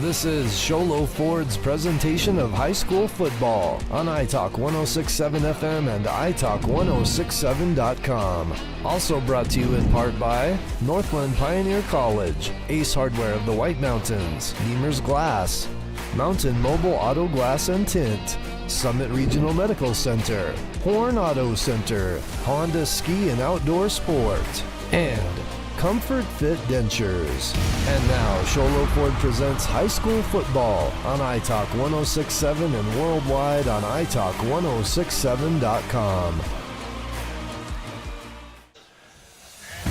This is Sholo Ford's presentation of high school football on iTalk 106.7 FM and iTalk1067.com. Also brought to you in part by Northland Pioneer College, Ace Hardware of the White Mountains, Beamer's Glass, Mountain Mobile Auto Glass and Tint, Summit Regional Medical Center, Horn Auto Center, Honda Ski and Outdoor Sport, and Comfort Fit Dentures. And now, Sholo Ford presents high school football on iTalk 106.7 and worldwide on iTalk1067.com.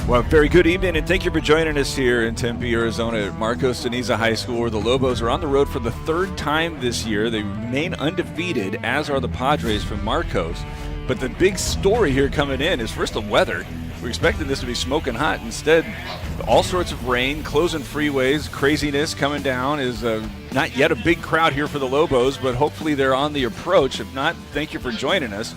Well, very good evening, and thank you for joining us here in Tempe, Arizona at Marcos De Niza High School, where the Lobos are on the road for the third time this year. They remain undefeated, as are the Padres from Marcos. But the big story here coming in is first the weather. We're expecting this to be smoking hot. Instead, all sorts of rain, closing freeways, craziness coming down. Is not yet a big crowd here for the Lobos, but hopefully they're on the approach. If not, thank you for joining us.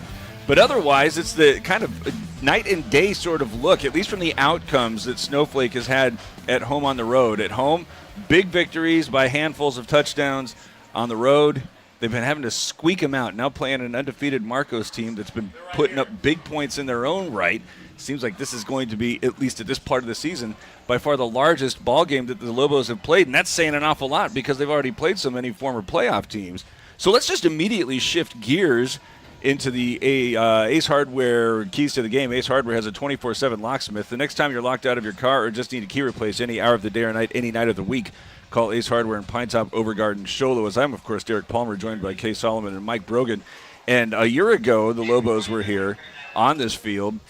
But otherwise, it's the kind of night and day sort of look, at least from the outcomes that Snowflake has had at home on the road. At home, big victories by handfuls of touchdowns. On the road, they've been having to squeak them out. Now playing an undefeated Marcos team that's been putting up big points in their own right. Seems like this is going to be, at least at this part of the season, by far the largest ball game that the Lobos have played, and that's saying an awful lot because they've already played so many former playoff teams. So let's just immediately shift gears into the Ace Hardware keys to the game. Ace Hardware has a 24/7 locksmith. The next time you're locked out of your car or just need a key replaced any hour of the day or night, any night of the week, call Ace Hardware in Pinetop, Overgarden, Sholo. As I'm, of course, Derek Palmer, joined by Kay Solomon and Mike Brogan. And a year ago, the Lobos were here on this field,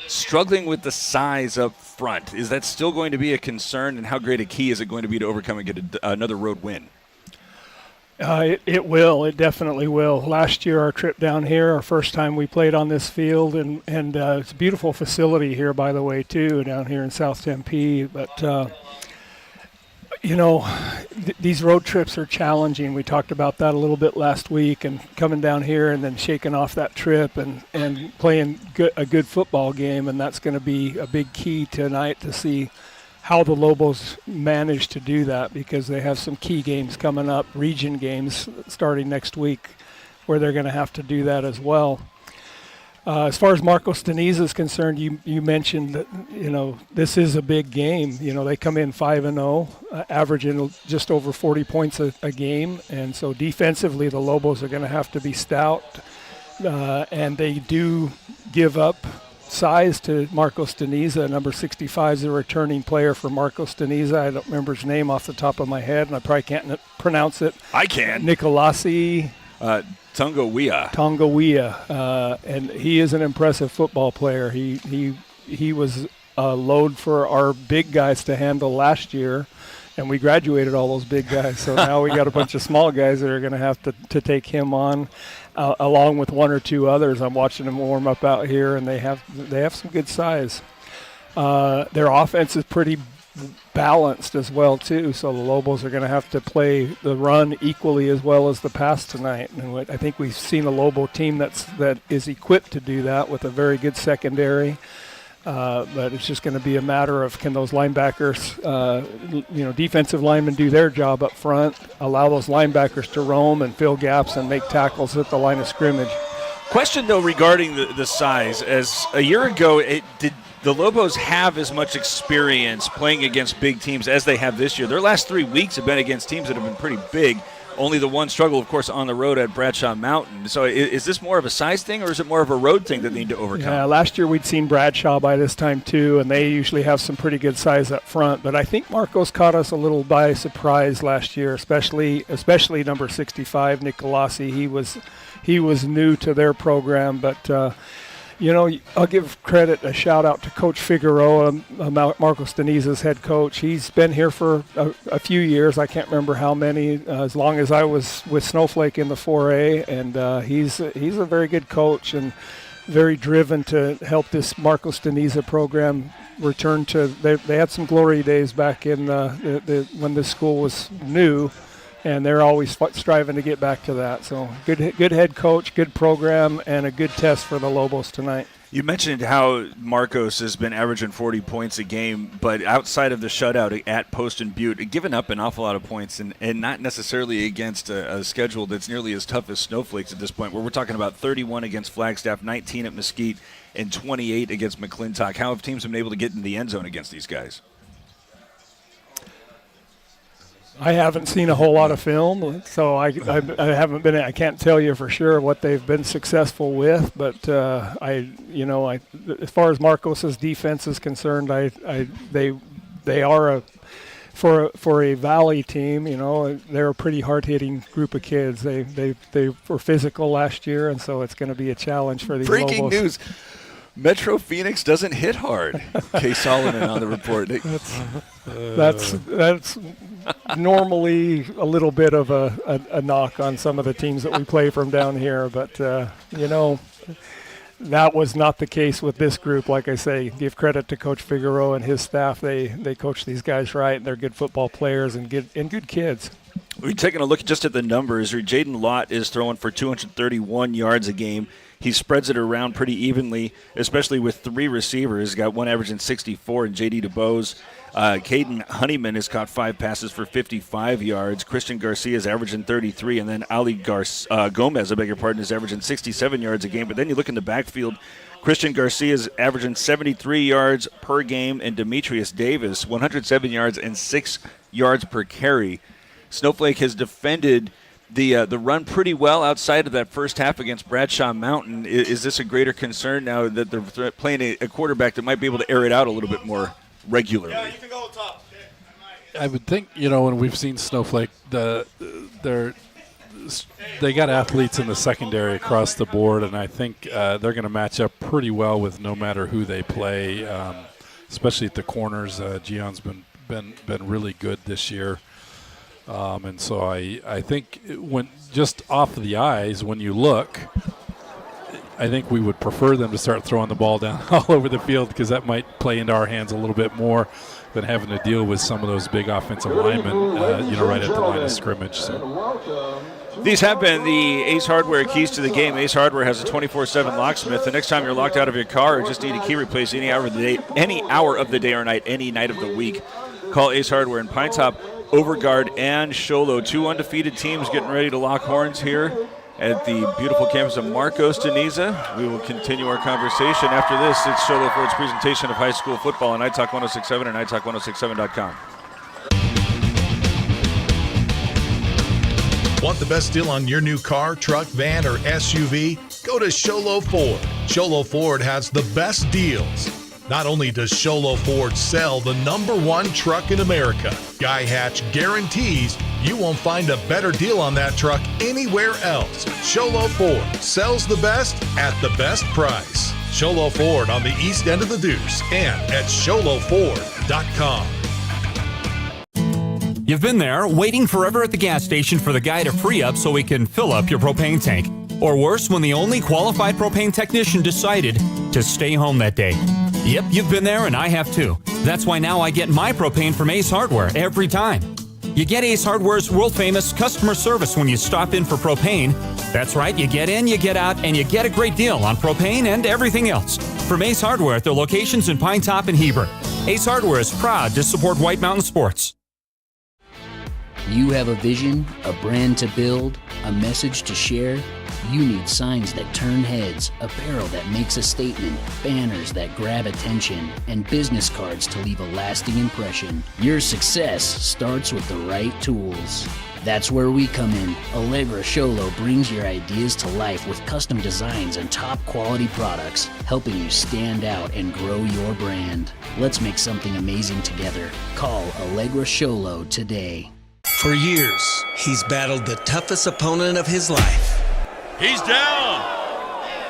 struggling with the size up front. Is that still going to be a concern, and how great a key is it going to be to overcome and get another road win? It will. It definitely will. Last year, our trip down here, our first time we played on this field, and it's a beautiful facility here, by the way, too, down here in South Tempe. But, these road trips are challenging. We talked about that a little bit last week, and coming down here and then shaking off that trip and playing a good football game, and that's going to be a big key tonight to see how the Lobos manage to do that, because they have some key games coming up, region games starting next week, where they're going to have to do that as well. As far as Marcos De Niza is concerned, you mentioned that, this is a big game. They come in 5-0, averaging just over 40 points a game. And so defensively, the Lobos are going to have to be stout. And they do give up size to Marcos De Niza. Number 65 is a returning player for Marcos De Niza. I don't remember his name off the top of my head, and I probably can't pronounce it. I can. Nicolasi. Tongawea. And he is an impressive football player. He was a load for our big guys to handle last year, and we graduated all those big guys. So now we got a bunch of small guys that are going to have to take him on, along with one or two others. I'm watching them warm up out here, and they have some good size. Their offense is pretty balanced as well too, so the Lobos are going to have to play the run equally as well as the pass tonight, and I think we've seen a Lobo team that is equipped to do that with a very good secondary, but it's just going to be a matter of, can those linebackers, defensive linemen do their job up front, allow those linebackers to roam and fill gaps and make tackles at the line of scrimmage. Question, though, regarding the size. As a year ago, did the Lobos have as much experience playing against big teams as they have this year? Their last 3 weeks have been against teams that have been pretty big. Only the one struggle, of course, on the road at Bradshaw Mountain. So is this more of a size thing, or is it more of a road thing that they need to overcome? Yeah, last year we'd seen Bradshaw by this time too, and they usually have some pretty good size up front. But I think Marcos caught us a little by surprise last year, especially number 65, Nicolasi. He was new to their program, but I'll give a shout out to Coach Figueroa, Marcos De Niza's head coach. He's been here for a few years. I can't remember how many, as long as I was with Snowflake in the 4A, and he's a very good coach and very driven to help this Marcos De Niza program return to. They had some glory days back in when this school was new, and they're always striving to get back to that. So good head coach, good program, and a good test for the Lobos tonight. You mentioned how Marcos has been averaging 40 points a game, but outside of the shutout at Post and Butte, given up an awful lot of points and not necessarily against a schedule that's nearly as tough as Snowflake's at this point, where we're talking about 31 against Flagstaff, 19 at Mesquite, and 28 against McClintock. How have teams been able to get in the end zone against these guys? I haven't seen a whole lot of film, so I haven't been. I can't tell you for sure what they've been successful with. But as far as Marcos's defense is concerned, they are for a Valley team. They're a pretty hard-hitting group of kids. They were physical last year, and so it's going to be a challenge for these Breaking Lobos. news. Metro Phoenix doesn't hit hard. Kay Solomon on the report. That's normally a little bit of a knock on some of the teams that we play from down here, but that was not the case with this group. Like I say, give credit to Coach Figueroa and his staff. They coach these guys right. They're good football players and good kids. We're taking a look just at the numbers. Jaden Lott is throwing for 231 yards a game. He spreads it around pretty evenly, especially with three receivers. He's got one averaging 64 and J.D. DeBose. Caden Honeyman has caught 5 passes for 55 yards. Christian Garcia is averaging 33, and then Ali Gomez, is averaging 67 yards a game. But then you look in the backfield, Christian Garcia is averaging 73 yards per game, and Demetrius Davis, 107 yards and 6 yards per carry. Snowflake has defended the run pretty well outside of that first half against Bradshaw Mountain. Is this a greater concern now that they're playing a quarterback that might be able to air it out a little bit more regularly? Yeah, you can go top. I would think, when we've seen Snowflake, they got athletes in the secondary across the board, and I think they're going to match up pretty well with no matter who they play, especially at the corners. Gion's been really good this year. And so I think when just off of the eyes, when you look, I think we would prefer them to start throwing the ball down all over the field, because that might play into our hands a little bit more than having to deal with some of those big offensive linemen, right at the line of scrimmage. So. These have been the Ace Hardware keys to the game. Ace Hardware has a 24/7 locksmith. The next time you're locked out of your car or just need a key replaced any hour of the day or night, any night of the week, call Ace Hardware in Pine Top, Overguard, and Show Low. 2 undefeated teams getting ready to lock horns here at the beautiful campus of Marcos De Niza. We will continue our conversation after this. It's Show Low for its presentation of high school football on iTalk 1067 and iTalk1067.com. Want the best deal on your new car, truck, van, or SUV? Go to Sholo Ford. Sholo Ford has the best deals. Not only does Sholo Ford sell the #1 truck in America, Guy Hatch guarantees you won't find a better deal on that truck anywhere else. Sholo Ford sells the best at the best price. Sholo Ford on the east end of the Deuce and at sholoford.com. You've been there, waiting forever at the gas station for the guy to free up so he can fill up your propane tank. Or worse, when the only qualified propane technician decided to stay home that day. Yep, you've been there, and I have too. That's why now I get my propane from Ace Hardware every time. You get Ace Hardware's world-famous customer service when you stop in for propane. That's right, you get in, you get out, and you get a great deal on propane and everything else. From Ace Hardware at their locations in Pine Top and Heber. Ace Hardware is proud to support White Mountain Sports. You have a vision, a brand to build, a message to share. You need signs that turn heads, apparel that makes a statement, banners that grab attention, and business cards to leave a lasting impression. Your success starts with the right tools. That's where we come in. Allegra Sholo brings your ideas to life with custom designs and top quality products, helping you stand out and grow your brand. Let's make something amazing together. Call Allegra Sholo today. For years, he's battled the toughest opponent of his life. He's down!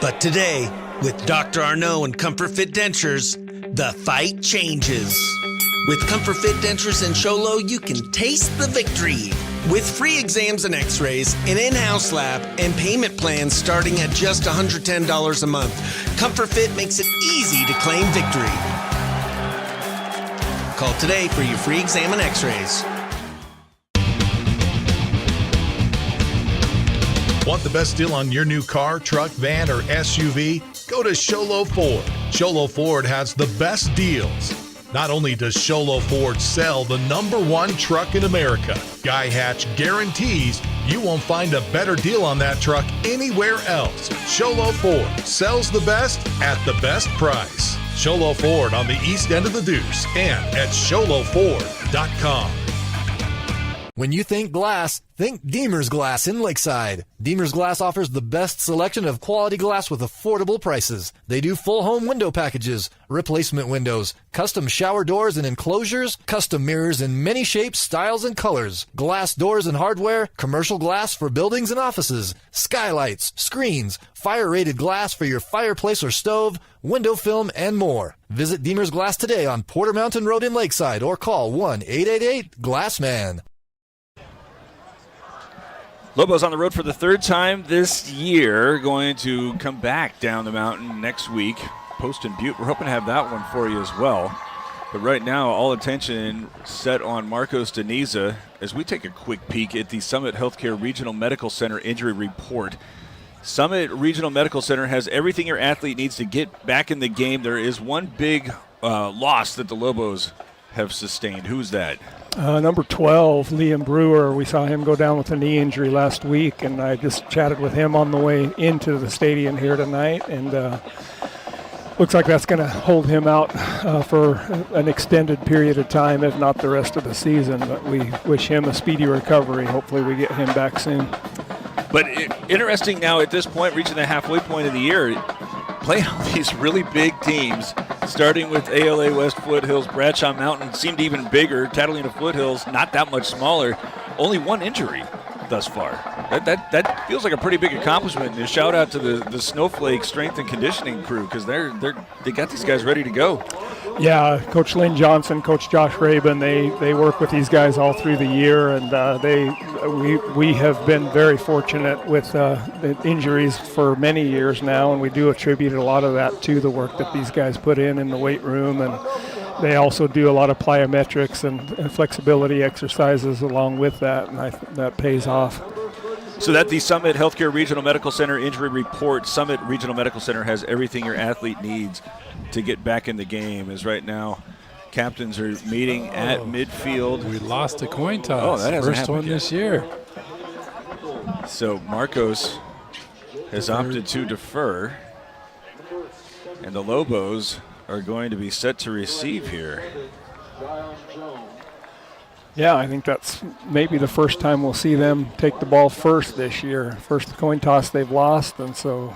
But today, with Dr. Arnault and Comfort Fit Dentures, the fight changes. With Comfort Fit Dentures and Sholo, you can taste the victory. With free exams and x-rays, an in-house lab, and payment plans starting at just $110 a month, Comfort Fit makes it easy to claim victory. Call today for your free exam and x-rays. Want Want the best deal on your new car, truck, van, or SUV? Go to Sholo Ford. Sholo Ford has the best deals. Not only does Sholo Ford sell the #1 truck in America, Guy Hatch guarantees you won't find a better deal on that truck anywhere else. Sholo Ford sells the best at the best price. Sholo Ford on the east end of the Deuce and at sholoford.com. When you think glass, think Deemer's Glass in Lakeside. Deemer's Glass offers the best selection of quality glass with affordable prices. They do full home window packages, replacement windows, custom shower doors and enclosures, custom mirrors in many shapes, styles, and colors, glass doors and hardware, commercial glass for buildings and offices, skylights, screens, fire-rated glass for your fireplace or stove, window film, and more. Visit Deemer's Glass today on Porter Mountain Road in Lakeside or call 1-888-GLASSMAN. Lobos on the road for the third time this year, going to come back down the mountain next week. Post and Butte, we're hoping to have that one for you as well. But right now, all attention set on Marcos De Niza as we take a quick peek at the Summit Healthcare Regional Medical Center injury report. Summit Regional Medical Center has everything your athlete needs to get back in the game. There is one big loss that the Lobos have sustained. Who's that? Number 12, Liam Brewer. We saw him go down with a knee injury last week, and I just chatted with him on the way into the stadium here tonight, and looks like that's going to hold him out for an extended period of time, if not the rest of the season. But we wish him a speedy recovery. Hopefully we get him back soon. But interesting now at this point, reaching the halfway point of the year, playing all these really big teams, starting with ALA West Foothills. Bradshaw Mountain seemed even bigger. Catalina Foothills, not that much smaller. Only one injury thus far. That feels like a pretty big accomplishment. And a shout out to the Snowflake strength and conditioning crew, because they got these guys ready to go. Yeah, Coach Lynn Johnson, Coach Josh Rabin, they work with these guys all through the year, and we have been very fortunate with the injuries for many years now, and we do attribute a lot of that to the work that these guys put in the weight room, and they also do a lot of plyometrics and flexibility exercises along with that, and that pays off. So that the Summit Healthcare Regional Medical Center injury report. Summit Regional Medical Center has everything your athlete needs to get back in the game, as right now captains are meeting at midfield. We lost a coin toss. Oh, that hasn't First one yet. this year. So Marcos has opted to defer, and the Lobos are going to be set to receive here. Yeah, I think that's maybe the first time we'll see them take the ball first this year. First coin toss they've lost, and so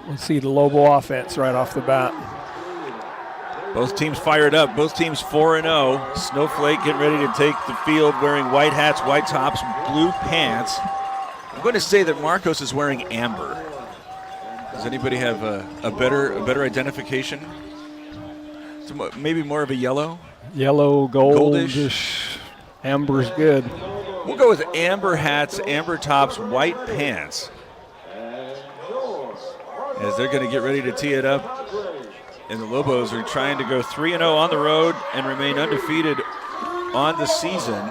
we'll see the Lobo offense right off the bat. Both teams fired up. Both teams 4-0. Snowflake getting ready to take the field wearing white hats, white tops, blue pants. I'm going to say that Marcos is wearing amber. Does anybody have a better identification? So maybe more of a yellow? Yellow, goldish. Amber's good. We'll go with amber hats, amber tops, white pants, as they're going to get ready to tee it up. And the Lobos are trying to go 3-0 on the road and remain undefeated on the season.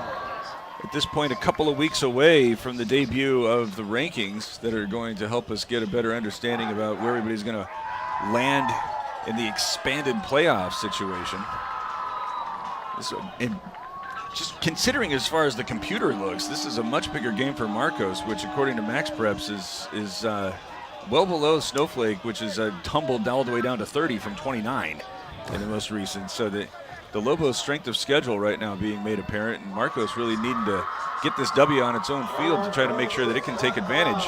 At this point, a couple of weeks away from the debut of the rankings that are going to help us get a better understanding about where everybody's going to land in the expanded playoff situation. And just considering as far as the computer looks, this is a much bigger game for Marcos, which according to Max Preps is well below Snowflake, which is tumbled all the way down to 30 from 29 in the most recent. So the Lobos' strength of schedule right now being made apparent, and Marcos really needing to get this W on its own field to try to make sure that it can take advantage.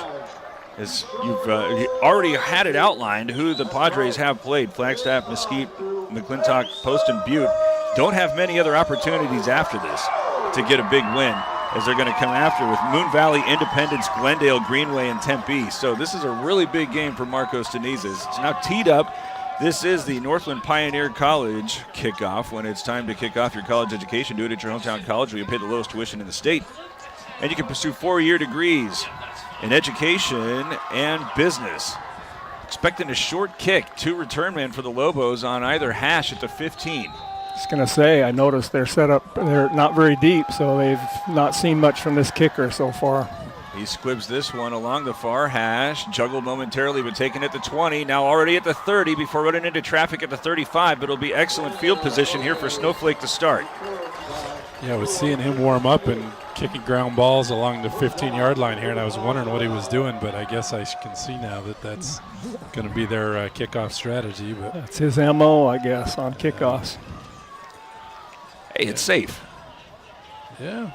As you've already had it outlined who the Padres have played: Flagstaff, Mesquite, McClintock, Post, and Butte. Don't have many other opportunities after this to get a big win, as they're going to come after with Moon Valley, Independence, Glendale, Greenway, and Tempe. So this is a really big game for Marcos De Niza. It's now teed up. This is the Northland Pioneer College kickoff. When it's time to kick off your college education, do it at your hometown college where you pay the lowest tuition in the state. And you can pursue 4-year degrees in education and business. Expecting a short kick, 2 return men for the Lobos on either hash at the 15. Just going to say, I noticed they're set up, they're not very deep, so they've not seen much from this kicker so far. He squibs this one along the far hash, juggled momentarily but taken at the 20, now already at the 30 before running into traffic at the 35, but it'll be excellent field position here for Snowflake to start. Yeah, I was seeing him warm up and kicking ground balls along the 15-yard line here, and I was wondering what he was doing, but I guess I can see now that that's going to be their kickoff strategy. But That's his MO, I guess, on kickoffs. Hey, it's safe. yeah,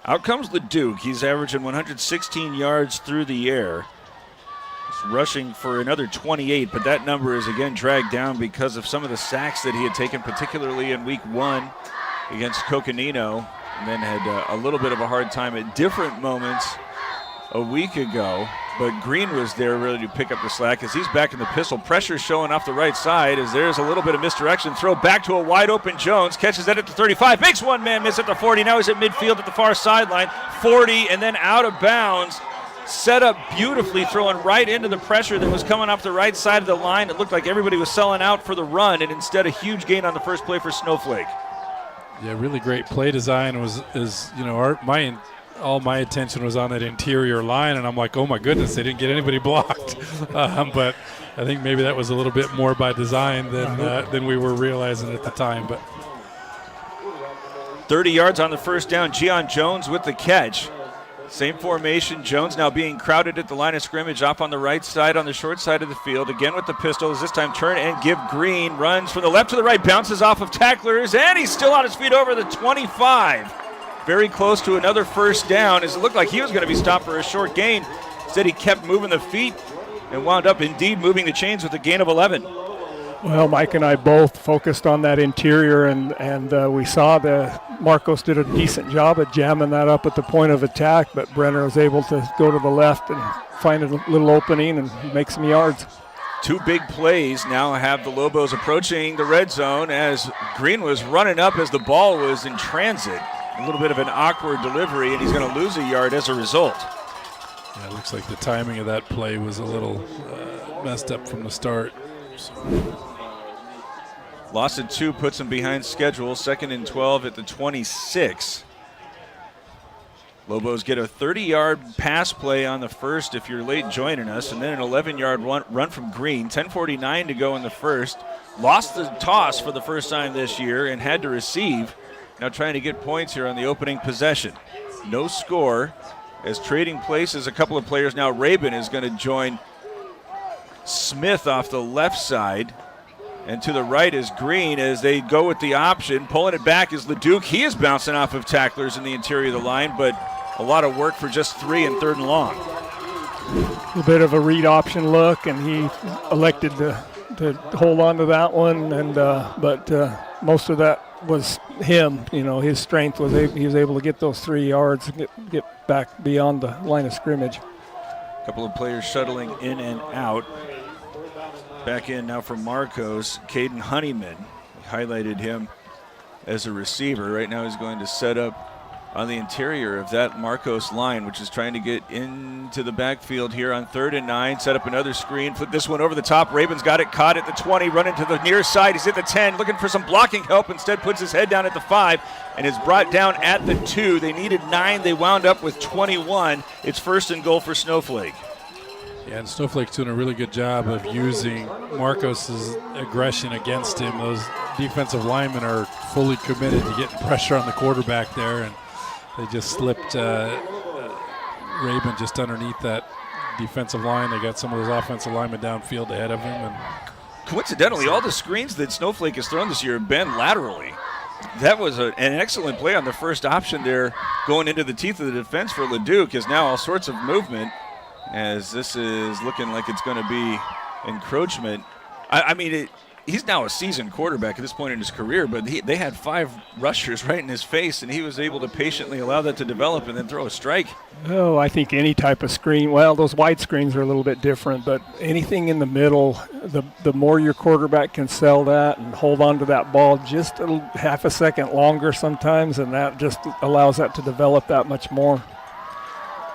Out comes Leduc. He's averaging 116 yards through the air. He's rushing for another 28, but that number is again dragged down because of some of the sacks that he had taken, particularly in week 1 against Coconino, and then had a little bit of a hard time at different moments a week ago. But Green was there really to pick up the slack as he's back in the pistol. Pressure showing off the right side as there's a little bit of misdirection. Throw back to a wide open Jones. Catches that at the 35. Makes one man miss at the 40. Now he's at midfield at the far sideline. 40 and then out of bounds. Set up beautifully, throwing right into the pressure that was coming off the right side of the line. It looked like everybody was selling out for the run, and instead a huge gain on the first play for Snowflake. yeah, really great play design. All my attention was on that interior line, and I'm like, oh my goodness, they didn't get anybody blocked. But I think maybe that was a little bit more by design than we were realizing at the time. But 30 yards on the first down. Gian Jones with the catch. Same formation. Jones now being crowded at the line of scrimmage off on the right side on the short side of the field. Again with the pistols. This time turn and give Green. Runs from the left to the right. Bounces off of tacklers. And he's still on his feet over the 25. Very close to another first down as it looked like he was going to be stopped for a short gain. Instead he kept moving the feet and wound up indeed moving the chains with a gain of 11. Well, Mike and I both focused on that interior, and we saw Marcos did a decent job at jamming that up at the point of attack, but Brenner was able to go to the left and find a little opening and make some yards. 2 big plays now have the Lobos approaching the red zone as Green was running up as the ball was in transit. A little bit of an awkward delivery, and he's going to lose a yard as a result. yeah, it looks like the timing of that play was a little messed up from the start. So. Loss of 2 puts him behind schedule. 2nd and 12 at the 26. Lobos get a 30-yard pass play on the first if you're late joining us, and then an 11-yard run from Green. 10:49 to go in the first. Lost the toss for the first time this year and had to receive. Now trying to get points here on the opening possession. No score as trading places a couple of players now. Rabin is going to join Smith off the left side. And to the right is Green as they go with the option. Pulling it back is Leduc. He is bouncing off of tacklers in the interior of the line, but a lot of work for just 3 and 3rd and long. A bit of a read option look, and he elected to hold on to that one, and but most of that was him. You know, his strength was he was able to get those 3 yards, get back beyond the line of scrimmage. A couple of players shuttling in and out. Back in now for Marcos, Caden Honeyman. We highlighted him as a receiver. Right now he's going to set up on the interior of that Marcos line, which is trying to get into the backfield here on 3rd and 9. Set up another screen, flip this one over the top. Rabin's got it, caught at the 20, running to the near side. He's at the 10, looking for some blocking help. Instead puts his head down at the 5 and is brought down at the 2. They needed 9. They wound up with 21. It's 1st and goal for Snowflake. Yeah, and Snowflake's doing a really good job of using Marcos's aggression against him. Those defensive linemen are fully committed to getting pressure on the quarterback there, and they just slipped Rabin just underneath that defensive line. They got some of those offensive linemen downfield ahead of him. And coincidentally, all the screens that Snowflake has thrown this year have been laterally. That was an excellent play on the first option there, going into the teeth of the defense for Leduc, is now all sorts of movement, as this is looking like it's going to be encroachment. I mean, he's now a seasoned quarterback at this point in his career, but they had 5 rushers right in his face, and he was able to patiently allow that to develop and then throw a strike. Oh, I think any type of screen, well, those wide screens are a little bit different, but anything in the middle, the more your quarterback can sell that and hold on to that ball just half a second longer sometimes, and that just allows that to develop that much more.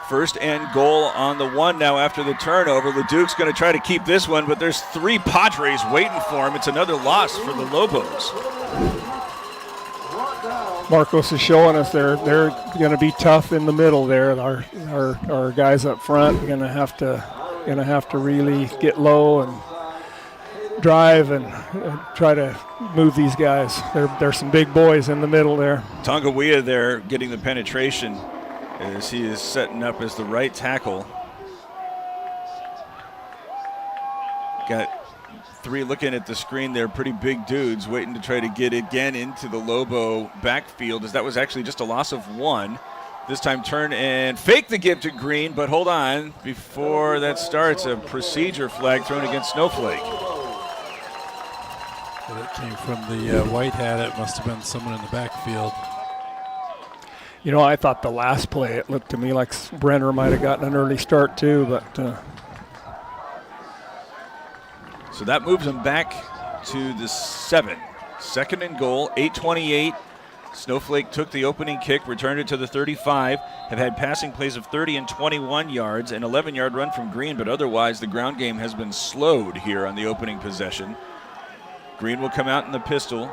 1st and goal on the 1 now after the turnover. Leduc's going to try to keep this one, but there's 3 Padres waiting for him. It's another loss for the Lobos. Marcos is showing us they're going to be tough in the middle there. Our guys up front are going to have to really get low and drive and try to move these guys. There's some big boys in the middle there. Tonga there getting the penetration as he is setting up as the right tackle. Got three looking at the screen there, pretty big dudes waiting to try to get again into the Lobo backfield, as that was actually just a loss of one. This time turn and fake the give to Green, but hold on. Before that starts, a procedure flag thrown against Snowflake. It came from the white hat. It must have been someone in the backfield. You know, I thought the last play, it looked to me like Brenner might have gotten an early start too, but... So that moves them back to the 7. 2nd and goal, 8:28. Snowflake took the opening kick, returned it to the 35, have had passing plays of 30 and 21 yards, an 11-yard run from Green, but otherwise the ground game has been slowed here on the opening possession. Green will come out in the pistol.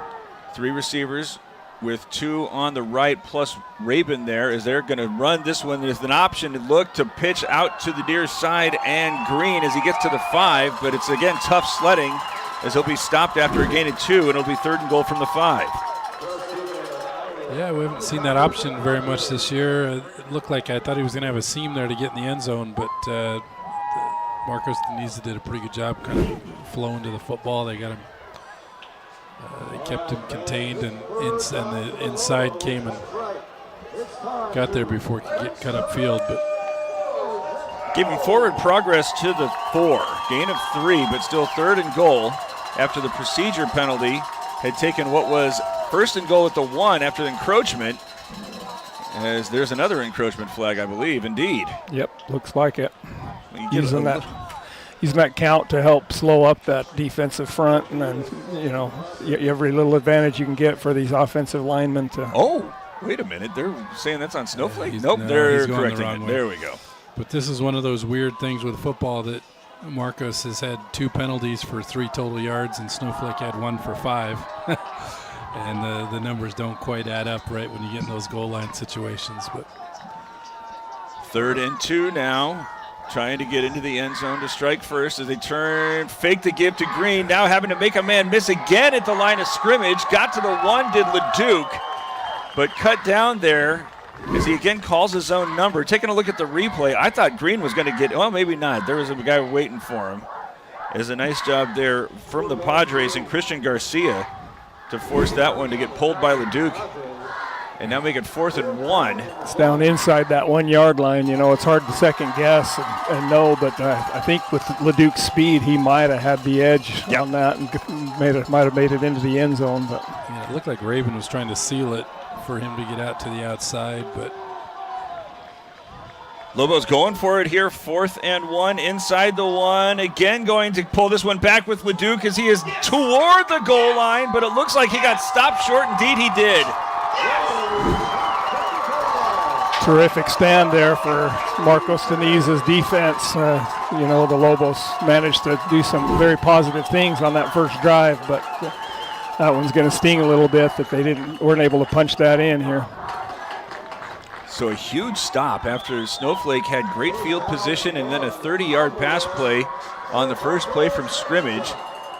3 receivers with 2 on the right, plus Rabin there, as they're going to run this one. There's an option to look to pitch out to the near side, and Green as he gets to the 5, but it's again tough sledding as he'll be stopped after a gain of 2, and it'll be 3rd and goal from the 5. Yeah, we haven't seen that option very much this year. It looked like I thought he was going to have a seam there to get in the end zone, but Marcos De Niza did a pretty good job kind of flowing to the football. They got him. They kept him contained, and the inside came and got there before he could get cut upfield. But giving forward progress to the 4. Gain of 3, but still 3rd and goal after the procedure penalty had taken what was 1st and goal at the 1 after the encroachment. As there's another encroachment flag, I believe. Indeed. Yep, looks like it. Using that count to help slow up that defensive front, and then, you know, every little advantage you can get for these offensive linemen to... Oh, wait a minute. They're saying that's on Snowflake? Yeah, nope, no, they're the correcting wrong it. way. There we go. But this is one of those weird things with football that Marcos has had 2 penalties for 3 total yards, and Snowflake had 1 for 5. And the numbers don't quite add up right when you get in those goal line situations. But 3rd and 2 now. Trying to get into the end zone to strike first as they turn, fake the give to Green. Now having to make a man miss again at the line of scrimmage. Got to the 1, did LeDuc, but cut down there as he again calls his own number. Taking a look at the replay, I thought Green was going to get, well, maybe not. There was a guy waiting for him. It was a nice job there from the Padres and Christian Garcia to force that one to get pulled by LeDuc. And now make it 4th and 1. It's down inside that 1 yard line. You know, it's hard to second guess and know, but I think with LeDuc's speed, he might have had the edge on that and might have made it into the end zone. But yeah, it looked like Rabin was trying to seal it for him to get out to the outside, but Lobos going for it here, 4th and 1 inside the 1. Again going to pull this one back with LeDuc as he is toward the goal line, but it looks like he got stopped short. Indeed he did. terrific stand there for Marcos De Niza's defense. You know, the Lobos managed to do some very positive things on that first drive, but that one's going to sting a little bit that they weren't able to punch that in here. So a huge stop after Snowflake had great field position and then a 30-yard pass play on the first play from scrimmage.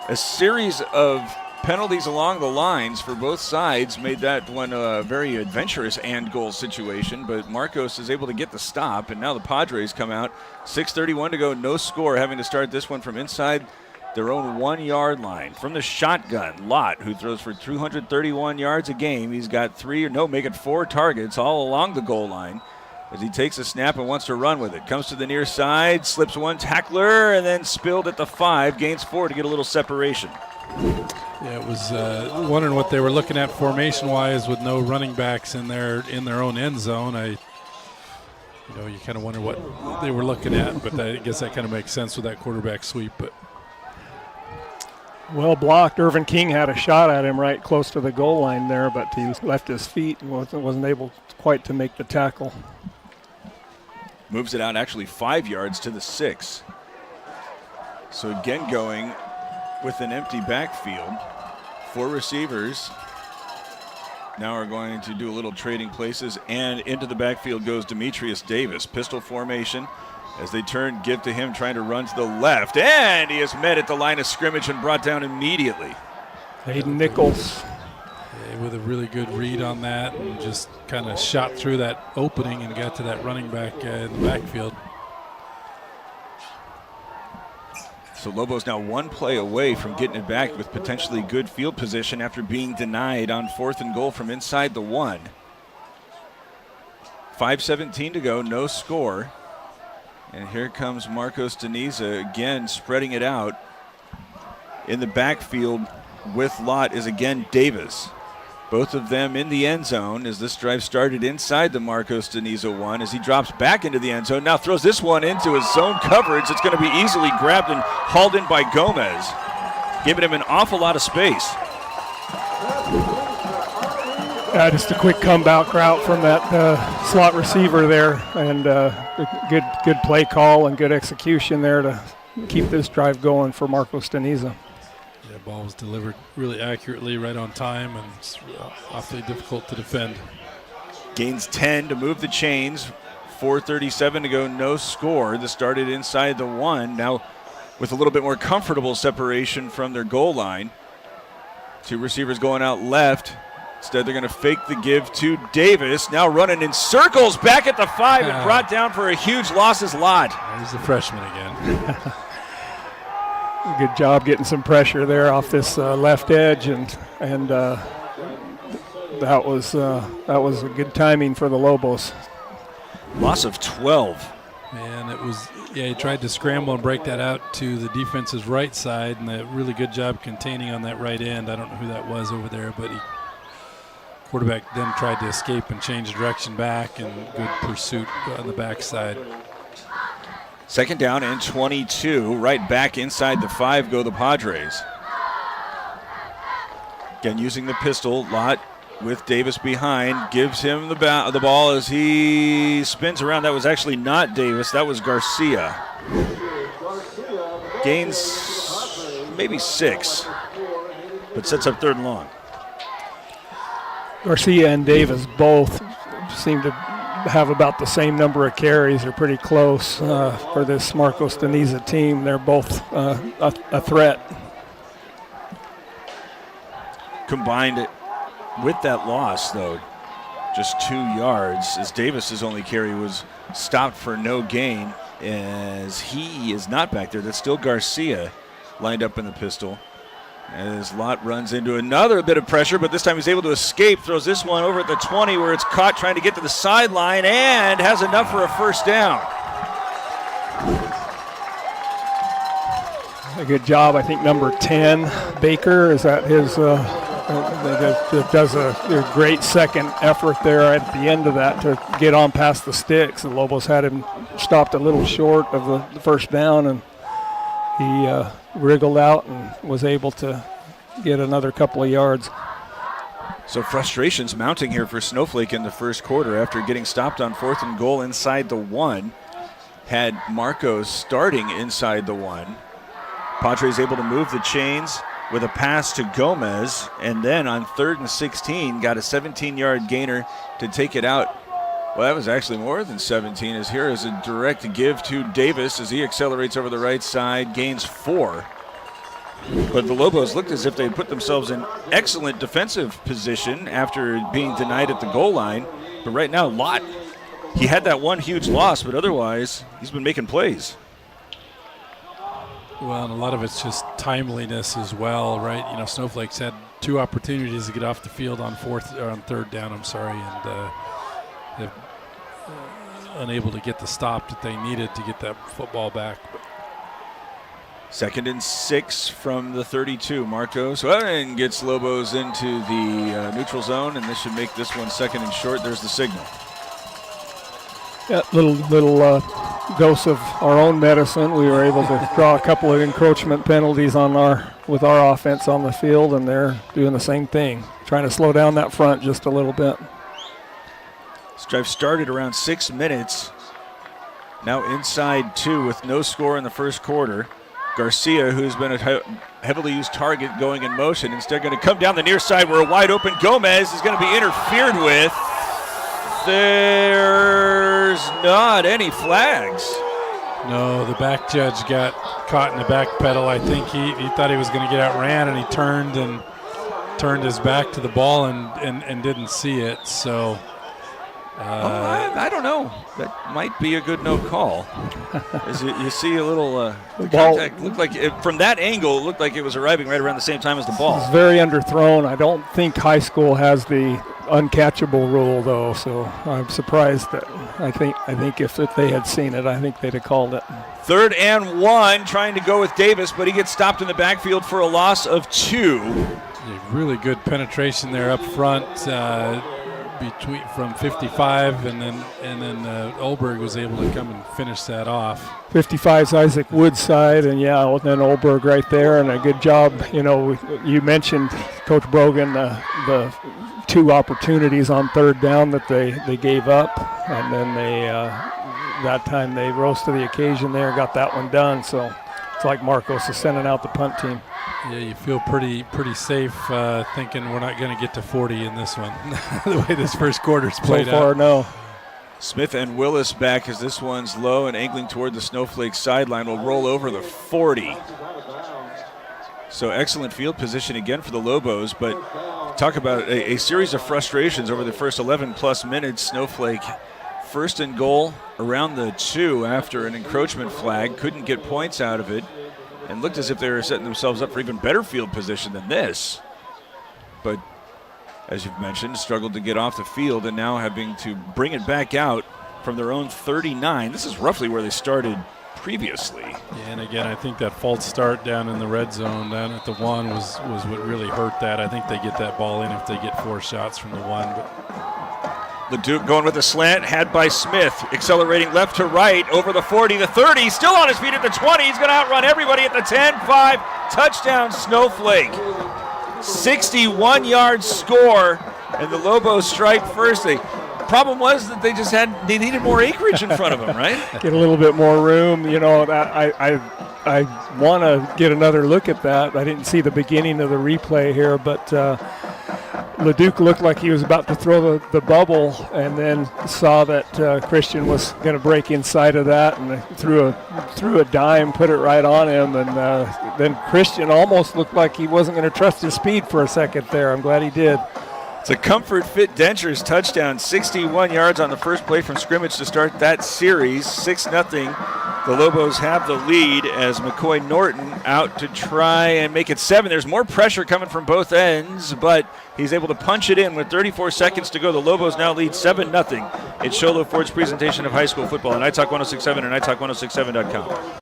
A series of penalties along the lines for both sides made that one a very adventurous and goal situation, but Marcos is able to get the stop, and now the Padres come out. 6:31 to go, no score, having to start this one from inside their own 1 yard line. From the shotgun, Lott, who throws for 231 yards a game. He's got making 4 targets all along the goal line as he takes a snap and wants to run with it. Comes to the near side, slips one tackler, and then spilled at the 5, gains 4 to get a little separation. Yeah, it was wondering what they were looking at formation-wise with no running backs in their own end zone. You kind of wonder what they were looking at, but I guess that kind of makes sense with that quarterback sweep. But well blocked. Irvin King had a shot at him right close to the goal line there, but he left his feet and wasn't able quite to make the tackle. Moves it out actually 5 yards to the 6. So again going with an empty backfield. 4 receivers. now are going to do a little trading places, and into the backfield goes Demetrius Davis. Pistol formation as they turn, give to him, trying to run to the left, and he is met at the line of scrimmage and brought down immediately. Hayden Nichols. With a really good read on that, and just kind of shot through that opening and got to that running back in the backfield. So Lobos now one play away from getting it back with potentially good field position after being denied on 4th and goal from inside the 1. 5:17 to go, no score. And here comes Marcos De Niza again, spreading it out. In the backfield with Lott is again Davis. Both of them in the end zone as this drive started inside the Marcos De Niza 1 as he drops back into the end zone. Now throws this one into his zone coverage. It's going to be easily grabbed and hauled in by Gomez, giving him an awful lot of space. Just a quick comeback route from that slot receiver there, and good play call and good execution there to keep this drive going for Marcos De Niza. The ball was delivered really accurately, right on time, and it's awfully difficult to defend. Gains 10 to move the chains. 4:37 to go, no score. This started inside the 1. Now with a little bit more comfortable separation from their goal line. 2 receivers going out left. Instead, they're going to fake the give to Davis. Now running in circles back at the 5 and brought down for a huge loss is Lott. He's the freshman again. Good job getting some pressure there off this left edge, and that was a good timing for the Lobos. Loss of 12. And it was, he tried to scramble and break that out to the defense's right side, and a really good job containing on that right end. I don't know who that was over there, but quarterback then tried to escape and change direction back, and good pursuit on the backside. 2nd down and 22. Right back inside the 5 go the Padres. Again, using the pistol. Lott with Davis behind. Gives him the ball as he spins around. That was actually not Davis. That was Garcia. Gains maybe 6, but sets up 3rd and long. Garcia and Davis both seem to have about the same number of carries. They're pretty close for this Marcos De Niza team. They're both a threat. Combined with that loss, though, just 2 yards, as Davis's only carry was stopped for no gain, as he is not back there. That's still Garcia lined up in the pistol. As Lott runs into another bit of pressure, but this time he's able to escape, throws this one over at the 20 where it's caught trying to get to the sideline and has enough for a 1st down. A good job. I think number 10, Baker, is that his, does a great second effort there at the end of that to get on past the sticks. The Lobos had him stopped a little short of the 1st down, and he wriggled out and was able to get another couple of yards. So frustrations mounting here for Snowflake in the 1st quarter after getting stopped on 4th and goal inside the 1. Had Marcos starting inside the 1. Padres able to move the chains with a pass to Gomez, and then on 3rd and 16 got a 17-yard gainer to take it out. Well, that was actually more than 17, as here is a direct give to Davis as he accelerates over the right side, gains 4. But the Lobos looked as if they put themselves in excellent defensive position after being denied at the goal line. But right now, Lott, he had that one huge loss, but otherwise, he's been making plays. Well, and a lot of it's just timeliness as well, right? You know, Snowflake's had 2 opportunities to get off the field on 3rd down, and they're unable to get the stop that they needed to get that football back. 2nd and 6 from the 32. Marcos and gets Lobos into the neutral zone, and this should make this one 2nd and short. There's the signal. Yeah, little dose of our own medicine. We were able to draw a couple of encroachment penalties with our offense on the field, and they're doing the same thing, trying to slow down that front just a little bit. This drive started around 6 minutes. Now inside 2 with no score in the 1st quarter. Garcia, who's been a heavily used target going in motion, instead going to come down the near side where a wide open Gomez is going to be interfered with. There's not any flags. No, the back judge got caught in the back pedal. I think he thought he was going to get outran, and he turned his back to the ball and didn't see it. So I don't know. That might be a good no call. As you see a little contact. Looked like from that angle, it looked like it was arriving right around the same time as the ball. It's very underthrown. I don't think high school has the uncatchable rule, though, so I'm surprised that I think if they had seen it, I think they'd have called it. 3rd and 1, trying to go with Davis, but he gets stopped in the backfield for a loss of 2. Really good penetration there up front from 55, and then Olberg was able to come and finish that off. 55's Isaac Woodside, and then Olberg right there, and a good job. You mentioned Coach Brogan the 2 opportunities on 3rd down that they gave up, and then that time they rose to the occasion there, got that one done. So it's like Marcos is sending out the punt team. Yeah, you feel pretty safe thinking we're not going to get to 40 in this one. The way this first quarter's played so far, out. no. Smith and Willis back as this one's low and angling toward the Snowflake sideline, will roll over the 40. So excellent field position again for the Lobos, but talk about a series of frustrations over the first 11-plus minutes. Snowflake 1st and goal around the 2 after an encroachment flag, couldn't get points out of it, and looked as if they were setting themselves up for even better field position than this. But as you've mentioned, struggled to get off the field and now having to bring it back out from their own 39. This is roughly where they started previously. Yeah, and again, I think that false start down in the red zone down at the 1 was what really hurt that. I think they get that ball in if they get 4 shots from the 1. But LeDuc going with a slant, had by Smith, accelerating left to right over the 40, the 30, still on his feet at the 20. He's going to outrun everybody at the 10, 5, touchdown Snowflake. 61-yard score, and the Lobos strike first. The problem was that they needed more acreage in front of them, right? Get a little bit more room. I want to get another look at that. I didn't see the beginning of the replay here, but LeDuc looked like he was about to throw the bubble, and then saw that Christian was going to break inside of that, and threw a dime, put it right on him, and then Christian almost looked like he wasn't going to trust his speed for a second there. I'm glad he did. It's a Comfort Fit Dentures touchdown, 61 yards on the first play from scrimmage to start that series, 6-0. The Lobos have the lead as McCoy Norton out to try and make it 7. There's more pressure coming from both ends, but he's able to punch it in with 34 seconds to go. The Lobos now lead 7-0. It's Sholo Ford's presentation of high school football on iTalk 1067 and iTalk1067.com.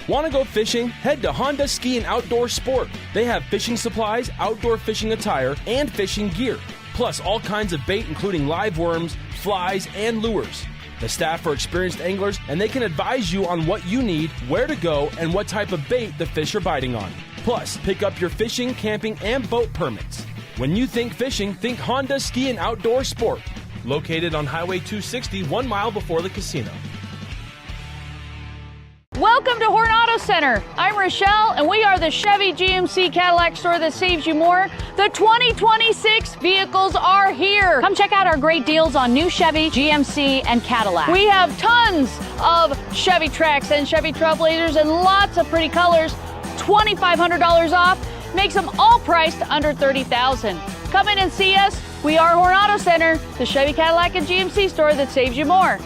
Want to go fishing? Head to Honda Ski and Outdoor Sport. They have fishing supplies, outdoor fishing attire, and fishing gear. Plus all kinds of bait including live worms, flies, and lures. The staff are experienced anglers, and they can advise you on what you need, where to go, and what type of bait the fish are biting on. Plus, pick up your fishing, camping, and boat permits. When you think fishing, think Honda Ski and Outdoor Sport. Located on Highway 260, 1 mile before the casino. Welcome to Horn Auto Center. I'm Rochelle, and we are the Chevy GMC Cadillac store that saves you more. The 2026 vehicles are here. Come check out our great deals on new Chevy, GMC, and Cadillac. We have tons of Chevy Trax and Chevy Trailblazers and lots of pretty colors. $2,500 off makes them all priced under $30,000. Come in and see us. We are Horn Auto Center, the Chevy, Cadillac, and GMC store that saves you more.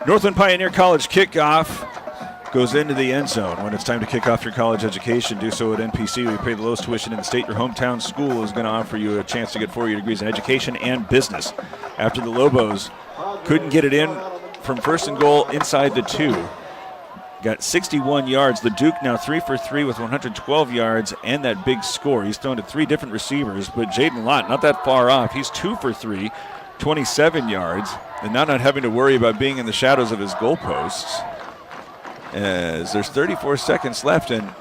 Northland Pioneer College kickoff goes into the end zone. When it's time to kick off your college education, do so at NPC. We pay the lowest tuition in the state. Your hometown school is going to offer you a chance to get 4-year degrees in education and business. After the Lobos couldn't get it in from 1st and goal inside the 2. Got 61 yards. The Duke now 3 for 3 with 112 yards and that big score. He's thrown to 3 different receivers, but Jaden Lott not that far off. He's 2 for 3, 27 yards, and now not having to worry about being in the shadows of his goalposts. As there's 34 seconds left, and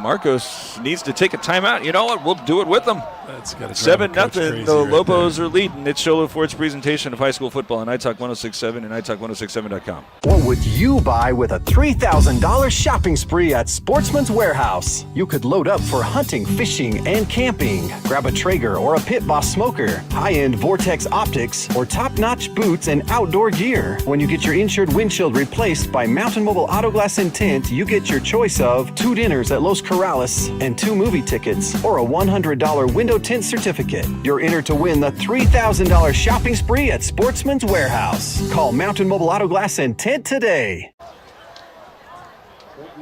Marcos needs to take a timeout. You know what? We'll do it with them. That's got 7-0. The Lobos are leading. It's Sholo Ford's presentation of high school football on iTalk 106.7 and iTalk1067.com. What would you buy with a $3,000 shopping spree at Sportsman's Warehouse? You could load up for hunting, fishing, and camping. Grab a Traeger or a Pit Boss smoker, high-end Vortex optics, or top-notch boots and outdoor gear. When you get your insured windshield replaced by Mountain Mobile Auto Glass and Tint, you get your choice of 2 dinners at Los Corrales and 2 movie tickets, or a $100 window tint certificate. You're entered to win the $3,000 shopping spree at Sportsman's Warehouse. Call Mountain Mobile Auto Glass and Tint today.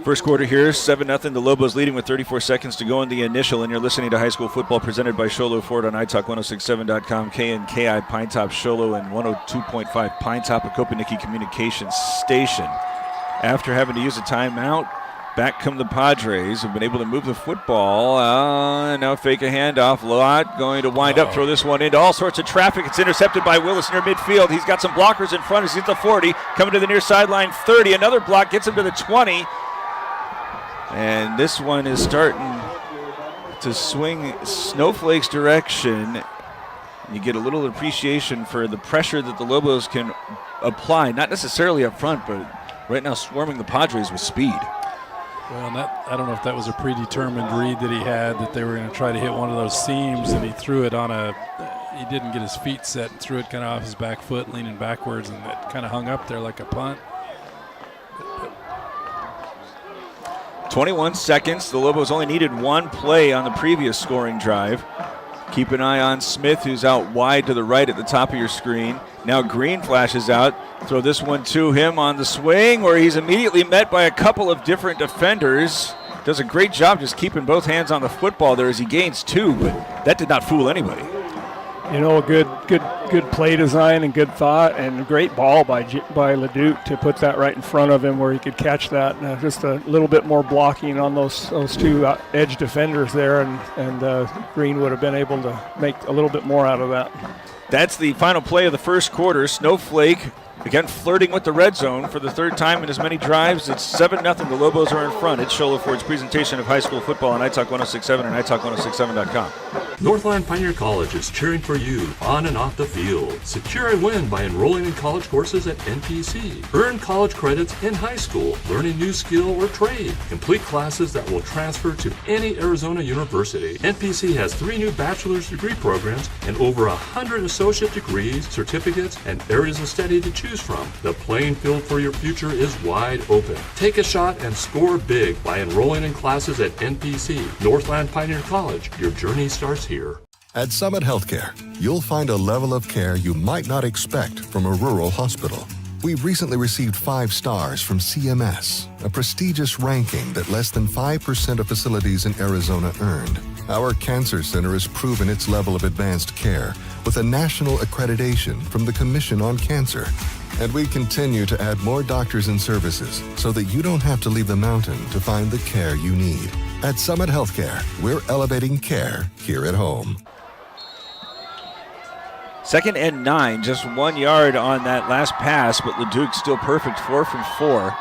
First quarter here, 7-0. The Lobos leading with 34 seconds to go in the initial, and you're listening to high school football presented by Sholo Ford on iTalk1067.com, KNKI Pine Top Sholo, and 102.5 Pine Top, a Kopaniki Communications station. After having to use a timeout, back come the Padres, who've been able to move the football. And now fake a handoff. Lott going to wind up, throw this one into all sorts of traffic. It's intercepted by Willis near midfield. He's got some blockers in front. He's at the 40, coming to the near sideline 30. Another block gets him to the 20. And this one is starting to swing Snowflake's direction. You get a little appreciation for the pressure that the Lobos can apply, not necessarily up front, but right now swarming the Padres with speed. Well, I don't know if that was a predetermined read that he had, that they were going to try to hit one of those seams, and he threw it on he didn't get his feet set and threw it kind of off his back foot, leaning backwards, and it kind of hung up there like a punt. 21 seconds. The Lobos only needed one play on the previous scoring drive. Keep an eye on Smith, who's out wide to the right at the top of your screen. Now Green flashes out. Throw this one to him on the swing, where he's immediately met by a couple of different defenders. Does a great job just keeping both hands on the football there as he gains 2, but that did not fool anybody. You know, a good play design and good thought, and a great ball by Leduc to put that right in front of him where he could catch that. Just a little bit more blocking on those 2 edge defenders there, and Green would have been able to make a little bit more out of that. That's the final play of the first quarter. Snowflake again flirting with the red zone for the 3rd time in as many drives. It's 7-0. The Lobos are in front. It's Sholo Ford's presentation of high school football on iTalk 106.7 and iTalk1067.com. Northland Pioneer College is cheering for you on and off the field. Secure a win by enrolling in college courses at NPC. Earn college credits in high school, learn a new skill or trade. Complete classes that will transfer to any Arizona university. NPC has 3 new bachelor's degree programs and over 100 associate degrees, certificates, and areas of study to choose from. The playing field for your future is wide open. Take a shot and score big by enrolling in classes at NPC. Northland Pioneer College. Your journey starts here. At Summit Healthcare, you'll find a level of care you might not expect from a rural hospital. We've recently received 5 stars from CMS, a prestigious ranking that less than 5% of facilities in Arizona earned. Our cancer center has proven its level of advanced care with a national accreditation from the Commission on Cancer. And we continue to add more doctors and services so that you don't have to leave the mountain to find the care you need. At Summit Healthcare, we're elevating care here at home. 2nd and 9, just 1 yard on that last pass, but Leduc still perfect, 4 from 4.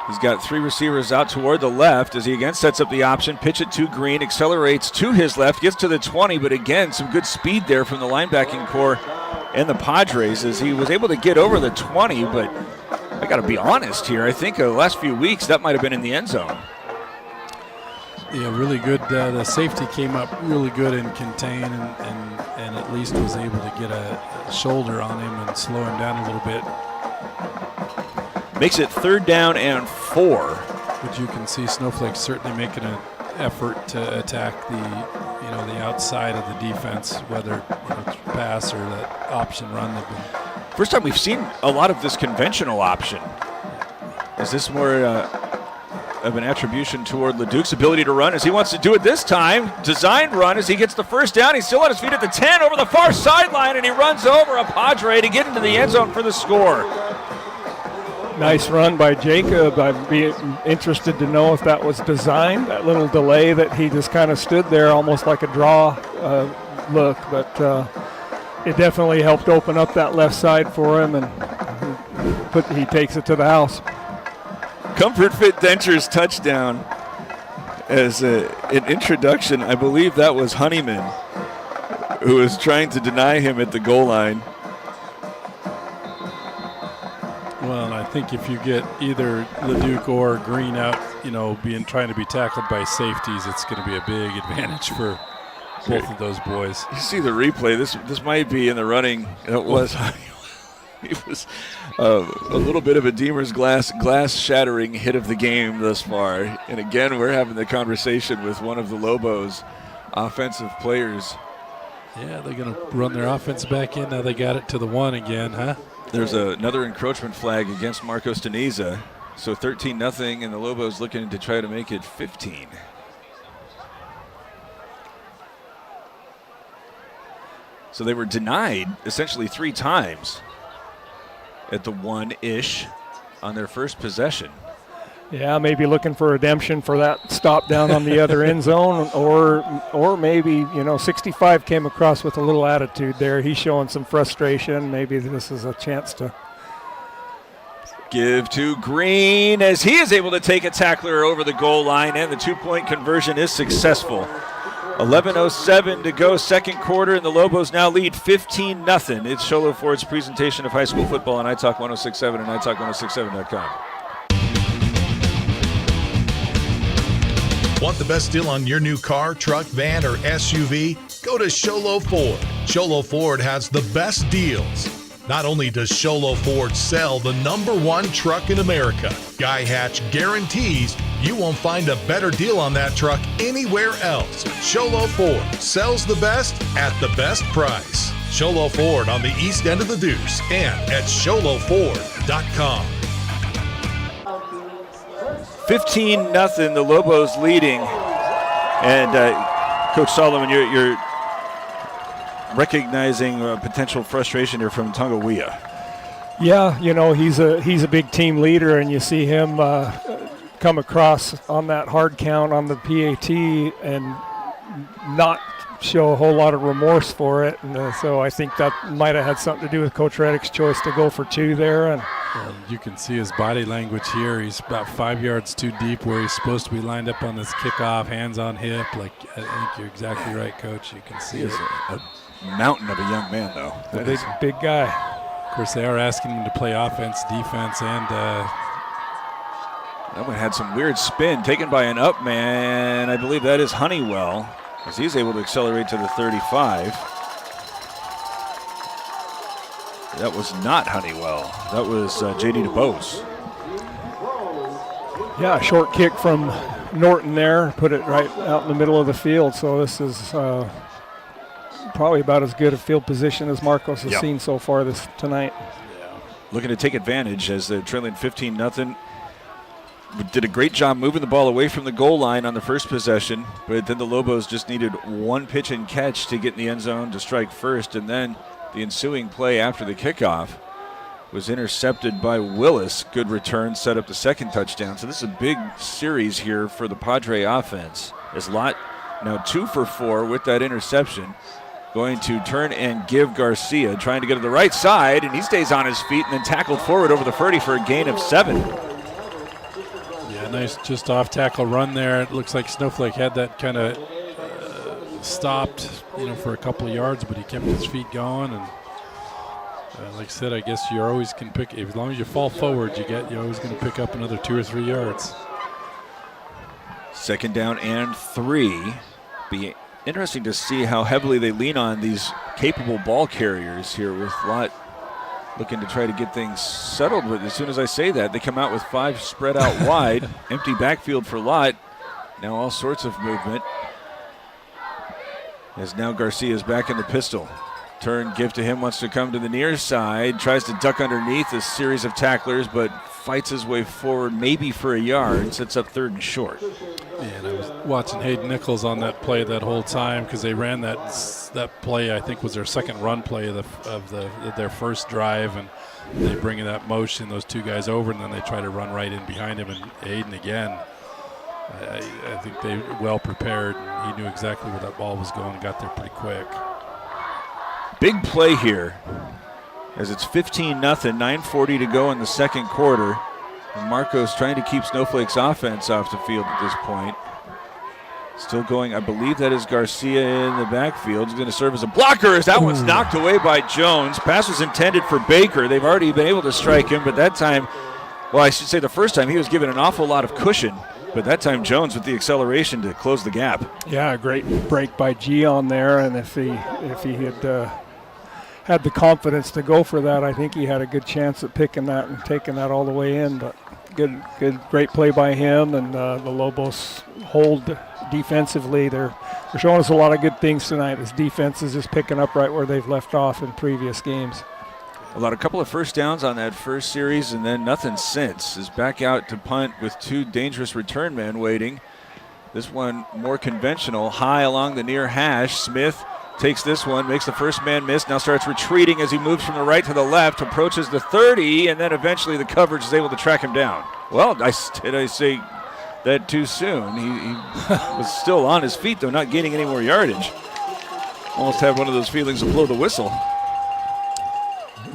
He's got 3 receivers out toward the left as he again sets up the option. Pitch it to Green, accelerates to his left, gets to the 20, but again, some good speed there from the linebacking core and the Padres as he was able to get over the 20, but I got to be honest here. I think the last few weeks that might have been in the end zone. Yeah, really good. The safety came up really good in contain and at least was able to get a shoulder on him and slow him down a little bit. Makes it 3rd down and 4. But you can see Snowflake certainly making an effort to attack the outside of the defense, whether it's pass or that option run. First time we've seen a lot of this conventional option. Is this more of an attribution toward Leduc's ability to run as he wants to do it this time? Designed run as he gets the 1st down. He's still on his feet at the 10 over the far sideline, and he runs over a Padre to get into the end zone for the score. Nice run by Jacob. I'd be interested to know if that was designed, that little delay that he just kind of stood there almost like a draw look, but it definitely helped open up that left side for him, and he takes it to the house. Comfort Fit Dentures touchdown. as an introduction, I believe that was Honeyman who was trying to deny him at the goal line. Well, and I think if you get either LeDuc or Green out, trying to be tackled by safeties, it's going to be a big advantage for both of those boys. You see the replay. This might be in the running. It was Honeyman. It was a little bit of a Deemer's glass shattering hit of the game thus far. And again, we're having the conversation with one of the Lobos offensive players. Yeah, they're going to run their offense back in. Now they got it to the 1 again, huh? There's another encroachment flag against Marcos De Niza. So 13-0, and the Lobos looking to try to make it 15. So they were denied essentially 3 times at the 1-ish on their first possession. Yeah, maybe looking for redemption for that stop down on the other end zone, or maybe 65 came across with a little attitude there. He's showing some frustration. Maybe this is a chance to give to Green as he is able to take a tackler over the goal line, and the 2-point conversion is successful. 11:07 to go, second quarter, and the Lobos now lead 15-0. It's Show Low Ford's presentation of high school football on iTalk 106.7 and iTalk106.7.com. Want the best deal on your new car, truck, van, or SUV? Go to Show Low Ford. Show Low Ford has the best deals. Not only does Show Low Ford sell the #1 truck in America, Guy Hatch guarantees you won't find a better deal on that truck anywhere else. Show Low Ford sells the best at the best price. Show Low Ford on the east end of the Deuce and at showlowford.com. 15-0, the Lobos leading. And Coach Solomon, you're recognizing potential frustration here from Tongawea. Yeah, he's a big team leader, and you see him come across on that hard count on the PAT and not show a whole lot of remorse for it. And so I think that might have had something to do with Coach Reddick's choice to go for 2 there. And you can see his body language here. He's about 5 yards too deep where he's supposed to be lined up on this kickoff, hands on hip. I think you're exactly right, Coach. You can see he is a mountain of a young man, though. Big guy. Of course, they are asking him to play offense, defense, and that one had some weird spin taken by an up man. I believe that is Honeywell, as he's able to accelerate to the 35. That was not Honeywell. That was J.D. DeBose. Yeah, a short kick from Norton there, put it right out in the middle of the field. So this is probably about as good a field position as Marcos has seen so far tonight. Yeah. Looking to take advantage as they're trailing 15-0. Did a great job moving the ball away from the goal line on the first possession, but then the Lobos just needed one pitch and catch to get in the end zone to strike first, and then the ensuing play after the kickoff was intercepted by Willis. Good return, set up the second touchdown. So this is a big series here for the Padre offense, as Lott now 2 for 4 with that interception. Going to turn and give Garcia, trying to get to the right side, and he stays on his feet and then tackled forward over the 30 for a gain of 7. Yeah, nice just off tackle run there. It looks like Snowflake had that kind of stopped, for a couple of yards, but he kept his feet going. And like I said, I guess you always can pick, as long as you fall forward, you're always going to pick up another 2 or 3 yards. Second down and 3. Be interesting to see how heavily they lean on these capable ball carriers here, with Lott looking to try to get things settled. But as soon as I say that, they come out with 5 spread out wide. Empty backfield for Lott. Now all sorts of movement. As now Garcia's back in the pistol. Turn, give to him, wants to come to the near side. Tries to duck underneath a series of tacklers, but fights his way forward maybe for a yard. Sets up 3rd and short. Yeah, and I was watching Hayden Nichols on that play that whole time, because they ran that play, I think was their second run play of their first drive, and they bring in that motion, those 2 guys over, and then they try to run right in behind him, and Hayden again. I think they were well prepared, and he knew exactly where that ball was going and got there pretty quick. Big play here, as it's 15-0, 9:40 to go in the second quarter. And Marcos trying to keep Snowflake's offense off the field at this point. Still going, I believe that is Garcia in the backfield. He's going to serve as a blocker as that one's knocked away by Jones. Pass was intended for Baker. They've already been able to strike him, but that time, well, I should say the first time he was given an awful lot of cushion, but that time Jones with the acceleration to close the gap. Yeah, a great break by Gian there, and if he had had the confidence to go for that, I think he had a good chance at picking that and taking that all the way in, but great play by him, and the Lobos hold defensively. They're showing us a lot of good things tonight. This defense is just picking up right where they've left off in previous games. A couple of first downs on that first series, and then nothing since. Is back out to punt with two dangerous return men waiting. This one more conventional, high along the near hash. Smith takes this one, makes the first man miss, now starts retreating as he moves from the right to the left, approaches the 30, and then eventually the coverage is able to track him down. Well, did I say that too soon? He was still on his feet, though, not gaining any more yardage. Almost had one of those feelings of blow the whistle.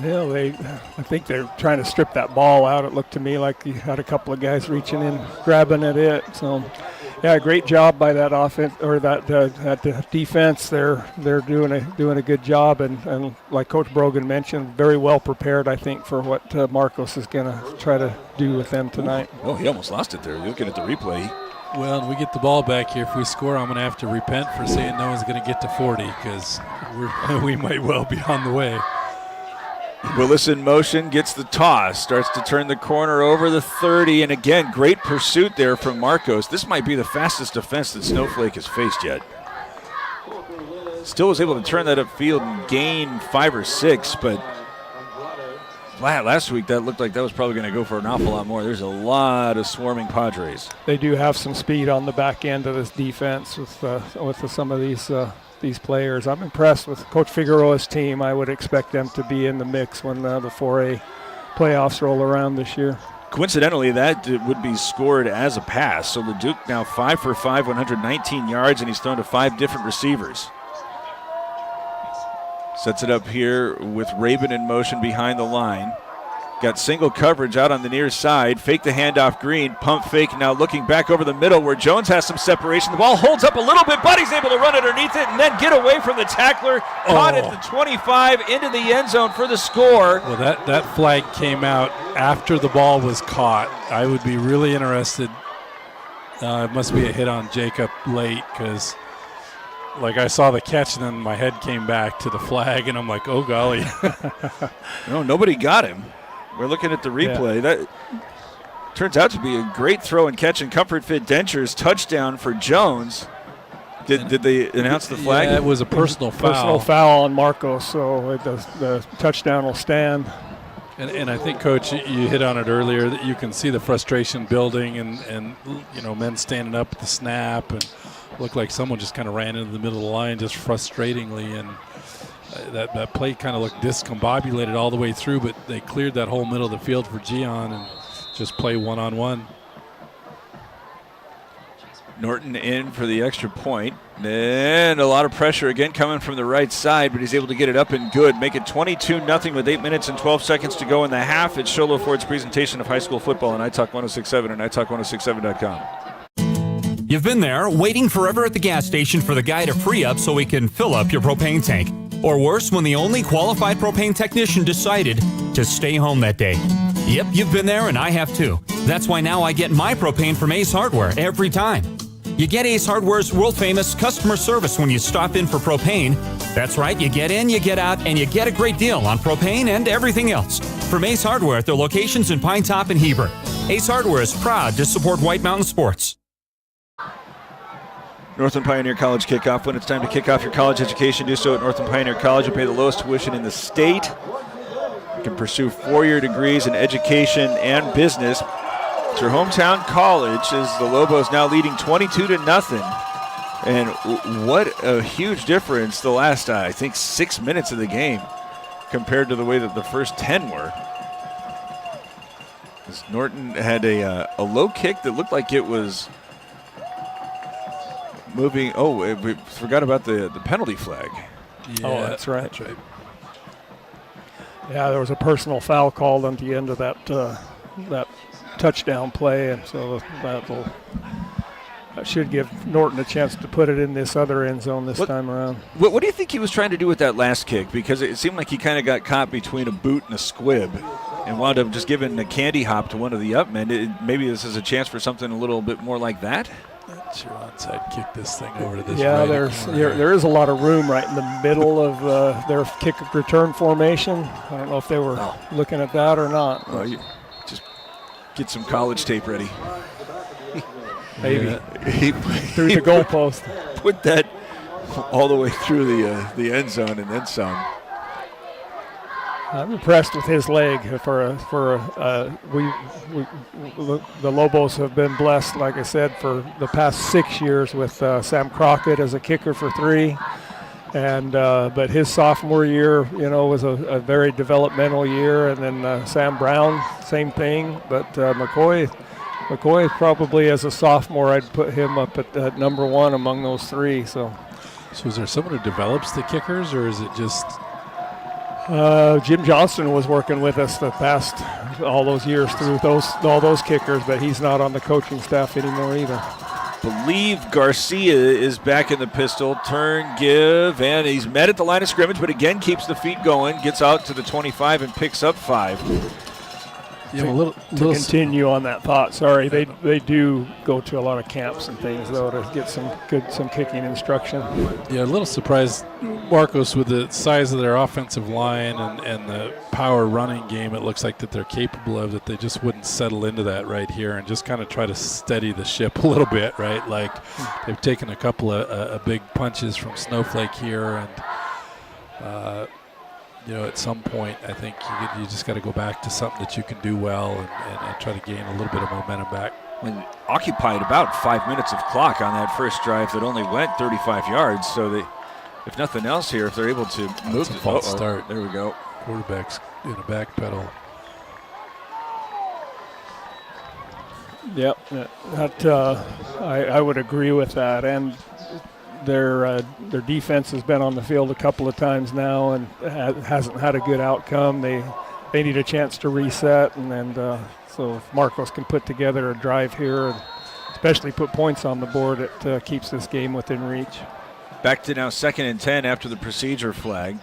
Yeah, I think they're trying to strip that ball out. It looked to me like he had a couple of guys reaching in, grabbing at it. So, yeah, great job by that offense or that defense. They're doing a good job, and like Coach Brogan mentioned, very well prepared, I think, for what Marcos is going to try to do with them tonight. Oh, he almost lost it there. You're looking at the replay. Well, we get the ball back here. If we score, I'm going to have to repent for saying no one's going to get to 40 because we might well be on the way. Willis in motion, gets the toss, starts to turn the corner over the 30, and again, great pursuit there from Marcos. This might be the fastest defense that Snowflake has faced yet. Still was able to turn that upfield and gain 5 or 6, but last week that looked like that was probably going to go for an awful lot more. There's a lot of swarming Padres. They do have some speed on the back end of this defense with some of these players. I'm impressed with Coach Figueroa's team. I would expect them to be in the mix when the 4A playoffs roll around this year. Coincidentally, that would be scored as a pass. So LeDuc now 5 for 5, 119 yards, and he's thrown to 5 different receivers. Sets it up here with Rabin in motion behind the line. Got single coverage out on the near side. Fake the handoff Green. Pump fake now looking back over the middle where Jones has some separation. The ball holds up a little bit, but he's able to run underneath it and then get away from the tackler. Caught at the 25 into the end zone for the score. Well, that flag came out after the ball was caught. I would be really interested. It must be a hit on Jacob late because like I saw the catch and then my head came back to the flag and I'm like, oh golly. No, nobody got him. We're looking at the replay. Yeah. That turns out to be a great throw and catch and Comfort Fit Dentures touchdown for Jones. Did they announce the flag? Yeah, it was a personal foul. Personal foul on Marcos, so the touchdown will stand. And I think, Coach, you hit on it earlier that you can see the frustration building and men standing up at the snap and looked like someone just kind of ran into the middle of the line just frustratingly and that play kind of looked discombobulated all the way through, but they cleared that whole middle of the field for Gian and just play one-on-one. Norton in for the extra point. And a lot of pressure again coming from the right side, but he's able to get it up and good. Make it 22-0 with 8 minutes and 12 seconds to go in the half. It's Sholo Ford's presentation of high school football on iTalk 106.7 and iTalk1067.com. You've been there waiting forever at the gas station for the guy to free up so he can fill up your propane tank. Or worse, when the only qualified propane technician decided to stay home that day. Yep, you've been there and I have too. That's why now I get my propane from Ace Hardware every time. You get Ace Hardware's world-famous customer service when you stop in for propane. That's right, you get in, you get out, and you get a great deal on propane and everything else. From Ace Hardware at their locations in Pine Top and Heber. Ace Hardware is proud to support White Mountain Sports. Northland Pioneer College kickoff. When it's time to kick off your college education, do so at Northland Pioneer College. You'll pay the lowest tuition in the state. You can pursue 4-year degrees in education and business. It's your hometown college as the Lobos now leading 22-0. And what a huge difference the last, I think, 6 minutes of the game compared to the way that the first 10 were. As Norton had a low kick that looked like it was moving. Oh, we forgot about the penalty flag. Yeah, oh, that's right. That's right. Yeah, there was a personal foul called at the end of that touchdown play, and so should give Norton a chance to put it in this other end zone this time around. What do you think he was trying to do with that last kick? Because it seemed like he kind of got caught between a boot and a squib and wound up just giving a candy hop to one of the up men. Maybe this is a chance for something a little bit more like that? That's your onside kick this thing over to this there is a lot of room right in the middle of their kick return formation. I don't know if they were looking at that or not. Well, you just get some college tape ready. Maybe. Through the goalpost. Put that all the way through the end zone and then some. I'm impressed with his leg. The Lobos have been blessed, like I said, for the past 6 years with Sam Crockett as a kicker for 3. And but his sophomore year, was a very developmental year. And then Sam Brown, same thing. But McCoy probably as a sophomore, I'd put him up at number 1 among those 3. So is there someone who develops the kickers, or is it just? Jim Johnston was working with us the past all those years through all those kickers, but he's not on the coaching staff anymore either. Believe Garcia is back in the pistol. Turn, give, and he's met at the line of scrimmage, but again keeps the feet going, gets out to the 25 and picks up 5. To continue on that thought, sorry, they do go to a lot of camps and things though to get some kicking instruction. Yeah, a little surprised, Marcos, with the size of their offensive line and the power running game. It looks like that they're capable of that. They just wouldn't settle into that right here and just kind of try to steady the ship a little bit, right? Like they've taken a couple of big punches from Snowflake here, and at some point, I think you just got to go back to something that you can do well and try to gain a little bit of momentum back. When occupied about 5 minutes of clock on that first drive that only went 35 yards, so they, if nothing else here, if they're able to move the false start. There we go. Quarterback's in a back pedal. Yep, I would agree with that, and their defense has been on the field a couple of times now and hasn't had a good outcome. They need a chance to reset, and so if Marcos can put together a drive here, and especially put points on the board, it keeps this game within reach. Back to now 2nd and 10 after the procedure flag.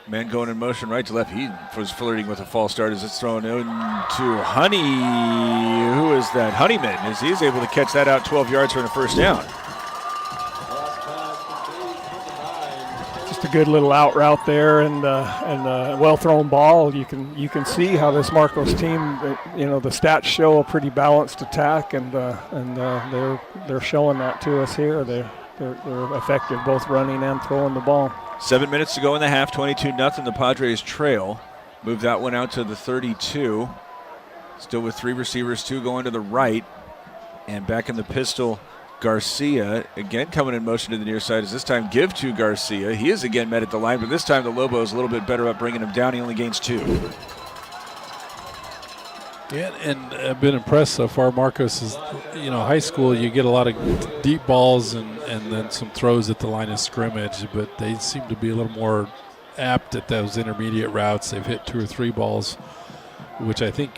Man going in motion right to left. He was flirting with a false start as it's thrown into Honey. Who is that? Honeyman, as he's able to catch that out 12 yards for a first down. Just a good little out route there, and a well thrown ball. You can see how this Marcos team, the stats show a pretty balanced attack, and they're showing that to us here. They're effective both running and throwing the ball. 7 minutes to go in the half, 22-0. The Padres trail. Move that one out to the 32. Still with 3 receivers, 2 going to the right, and back in the pistol. Garcia again coming in motion to the near side as this time give to Garcia. He is again met at the line, but this time the Lobos a little bit better at bringing him down. He only gains 2. Yeah, and I've been impressed so far. Marcos is, high school, you get a lot of deep balls and then some throws at the line of scrimmage, but they seem to be a little more apt at those intermediate routes. They've hit 2 or 3 balls, which I think,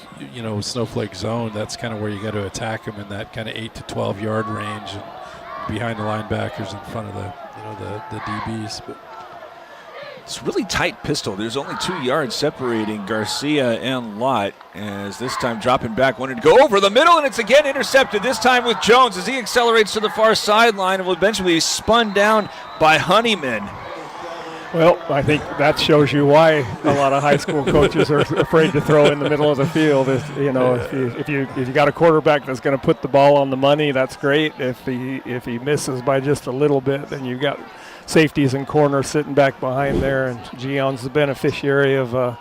Snowflake zone, that's kind of where you got to attack them in that kind of 8 to 12 yard range and behind the linebackers in front of the DBs. But it's really tight pistol. There's only 2 yards separating Garcia and Lott, as this time dropping back, wanted to go over the middle, and it's again intercepted, this time with Jones as he accelerates to the far sideline and will eventually be spun down by Honeyman. Well, I think that shows you why a lot of high school coaches are afraid to throw in the middle of the field. If you got a quarterback that's going to put the ball on the money, that's great. If he misses by just a little bit, then you've got safeties and corners sitting back behind there, and Gion's the beneficiary of a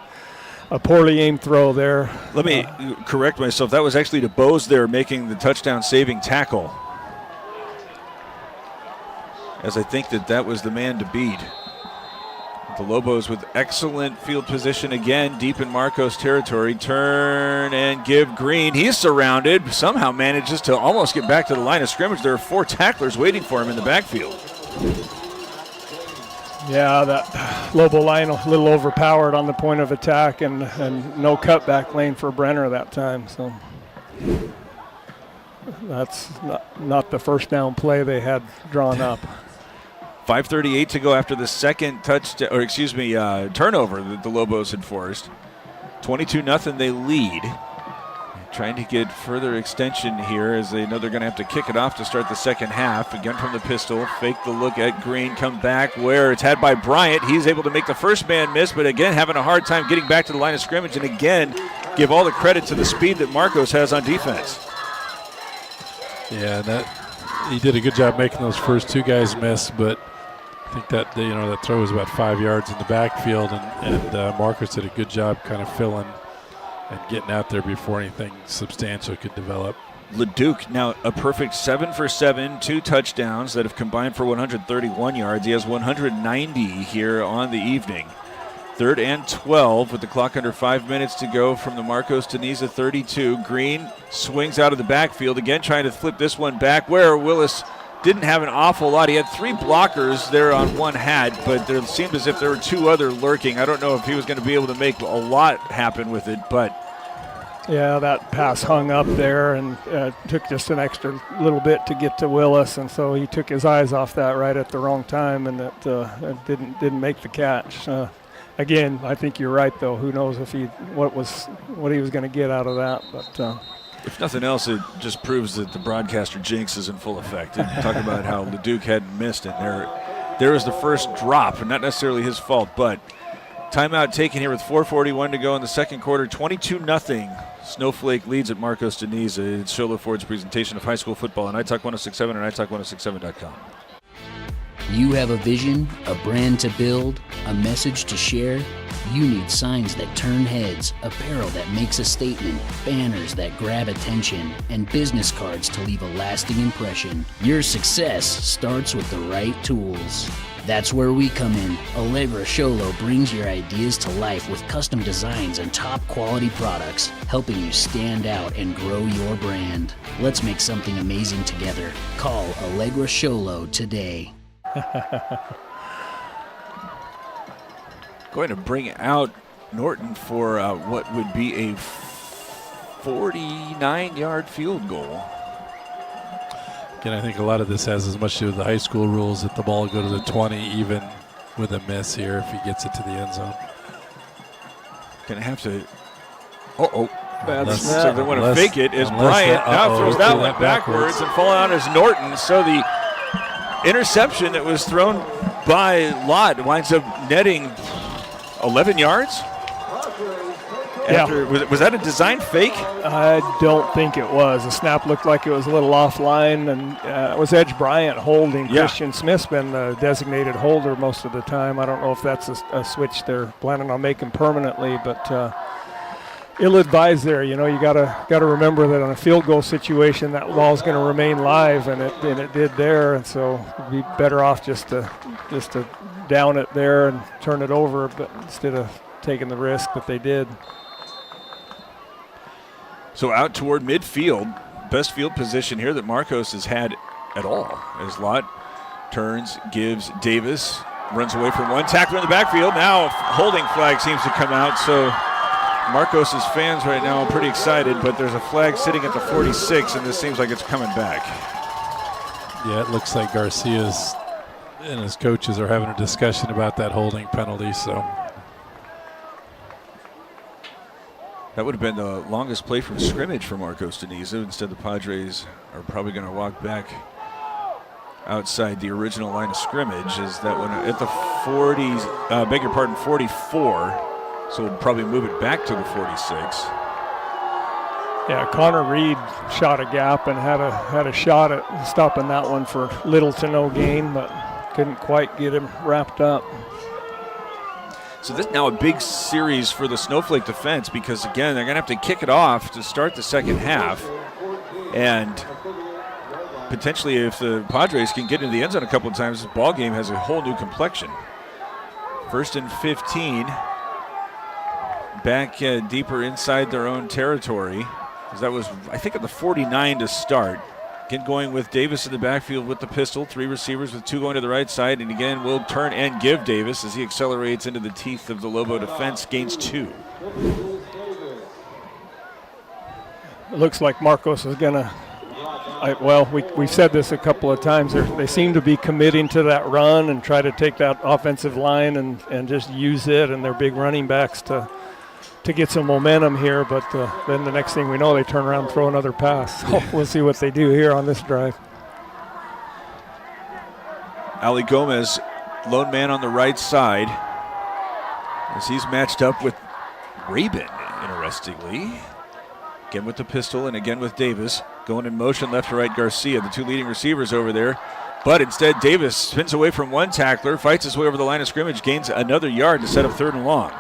poorly aimed throw there. Let me correct myself. That was actually DeBose there making the touchdown-saving tackle, as I think that was the man to beat. The Lobos with excellent field position again, deep in Marcos territory. Turn and give Green. He's surrounded. Somehow manages to almost get back to the line of scrimmage. There are 4 tacklers waiting for him in the backfield. Yeah, that Lobo line a little overpowered on the point of attack, and no cutback lane for Brenner that time. So that's not the first down play they had drawn up. 5:38 to go after the second turnover that the Lobos had forced. 22-0 they lead. Trying to get further extension here as they know they're going to have to kick it off to start the second half. Again from the pistol, fake the look at Green, come back where it's had by Bryant. He's able to make the first man miss, but again having a hard time getting back to the line of scrimmage, and again give all the credit to the speed that Marcos has on defense. Yeah, he did a good job making those first two guys miss, but I think that that throw was about 5 yards in the backfield, and Marcos did a good job kind of filling and getting out there before anything substantial could develop. LeDuc now a perfect 7 for 7, 2 touchdowns that have combined for 131 yards. He has 190 here on the evening. 3rd and 12 with the clock under 5 minutes to go from the Marcos De Niza 32. Green swings out of the backfield, again trying to flip this one back where Willis didn't have an awful lot. He had 3 blockers there on one hat, but there seemed as if there were 2 other lurking. I don't know if he was going to be able to make a lot happen with it, but yeah, that pass hung up there and took just an extra little bit to get to Willis, and so he took his eyes off that right at the wrong time, and that didn't make the catch. Again, I think you're right though. Who knows if what he was going to get out of that, but. If nothing else, it just proves that the broadcaster jinx is in full effect. Talk about how LeDuc hadn't missed, and there was the first drop, and not necessarily his fault, but timeout taken here with 4:41 to go in the second quarter. 22-0. Snowflake leads at Marcos De Niza. It's Sholo Ford's presentation of high school football on iTalk 106.7 and iTalk1067.com. You have a vision, a brand to build, a message to share. You need signs that turn heads, apparel that makes a statement, banners that grab attention, and business cards to leave a lasting impression. Your success starts with the right tools. That's where we come in. Allegra Sholo brings your ideas to life with custom designs and top quality products, helping you stand out and grow your brand. Let's make something amazing together. Call Allegra Sholo today. Going to bring out Norton for what would be a 49-yard field goal. Again, I think a lot of this has as much to do with the high school rules that the ball go to the 20 even with a miss here if he gets it to the end zone. Going to have to. So they want to fake it as Bryant now throws that one backwards and falling on is Norton. So the interception that was thrown by Lott winds up netting 11 yards? Was that a design fake? I don't think it was. The snap looked like it was a little offline, and it was Edge Bryant holding. Yeah. Christian Smith's been the designated holder most of the time. I don't know if that's a switch they're planning on making permanently, but ill-advised there. You gotta remember that on a field goal situation, that ball's going to remain live, and it did there, and so it'd be better off just to down it there and turn it over, but instead of taking the risk that they did. So out toward midfield, best field position here that Marcos has had at all. As Lott turns, gives Davis, runs away from one tackler in the backfield. Now holding flag seems to come out, so Marcos' fans right now are pretty excited, but there's a flag sitting at the 46, and this seems like it's coming back. Yeah, it looks like Garcia's and his coaches are having a discussion about that holding penalty, so. That would have been the longest play from scrimmage for Marcos De Niza. Instead, the Padres are probably going to walk back outside the original line of scrimmage. Is that one at the 44. So we'll probably move it back to the 46. Yeah, Connor Reed shot a gap and had a shot at stopping that one for little to no gain, but couldn't quite get him wrapped up. So this is now a big series for the Snowflake defense because, again, they're going to have to kick it off to start the second half. And potentially if the Padres can get into the end zone a couple of times, this ball game has a whole new complexion. 1st and 15. Back deeper inside their own territory. Because that was, I think, at the 49 to start. Again, going with Davis in the backfield with the pistol. 3 receivers with 2 going to the right side. And again, will turn and give Davis as he accelerates into the teeth of the Lobo defense. Gains 2. It looks like Marcos is going to we've said this a couple of times. They seem to be committing to that run and try to take that offensive line and just use it and their big running backs to get some momentum here. But then the next thing we know, they turn around and throw another pass. So we'll see what they do here on this drive. Ali Gomez, lone man on the right side, as he's matched up with Rabin, interestingly. Again with the pistol and again with Davis. Going in motion left to right, Garcia, the two leading receivers over there. But instead, Davis spins away from one tackler, fights his way over the line of scrimmage, gains another yard to set up 3rd and long.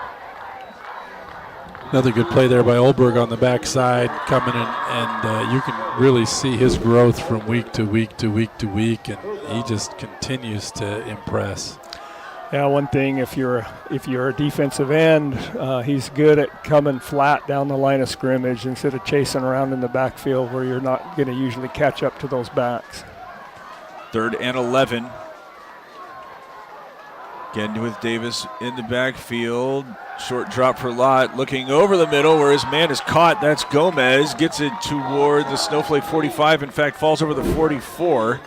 Another good play there by Olberg on the backside, coming in, and you can really see his growth from week to week to week to week, and he just continues to impress. Yeah, one thing, if you're a defensive end, he's good at coming flat down the line of scrimmage instead of chasing around in the backfield where you're not going to usually catch up to those backs. 3rd and 11. Again with Davis in the backfield. Short drop for Lott, looking over the middle where his man is caught. That's Gomez. Gets it toward the Snowflake 45. In fact, falls over the 44.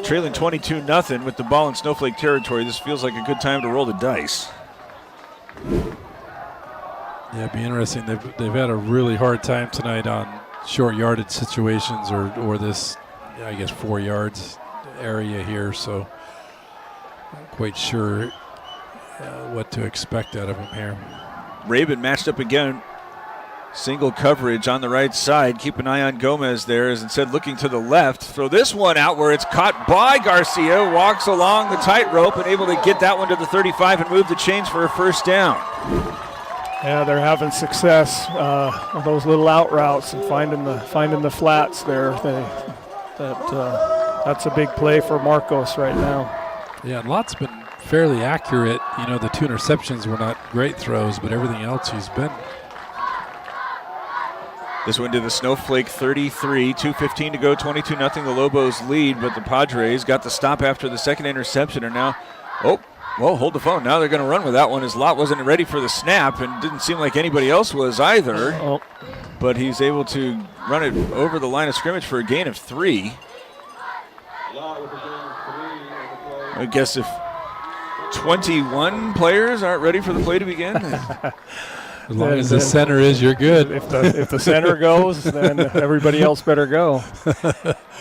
Trailing 22-0 with the ball in Snowflake territory. This feels like a good time to roll the dice. Yeah, it'd be interesting. They've had a really hard time tonight on short yardage situations or this, I guess, 4 yards area here. So not quite sure what to expect out of him here. Rabin matched up again. Single coverage on the right side. Keep an eye on Gomez there as instead looking to the left. Throw this one out where it's caught by Garcia. Walks along the tightrope and able to get that one to the 35 and move the chains for a 1st down. Yeah, they're having success with those little out routes and finding the flats there. That's a big play for Marcos right now. Yeah, and Lott's been fairly accurate. You know, the 2 interceptions were not great throws, but everything else he's been. This one to the Snowflake 33, 2:15 to go, 22-0. The Lobos lead, but the Padres got the stop after the second interception and now, hold the phone. Now they're going to run with that one as Lott wasn't ready for the snap and didn't seem like anybody else was either. But he's able to run it over the line of scrimmage for a gain of 3. I guess if 21 players aren't ready for the play to begin. As long as the center is, you're good. If the center goes, then everybody else better go.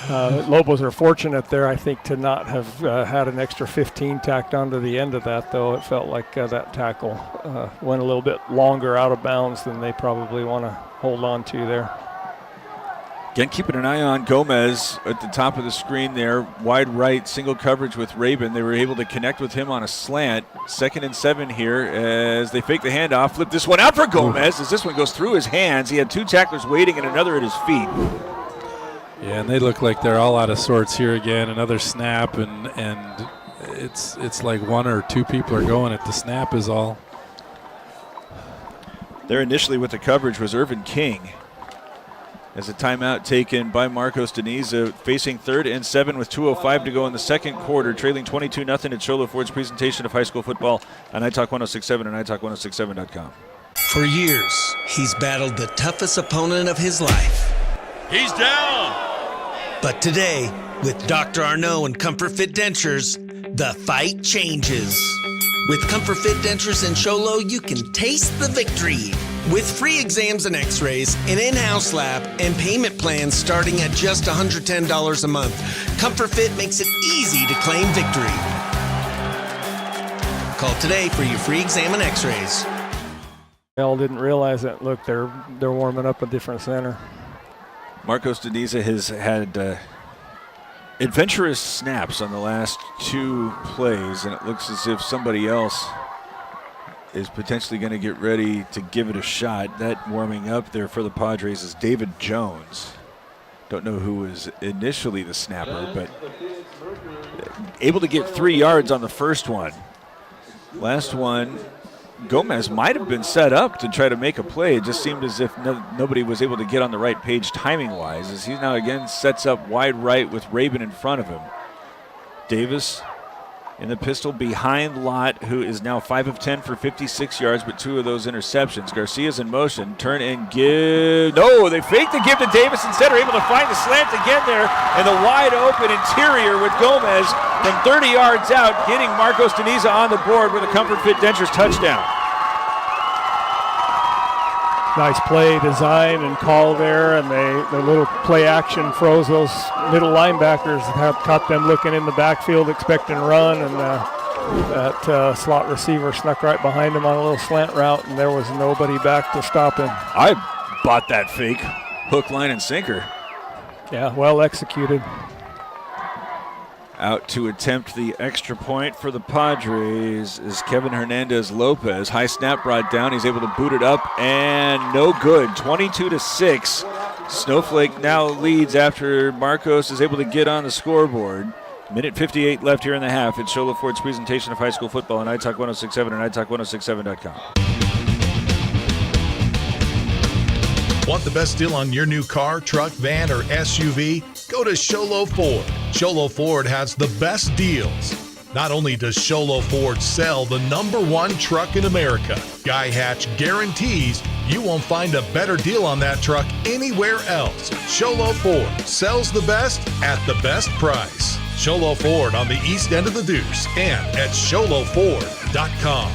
Lobos are fortunate there, I think, to not have had an extra 15 tacked onto the end of that, though. It felt like that tackle went a little bit longer out of bounds than they probably want to hold on to there. Again, keeping an eye on Gomez at the top of the screen there. Wide right, single coverage with Rabin. They were able to connect with him on a slant. 2nd and 7 here as they fake the handoff. Flip this one out for Gomez as this one goes through his hands. He had 2 tacklers waiting and another at his feet. Yeah, and they look like they're all out of sorts here again. Another snap, and it's like 1 or 2 people are going at the snap is all. There initially with the coverage was Irvin King. As a timeout taken by Marcos De Niza, facing 3rd and 7 with 2:05 to go in the second quarter, trailing 22-0 at Cholo Ford's presentation of high school football on iTalk 106.7 and iTalk106.7.com. For years, he's battled the toughest opponent of his life. He's down. But today, with Dr. Arnaud and Comfort Fit Dentures, the fight changes. With Comfort Fit Dentures and Cholo, you can taste the victory. With free exams and x-rays, an in-house lab, and payment plans starting at just $110 a month, Comfort Fit makes it easy to claim victory. Call today for your free exam and x-rays. Bell didn't realize that. Look, they're warming up a different center. Marcos De Niza has had adventurous snaps on the last 2 plays, and it looks as if somebody else is potentially going to get ready to give it a shot. That warming up there for the Padres is David Jones. Don't know who was initially the snapper, but able to get 3 yards on the first one. Last one, Gomez might have been set up to try to make a play. It just seemed as if nobody was able to get on the right page timing-wise, as he now again sets up wide right with Rabin in front of him. Davis in the pistol behind Lott, who is now 5 of 10 for 56 yards, but 2 of those interceptions. Garcia's in motion. Turn and give. No, they fake the give to Davis instead. Are able to find the slant again there, and the wide open interior with Gomez from 30 yards out, getting Marcos De Niza on the board with a Comfort Fit Dentures touchdown. Nice play design and call there, and the little play action froze those middle linebackers, caught them looking in the backfield expecting to run, and that slot receiver snuck right behind him on a little slant route, and there was nobody back to stop him. I bought that fake. Hook, line, and sinker. Yeah, well executed. Out to attempt the extra point for the Padres is Kevin Hernandez-Lopez. High snap brought down. He's able to boot it up, and no good. 22-6. Snowflake now leads after Marcos is able to get on the scoreboard. Minute 58 left here in the half. It's Show Ford's presentation of high school football on iTalk 106.7 and iTalk1067.com. Want the best deal on your new car, truck, van, or SUV? Go to Sholo Ford. Sholo Ford has the best deals. Not only does Sholo Ford sell the #1 truck in America, Guy Hatch guarantees you won't find a better deal on that truck anywhere else. Sholo Ford sells the best at the best price. Sholo Ford on the east end of the Deuce and at sholoford.com.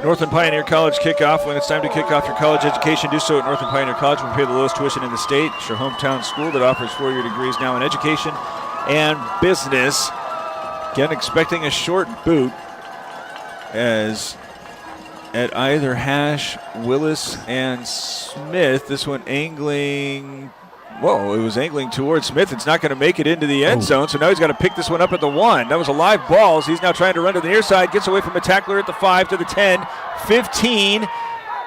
Northland Pioneer College kickoff. When it's time to kick off your college education, do so at Northland Pioneer College. We pay the lowest tuition in the state. It's your hometown school that offers 4-year degrees now in education and business. Again, expecting a short boot as at either Hash, Willis, and Smith. This one angling. Whoa, it was angling towards Smith. It's not going to make it into the end zone, so now he's got to pick this one up at the 1. That was a live ball, so he's now trying to run to the near side, gets away from a tackler at the 5 to the 10, 15.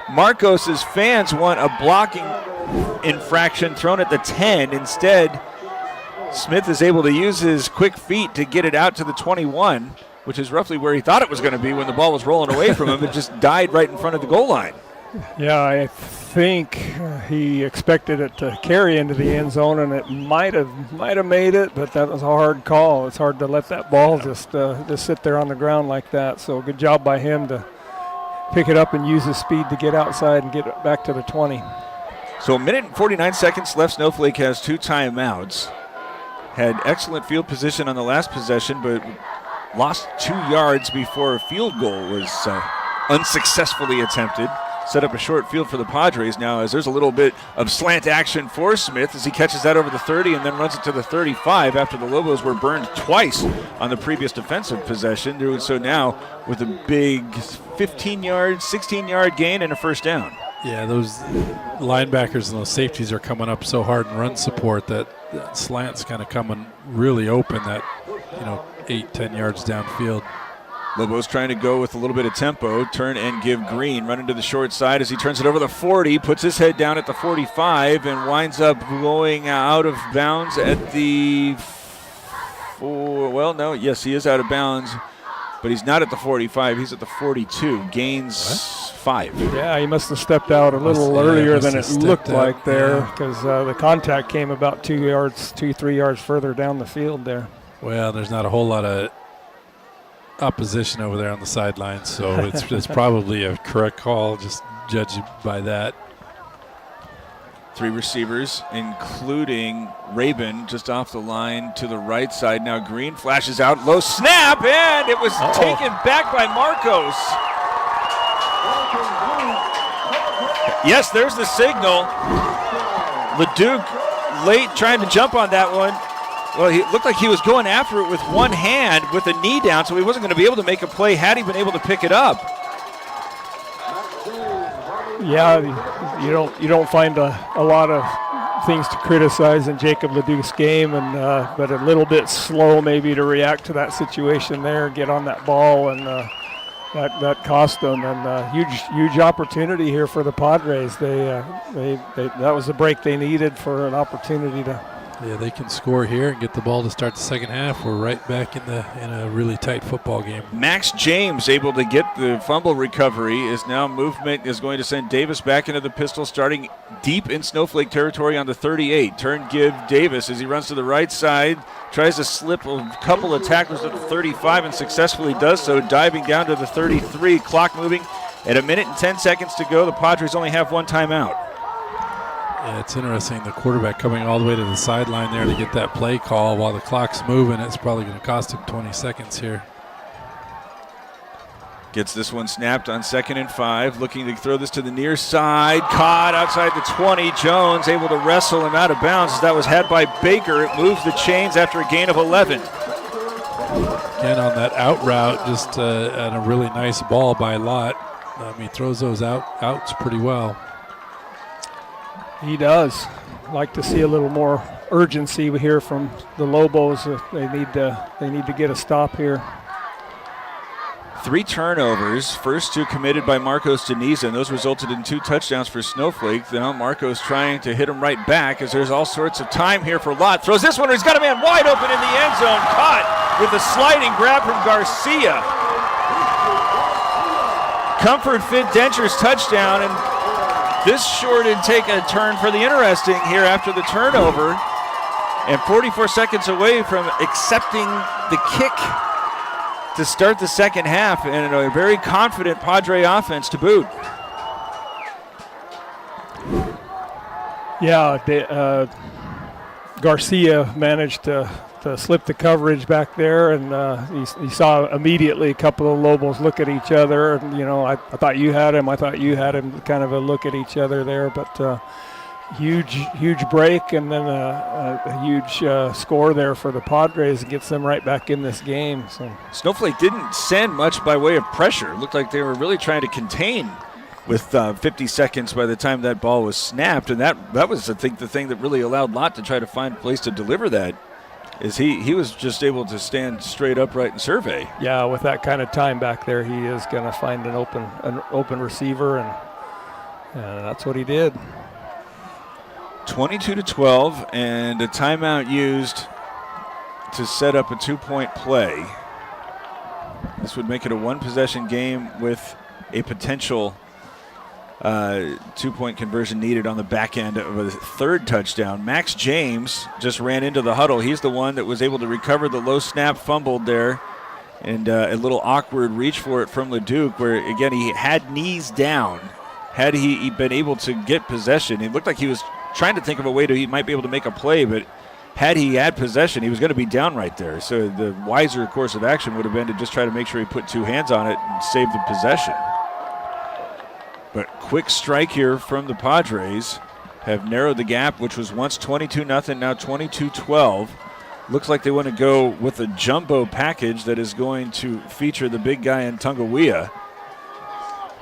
Marcos's fans want a blocking infraction thrown at the 10. Instead, Smith is able to use his quick feet to get it out to the 21, which is roughly where he thought it was going to be when the ball was rolling away from him. It just died right in front of the goal line. Yeah, I think he expected it to carry into the end zone, and it might have made it, but that was a hard call. It's hard to let that ball just sit there on the ground like that. So good job by him to pick it up and use his speed to get outside and get it back to the 20. So a minute and 49 seconds left. Snowflake has 2 timeouts. Had excellent field position on the last possession, but lost 2 yards before a field goal was unsuccessfully attempted. Set up a short field for the Padres now, as there's a little bit of slant action for Smith as he catches that over the 30 and then runs it to the 35 after the Lobos were burned twice on the previous defensive possession. Doing so now with a big 15-yard, 16-yard gain and a first down. Yeah, those linebackers and those safeties are coming up so hard in run support that slant's kind of coming really open that, 8-10 yards downfield. Lobos trying to go with a little bit of tempo. Turn and give Green. Running to the short side as he turns it over the 40. Puts his head down at the 45 and winds up going out of bounds at the yes, he is out of bounds. But he's not at the 45. He's at the 42. Gains 5. Yeah, he must have stepped out a little earlier than it looked like there, because the contact came about 2-3 yards further down the field there. Well, there's not a whole lot of opposition over there on the sidelines, so it's probably a correct call, just judging by that. 3 receivers, including Rabin, just off the line to the right side. Now Green flashes out, low snap, and it was taken back by Marcos. Yes, there's the signal. LeDuc late trying to jump on that one. Well, he looked like he was going after it with one hand with a knee down, so he wasn't going to be able to make a play had he been able to pick it up. Yeah, you don't find a lot of things to criticize in Jacob LeDuc's game, and but a little bit slow maybe to react to that situation there, get on that ball, and that cost them. And huge opportunity here for the Padres. That was the break they needed for an opportunity to Yeah, they can score here and get the ball to start the second half. We're right back in a really tight football game. Max James able to get the fumble recovery. Is now movement is going to send Davis back into the pistol, starting deep in Snowflake territory on the 38. Turn give Davis as he runs to the right side. Tries to slip a couple of tacklers at the 35 and successfully does so, diving down to the 33. Clock moving at 1 minute and 10 seconds to go. The Padres only have one timeout. Yeah, it's interesting. The quarterback coming all the way to the sideline there to get that play call while the clock's moving. It's probably going to cost him 20 seconds here. Gets this one snapped on 2nd and 5. Looking to throw this to the near side. Caught outside the 20. Jones able to wrestle him out of bounds. That was had by Baker. It moves the chains after a gain of 11. Again on that out route, just and a really nice ball by Lott. He throws those outs pretty well. He does. Like to see a little more urgency here from the Lobos. They need to get a stop here. 3 turnovers, first 2 committed by Marcos De Niza, and those resulted in 2 touchdowns for Snowflake. Now Marcos trying to hit him right back as there's all sorts of time here for Lott. Throws this one, he's got a man wide open in the end zone. Caught with a sliding grab from Garcia. Comfort Fit Dentures touchdown, and this sure did take a turn for the interesting here after the turnover. And 44 seconds away from accepting the kick to start the second half, and a very confident Padre offense to boot. Yeah, Garcia managed to slip the coverage back there, and he saw immediately a couple of Lobos look at each other. And, I thought you had him, kind of a look at each other there, but huge break, and then a huge score there for the Padres and gets them right back in this game. So Snowflake didn't send much by way of pressure. It looked like they were really trying to contain with 50 seconds by the time that ball was snapped, and that was, I think, the thing that really allowed Lott to try to find a place to deliver that. Is he was just able to stand straight upright and survey. Yeah, with that kind of time back there, he is going to find an open receiver, and that's what he did. 22-12, and a timeout used to set up a 2-point play. This would make it a 1-possession game with a potential 2-point conversion needed on the back end of a 3rd touchdown. Max James just ran into the huddle. He's the one that was able to recover the low snap, fumbled there, and a little awkward reach for it from LeDuc, where, again, he had knees down. Had he been able to get possession, it looked like he was trying to think of a way he might be able to make a play, but had he had possession, he was going to be down right there. So the wiser course of action would have been to just try to make sure he put 2 hands on it and save the possession. But quick strike here from the Padres have narrowed the gap, which was once 22-0, now 22-12. Looks like they want to go with a jumbo package that is going to feature the big guy in Tungawea.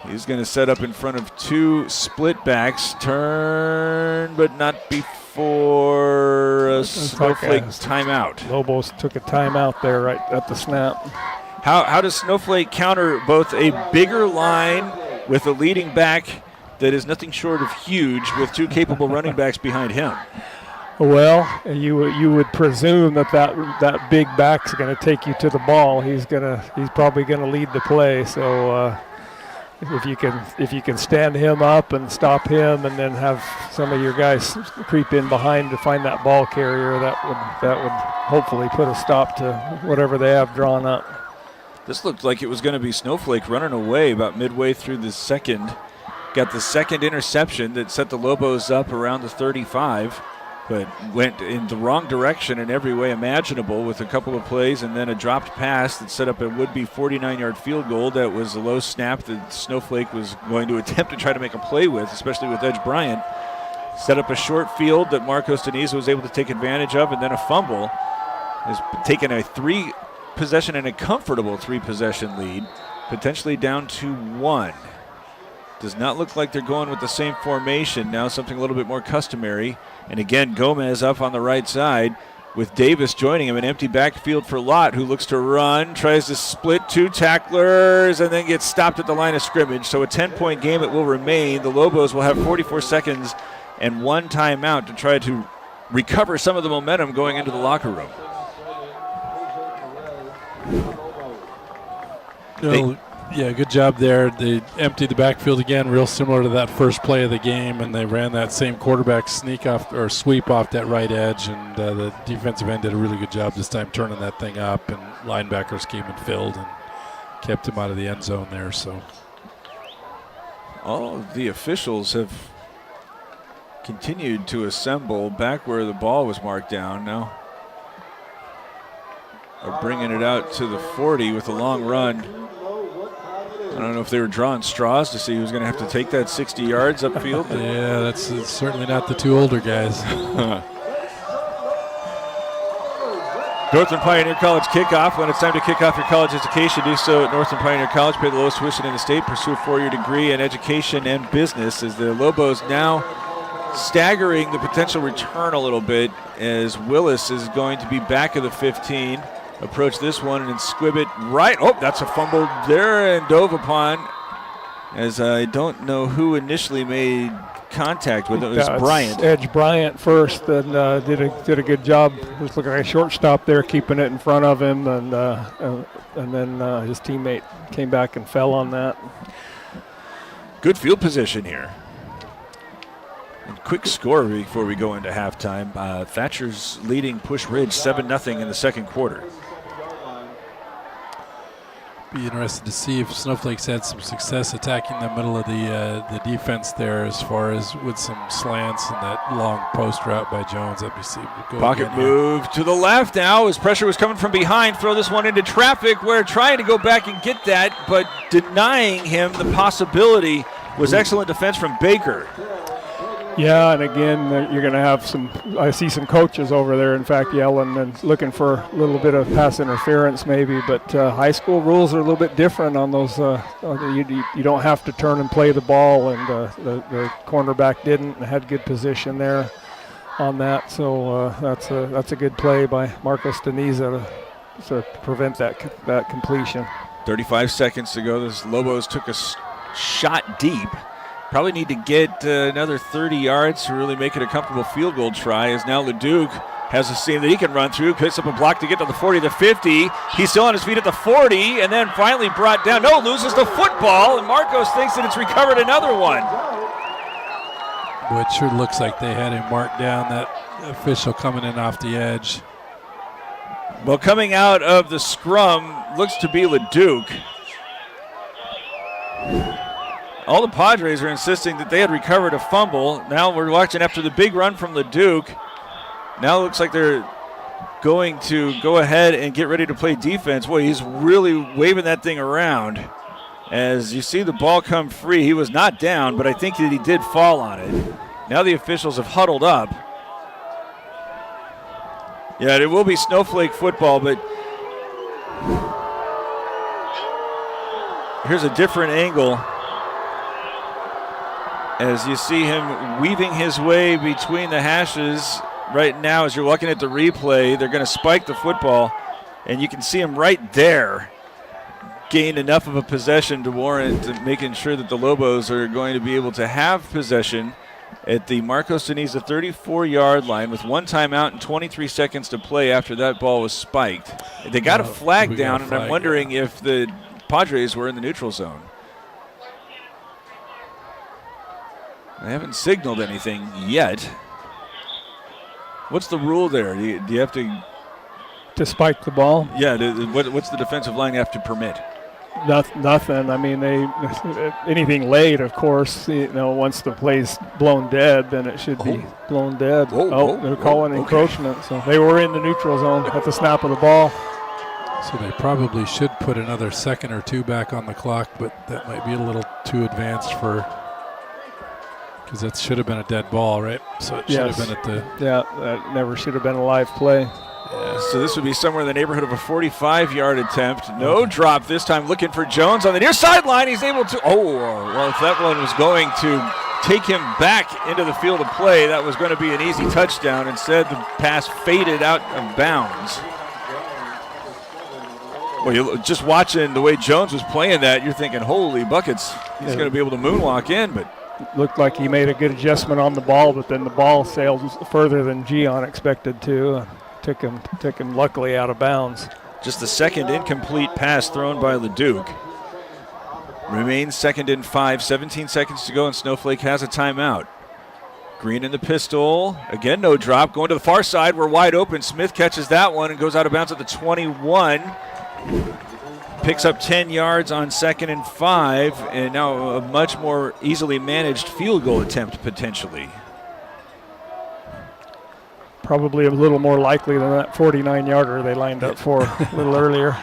He's going to set up in front of 2 split backs. Turn, but not before a Snowflake timeout. Lobos took a timeout there right at the snap. How does Snowflake counter both a bigger line with a leading back that is nothing short of huge with 2 capable running backs behind him? Well, you would presume that big back's going to take you to the ball. He's probably going to lead the play. So if you can stand him up and stop him, and then have some of your guys creep in behind to find that ball carrier, that would hopefully put a stop to whatever they have drawn up. This looked like it was going to be Snowflake running away about midway through the second. Got the second interception that set the Lobos up around the 35, but went in the wrong direction in every way imaginable with a couple of plays and then a dropped pass that set up a would-be 49-yard field goal that was a low snap that Snowflake was going to attempt to try to make a play with, especially with Edge Bryant. Set up a short field that Marcos De Niza was able to take advantage of, and then a fumble. Has taken a 3-possession and a comfortable 3-possession lead, potentially down to 1. Does not look like they're going with the same formation. Now something a little bit more customary. And again, Gomez up on the right side with Davis joining him. An empty backfield for Lott, who looks to run, tries to split 2 tacklers, and then gets stopped at the line of scrimmage. So a 10-point game it will remain. The Lobos will have 44 seconds and 1 timeout to try to recover some of the momentum going into the locker room. Yeah, good job there. They emptied the backfield again, real similar to that first play of the game, and they ran that same quarterback sweep off that right edge, and the defensive end did a really good job this time turning that thing up, and linebackers came and filled and kept him out of the end zone there. So all of the officials have continued to assemble back where the ball was marked down. Now are bringing it out to the 40 with a long run. I don't know if they were drawing straws to see who's going to have to take that 60 yards upfield. Yeah, that's certainly not the two older guys. Northland Pioneer College kickoff. When it's time to kick off your college education, do so at Northland Pioneer College. Pay the lowest tuition in the state. Pursue a 4-year degree in education and business. As the Lobos now staggering the potential return a little bit, as Willis is going to be back of the 15. Approach this one and squib it right. Oh, that's a fumble there and dove upon. As I don't know who initially made contact with it. It was Bryant. Edge Bryant first, and did a good job. Just looking like a shortstop there, keeping it in front of him, and then his teammate came back and fell on that. Good field position here. And quick score before we go into halftime. Thatcher's leading Push Ridge 7-0 in the second quarter. Be interested to see if Snowflake's had some success attacking the middle of the defense there, as far as with some slants and that long post route by Jones. Pocket move to the left now as pressure was coming from behind. Throw this one into traffic, where trying to go back and get that, but denying him the possibility was excellent defense from Baker. Yeah, and again, you're going to have I see some coaches over there, in fact, yelling and looking for a little bit of pass interference maybe, but high school rules are a little bit different on those. You don't have to turn and play the ball, and the cornerback didn't and had good position there on that. So that's a good play by Marcos De Niza to prevent that completion. 35 seconds to go. The Lobos took a shot deep. Probably need to get another 30 yards to really make it a comfortable field goal try, as now Leduc has a seam that he can run through, picks up a block to get to the 40, the 50. He's still on his feet at the 40, and then finally brought down. No, loses the football, and Marcos thinks that it's recovered another one. Boy, it sure looks like they had him marked down, that official coming in off the edge. Well, coming out of the scrum looks to be Leduc. All the Padres are insisting that they had recovered a fumble. Now we're watching after the big run from Leduc. Now it looks like they're going to go ahead and get ready to play defense. Boy, he's really waving that thing around. As you see the ball come free, he was not down, but I think that he did fall on it. Now the officials have huddled up. Yeah, it will be Snowflake football, but here's a different angle. As you see him weaving his way between the hashes right now, as you're looking at the replay, they're going to spike the football, and you can see him right there gain enough of a possession to warrant making sure that the Lobos are going to be able to have possession at the Marcos De Niza 34-yard line with one timeout and 23 seconds to play after that ball was spiked. They got a flag down, and I'm wondering if the Padres were in the neutral zone. They haven't signaled anything yet. What's the rule there? Do you have to spike the ball? Yeah. What's the defensive line have to permit? Nothing. I mean, anything late, of course. Once the play's blown dead, then it should be blown dead. They're calling encroachment. So they were in the neutral zone at the snap of the ball. So they probably should put another second or two back on the clock, but that might be a little too advanced because that should have been a dead ball, right? So it should have been at the... Yeah, that never should have been a live play. Yeah, so this would be somewhere in the neighborhood of a 45-yard attempt. No drop this time, looking for Jones on the near sideline. He's able to... well, if that one was going to take him back into the field of play, that was going to be an easy touchdown. Instead, the pass faded out of bounds. Well, you're just watching the way Jones was playing that, you're thinking, holy buckets, he's going to be able to moonwalk in, but... looked like he made a good adjustment on the ball, but then the ball sailed further than Gian expected to. Took him luckily out of bounds. Just the second incomplete pass thrown by LeDuc. Remains 2nd and 5, 17 seconds to go, and Snowflake has a timeout. Green in the pistol. Again, no drop. Going to the far side. We're wide open. Smith catches that one and goes out of bounds at the 21. Picks up 10 yards on 2nd and 5, and now a much more easily managed field goal attempt potentially. Probably a little more likely than that 49-yarder they lined up for a little earlier.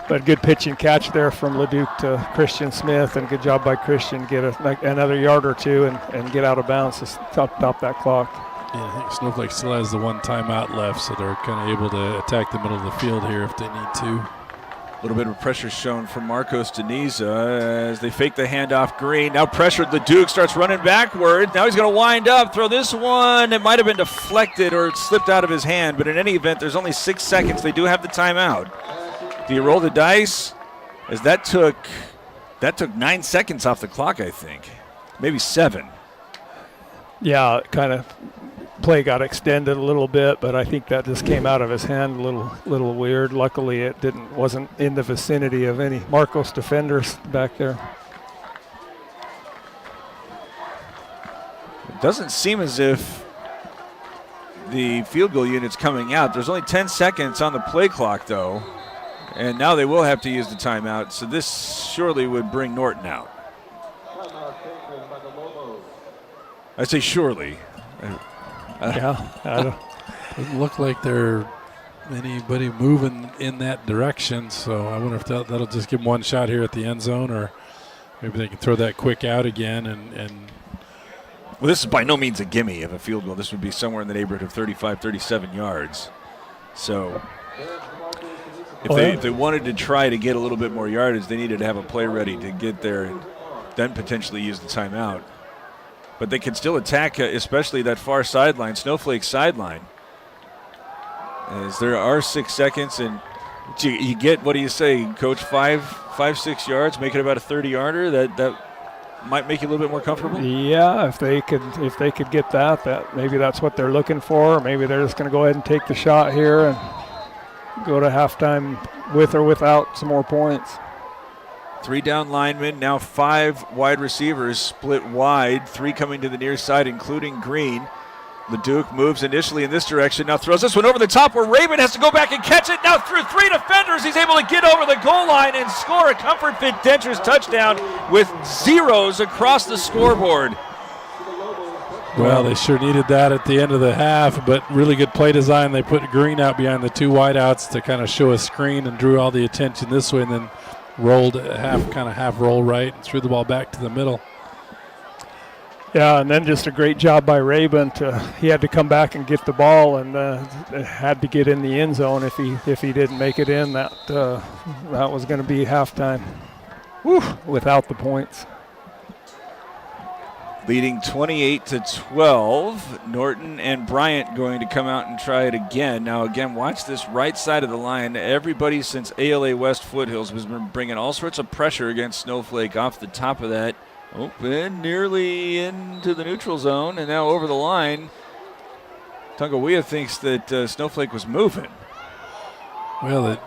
But good pitch and catch there from LeDuc to Christian Smith, and good job by Christian to get another yard or two and get out of bounds to stop that clock. Yeah, I think Snowflake still has the one timeout left, so they're kind of able to attack the middle of the field here if they need to. A little bit of pressure shown from Marcos De Niza as they fake the handoff. Green now pressured. LeDuc starts running backward. Now he's going to wind up, throw this one. It might have been deflected or it slipped out of his hand, but in any event, there's only 6 seconds. They do have the timeout. Do you roll the dice? As that took 9 seconds off the clock, I think. Maybe 7. Yeah, kind of play got extended a little bit, but I think that just came out of his hand a little weird. Luckily, it wasn't in the vicinity of any Marcos defenders back there. It doesn't seem as if the field goal unit's coming out. There's only 10 seconds on the play clock, though. And now they will have to use the timeout, so this surely would bring Norton out. I say surely. Doesn't look like there anybody moving in that direction, so I wonder if that'll just give them one shot here at the end zone, or maybe they can throw that quick out again. And well, this is by no means a gimme of a field goal. This would be somewhere in the neighborhood of 35, 37 yards. So if they wanted to try to get a little bit more yardage, they needed to have a play ready to get there and then potentially use the timeout. But they can still attack, especially that far sideline, Snowflake sideline. As there are 6 seconds, and you get, what do you say, Coach, 5-6 yards, make it about a 30-yarder. That might make you a little bit more comfortable. Yeah, if they could get that maybe that's what they're looking for. Or maybe they're just going to go ahead and take the shot here and go to halftime with or without some more points. 3 down linemen, now 5 wide receivers split wide, 3 coming to the near side, including Green. LeDuc moves initially in this direction, now throws this one over the top where Raven has to go back and catch it. Now through 3 defenders, he's able to get over the goal line and score a Comfort Fit Dentures touchdown with zeros across the scoreboard. Well, they sure needed that at the end of the half, but really good play design. They put Green out behind the 2 wideouts to kind of show a screen and drew all the attention this way, and then rolled half roll right and threw the ball back to the middle. Yeah, and then just a great job by Rabin. He had to come back and get the ball, and had to get in the end zone. If he didn't make it in, that was going to be halftime. Without the points. Leading 28-12. Norton and Bryant going to come out and try it again. Now, again, watch this right side of the line. Everybody since ALA West Foothills has been bringing all sorts of pressure against Snowflake off the top of that. Open nearly into the neutral zone, and now over the line. Tungawea thinks that Snowflake was moving. Well,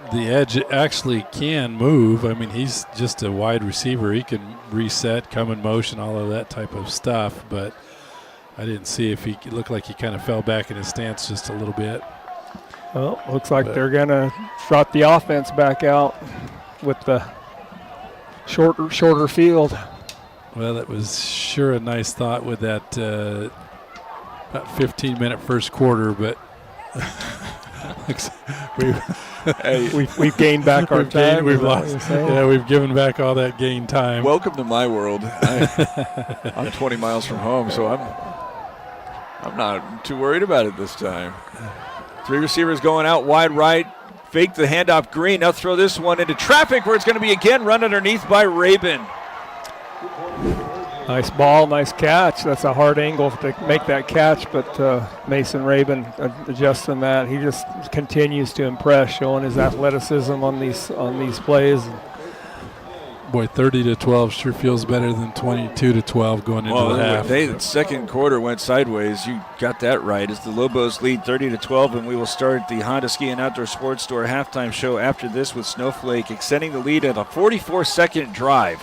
the edge actually can move. I mean, he's just a wide receiver. He can reset, come in motion, all of that type of stuff. But I didn't see if it looked like he kind of fell back in his stance just a little bit. Well, looks like they're going to trot the offense back out with the shorter field. Well, that was sure a nice thought with that about 15-minute first quarter, but we've gained back our time. We've lost. Yeah, we've given back all that gained time. Welcome to my world. I'm 20 miles from home, so I'm not too worried about it this time. 3 receivers going out wide right. Fake the handoff. Green. Now throw this one into traffic where it's going to be again run underneath by Rabin. Nice ball, nice catch. That's a hard angle to make that catch, but Mason Rabin adjusting that. He just continues to impress, showing his athleticism on these plays. Boy, 30-12 sure feels better than 22-12 going into the half. The second quarter went sideways. You got that right. As the Lobos lead 30-12, and we will start the Honda Ski and Outdoor Sports Store halftime show after this with Snowflake extending the lead at a 44-second drive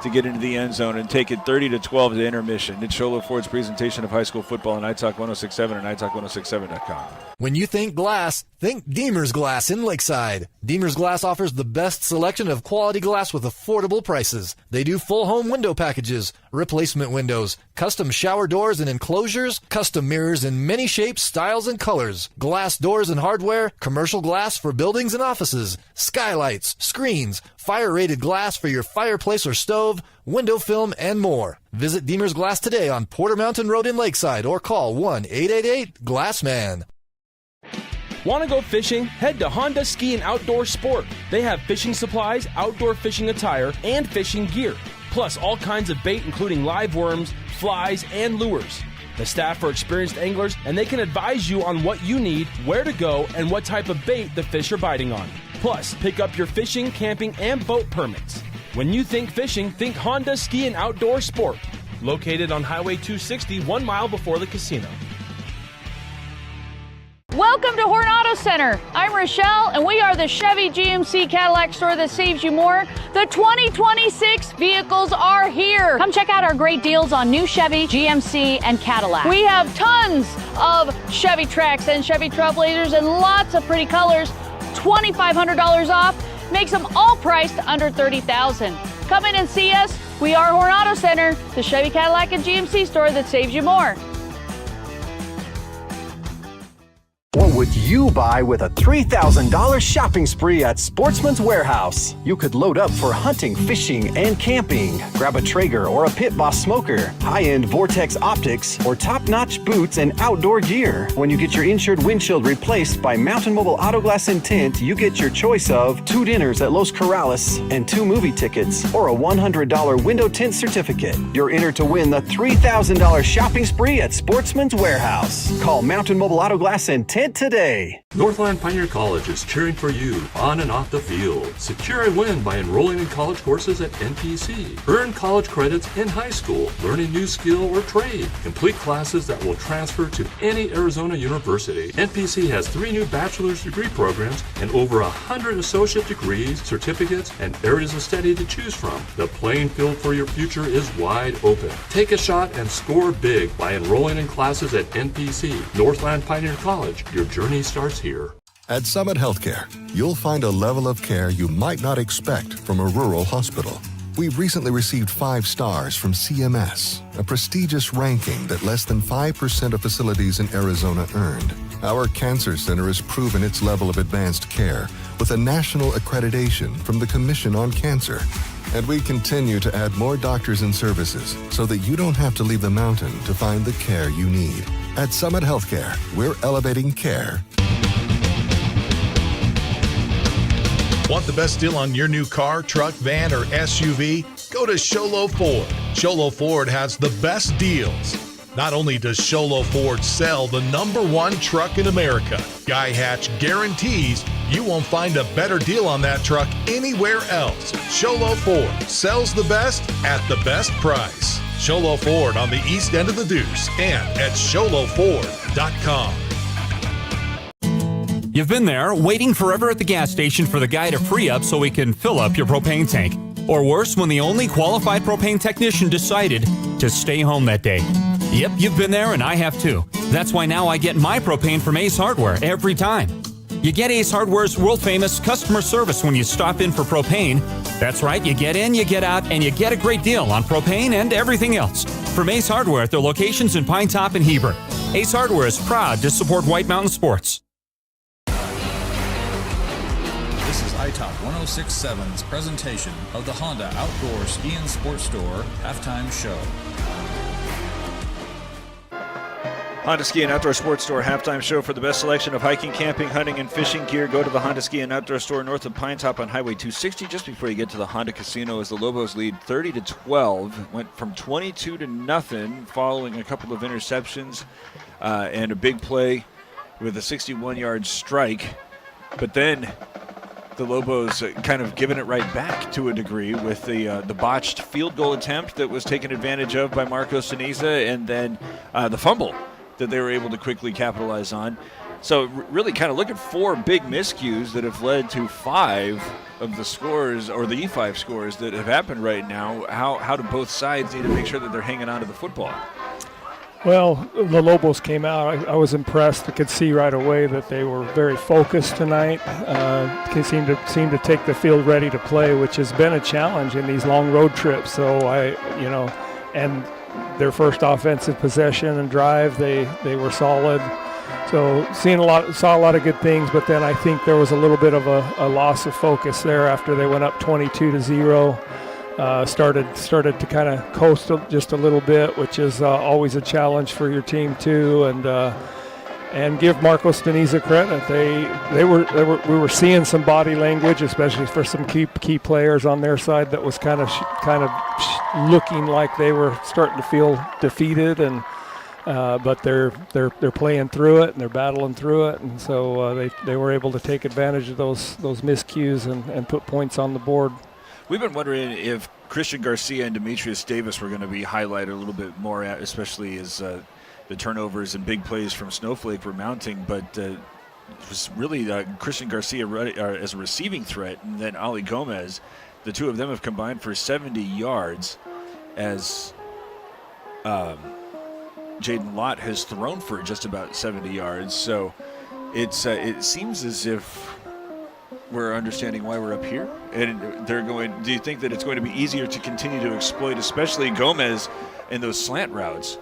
to get into the end zone and take it 30-12 to intermission. It's Sholo Ford's presentation of high school football on iTalk 106.7 and iTalk106.7.com. When you think glass, think Deemer's Glass in Lakeside. Deemer's Glass offers the best selection of quality glass with affordable prices. They do full home window packages, replacement windows, custom shower doors and enclosures, custom mirrors in many shapes, styles, and colors, glass doors and hardware, commercial glass for buildings and offices, skylights, screens, fire-rated glass for your fireplace or stove, window film, and more. Visit Deemer's Glass today on Porter Mountain Road in Lakeside or call 1-888-GLASSMAN. Want to go fishing? Head to Honda Ski and Outdoor Sport. They have fishing supplies, outdoor fishing attire, and fishing gear. Plus all kinds of bait including live worms, flies, and lures. The staff are experienced anglers and they can advise you on what you need, where to go, and what type of bait the fish are biting on. Plus, pick up your fishing, camping, and boat permits. When you think fishing, think Honda Ski and Outdoor Sport. Located on Highway 260, 1 mile before the casino. Welcome to Horn Auto Center. I'm Rochelle, and we are the Chevy GMC Cadillac store that saves you more. The 2026 vehicles are here. Come check out our great deals on new Chevy, GMC, and Cadillac. We have tons of Chevy Trax and Chevy Trailblazers and lots of pretty colors. $2,500 off makes them all priced under $30,000. Come in and see us. We are Horn Auto Center, the Chevy, Cadillac, and GMC store that saves you more. What would you buy with a $3,000 shopping spree at Sportsman's Warehouse? You could load up for hunting, fishing, and camping. Grab a Traeger or a Pit Boss smoker, high-end Vortex optics, or top-notch boots and outdoor gear. When you get your insured windshield replaced by Mountain Mobile Auto Glass and Tint, you get your choice of 2 dinners at Los Corrales and 2 movie tickets, or a $100 window tint certificate. You're entered to win the $3,000 shopping spree at Sportsman's Warehouse. Call Mountain Mobile Auto Glass and Tint today. Northland Pioneer College is cheering for you on and off the field. Secure a win by enrolling in college courses at NPC. Earn college credits in high school, learning new skill or trade. Complete classes that will transfer to any Arizona university. NPC has 3 new bachelor's degree programs and over 100 associate degrees, certificates, and areas of study to choose from. The playing field for your future is wide open. Take a shot and score big by enrolling in classes at NPC. Northland Pioneer College. Your journey starts here. At Summit Healthcare, you'll find a level of care you might not expect from a rural hospital. We've recently received 5 stars from CMS, a prestigious ranking that less than 5% of facilities in Arizona earned. Our cancer center has proven its level of advanced care with a national accreditation from the Commission on Cancer. And we continue to add more doctors and services so that you don't have to leave the mountain to find the care you need. At Summit Healthcare, we're elevating care. Want the best deal on your new car, truck, van, or SUV? Go to Sholo Ford. Sholo Ford has the best deals. Not only does Sholo Ford sell the #1 truck in America, Guy Hatch guarantees you won't find a better deal on that truck anywhere else. Sholo Ford sells the best at the best price. Sholo Ford on the east end of the Deuce and at sholoford.com. You've been there, waiting forever at the gas station for the guy to free up so he can fill up your propane tank. Or worse, when the only qualified propane technician decided to stay home that day. Yep, you've been there and I have too. That's why now I get my propane from Ace Hardware every time. You get Ace Hardware's world-famous customer service when you stop in for propane. That's right, you get in, you get out, and you get a great deal on propane and everything else. From Ace Hardware at their locations in Pine Top and Heber. Ace Hardware is proud to support White Mountain Sports. This is iTalk 106.7's presentation of the Honda Outdoor Ski and Sports Store halftime show. Honda Ski and Outdoor Sports Store halftime show. For the best selection of hiking, camping, hunting, and fishing gear, go to the Honda Ski and Outdoor Store north of Pine Top on Highway 260, just before you get to the Honda Casino, as the Lobos lead 30-12. Went from 22-0 following a couple of interceptions and a big play with a 61-yard strike. But then the Lobos kind of giving it right back to a degree with the botched field goal attempt that was taken advantage of by Marcos De Niza, and then the fumble that they were able to quickly capitalize on. So really kind of look at 4 big miscues that have led to 5 of the scores, or the E5 scores that have happened right now. How do both sides need to make sure that they're hanging on to the football? Well, the Lobos came out. I was impressed. I could see right away that they were very focused tonight. Seemed to take the field ready to play, which has been a challenge in these long road trips. So and their first offensive possession and drive, they were solid. So saw a lot of good things, but then I think there was a little bit of a loss of focus there after they went up 22-0. Started to kind of coast just a little bit, which is always a challenge for your team too. And give Marcos De Niza credit. We were seeing some body language, especially for some key players on their side, that was kind of looking like they were starting to feel defeated, and but they're playing through it and they're battling through it, and so they were able to take advantage of those miscues and put points on the board. We've been wondering if Christian Garcia and Demetrius Davis were going to be highlighted a little bit more, especially as the turnovers and big plays from Snowflake were mounting, but it was really Christian Garcia as a receiving threat, and then Ali Gomez. The two of them have combined for 70 yards, as Jaden Lott has thrown for just about 70 yards. So it seems as if we're understanding why we're up here, and they're going. Do you think that it's going to be easier to continue to exploit, especially Gomez in those slant routes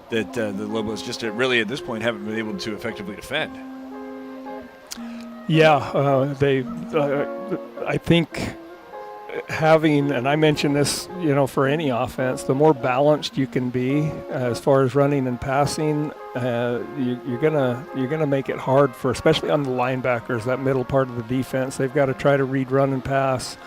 that the Lobos just really at this point haven't been able to effectively defend? Yeah, I think having, and I mentioned this, for any offense, the more balanced you can be as far as running and passing, you're gonna make it hard for, especially on the linebackers, that middle part of the defense. They've got to try to read run and pass,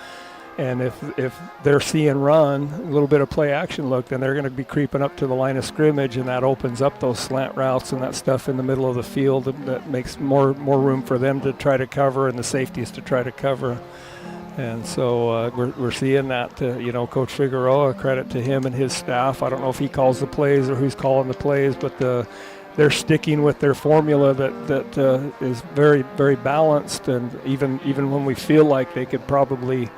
and if they're seeing run, a little bit of play action look, then they're going to be creeping up to the line of scrimmage, and that opens up those slant routes and that stuff in the middle of the field. That makes more room for them to try to cover and the safeties to try to cover. And so we're seeing that. Coach Figueroa, credit to him and his staff. I don't know if he calls the plays or who's calling the plays, but they're sticking with their formula that is very, very balanced. And even when we feel like they could probably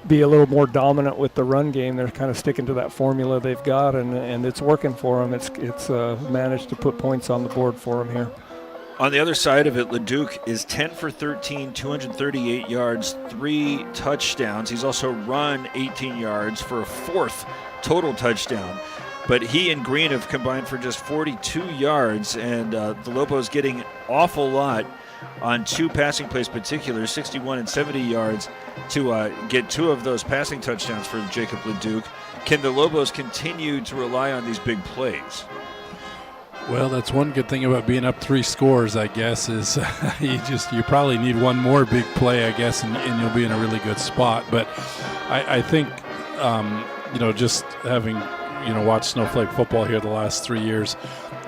be a little more dominant with the run game, they're kind of sticking to that formula they've got, and it's working for them. It's managed to put points on the board for them here. On the other side of it, Leduc is 10 for 13, 238 yards, 3 touchdowns. He's also run 18 yards for a 4th total touchdown. But he and Green have combined for just 42 yards, and the Lobos getting awful lot on 2 passing plays particular, 61 and 70 yards, to get 2 of those passing touchdowns for Jacob Leduc. Can the Lobos continue to rely on these big plays? Well, that's one good thing about being up 3 scores, I guess, is you probably need one more big play, I guess, and you'll be in a really good spot. But I think, just having, watched Snowflake football here the last 3 years,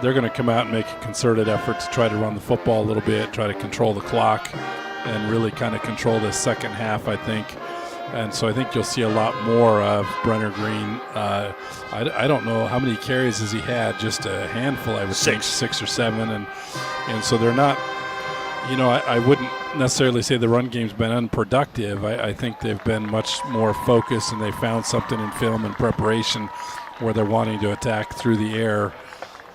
they're going to come out and make a concerted effort to try to run the football a little bit, try to control the clock, and really kind of control the second half, I think. And so I think you'll see a lot more of Brenner Green. I don't know how many carries has he had, just a handful, I would think, 6 or 7. And so they're not, I wouldn't necessarily say the run game's been unproductive. I think they've been much more focused, and they found something in film and preparation where they're wanting to attack through the air.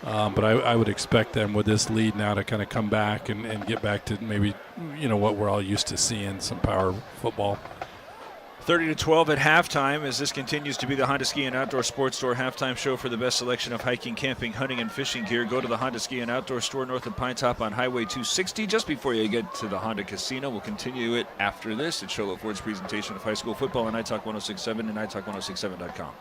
But I would expect them with this lead now to kind of come back and get back to maybe, what we're all used to seeing, some power football. 30-12 at halftime, as this continues to be the Honda Ski and Outdoor Sports Store halftime show for the best selection of hiking, camping, hunting, and fishing gear. Go to the Honda Ski and Outdoor Store north of Pine Top on Highway 260, just before you get to the Honda Casino. We'll continue it after this. It's Sholo Ford's presentation of high school football on iTalk 106.7 and iTalk1067.com.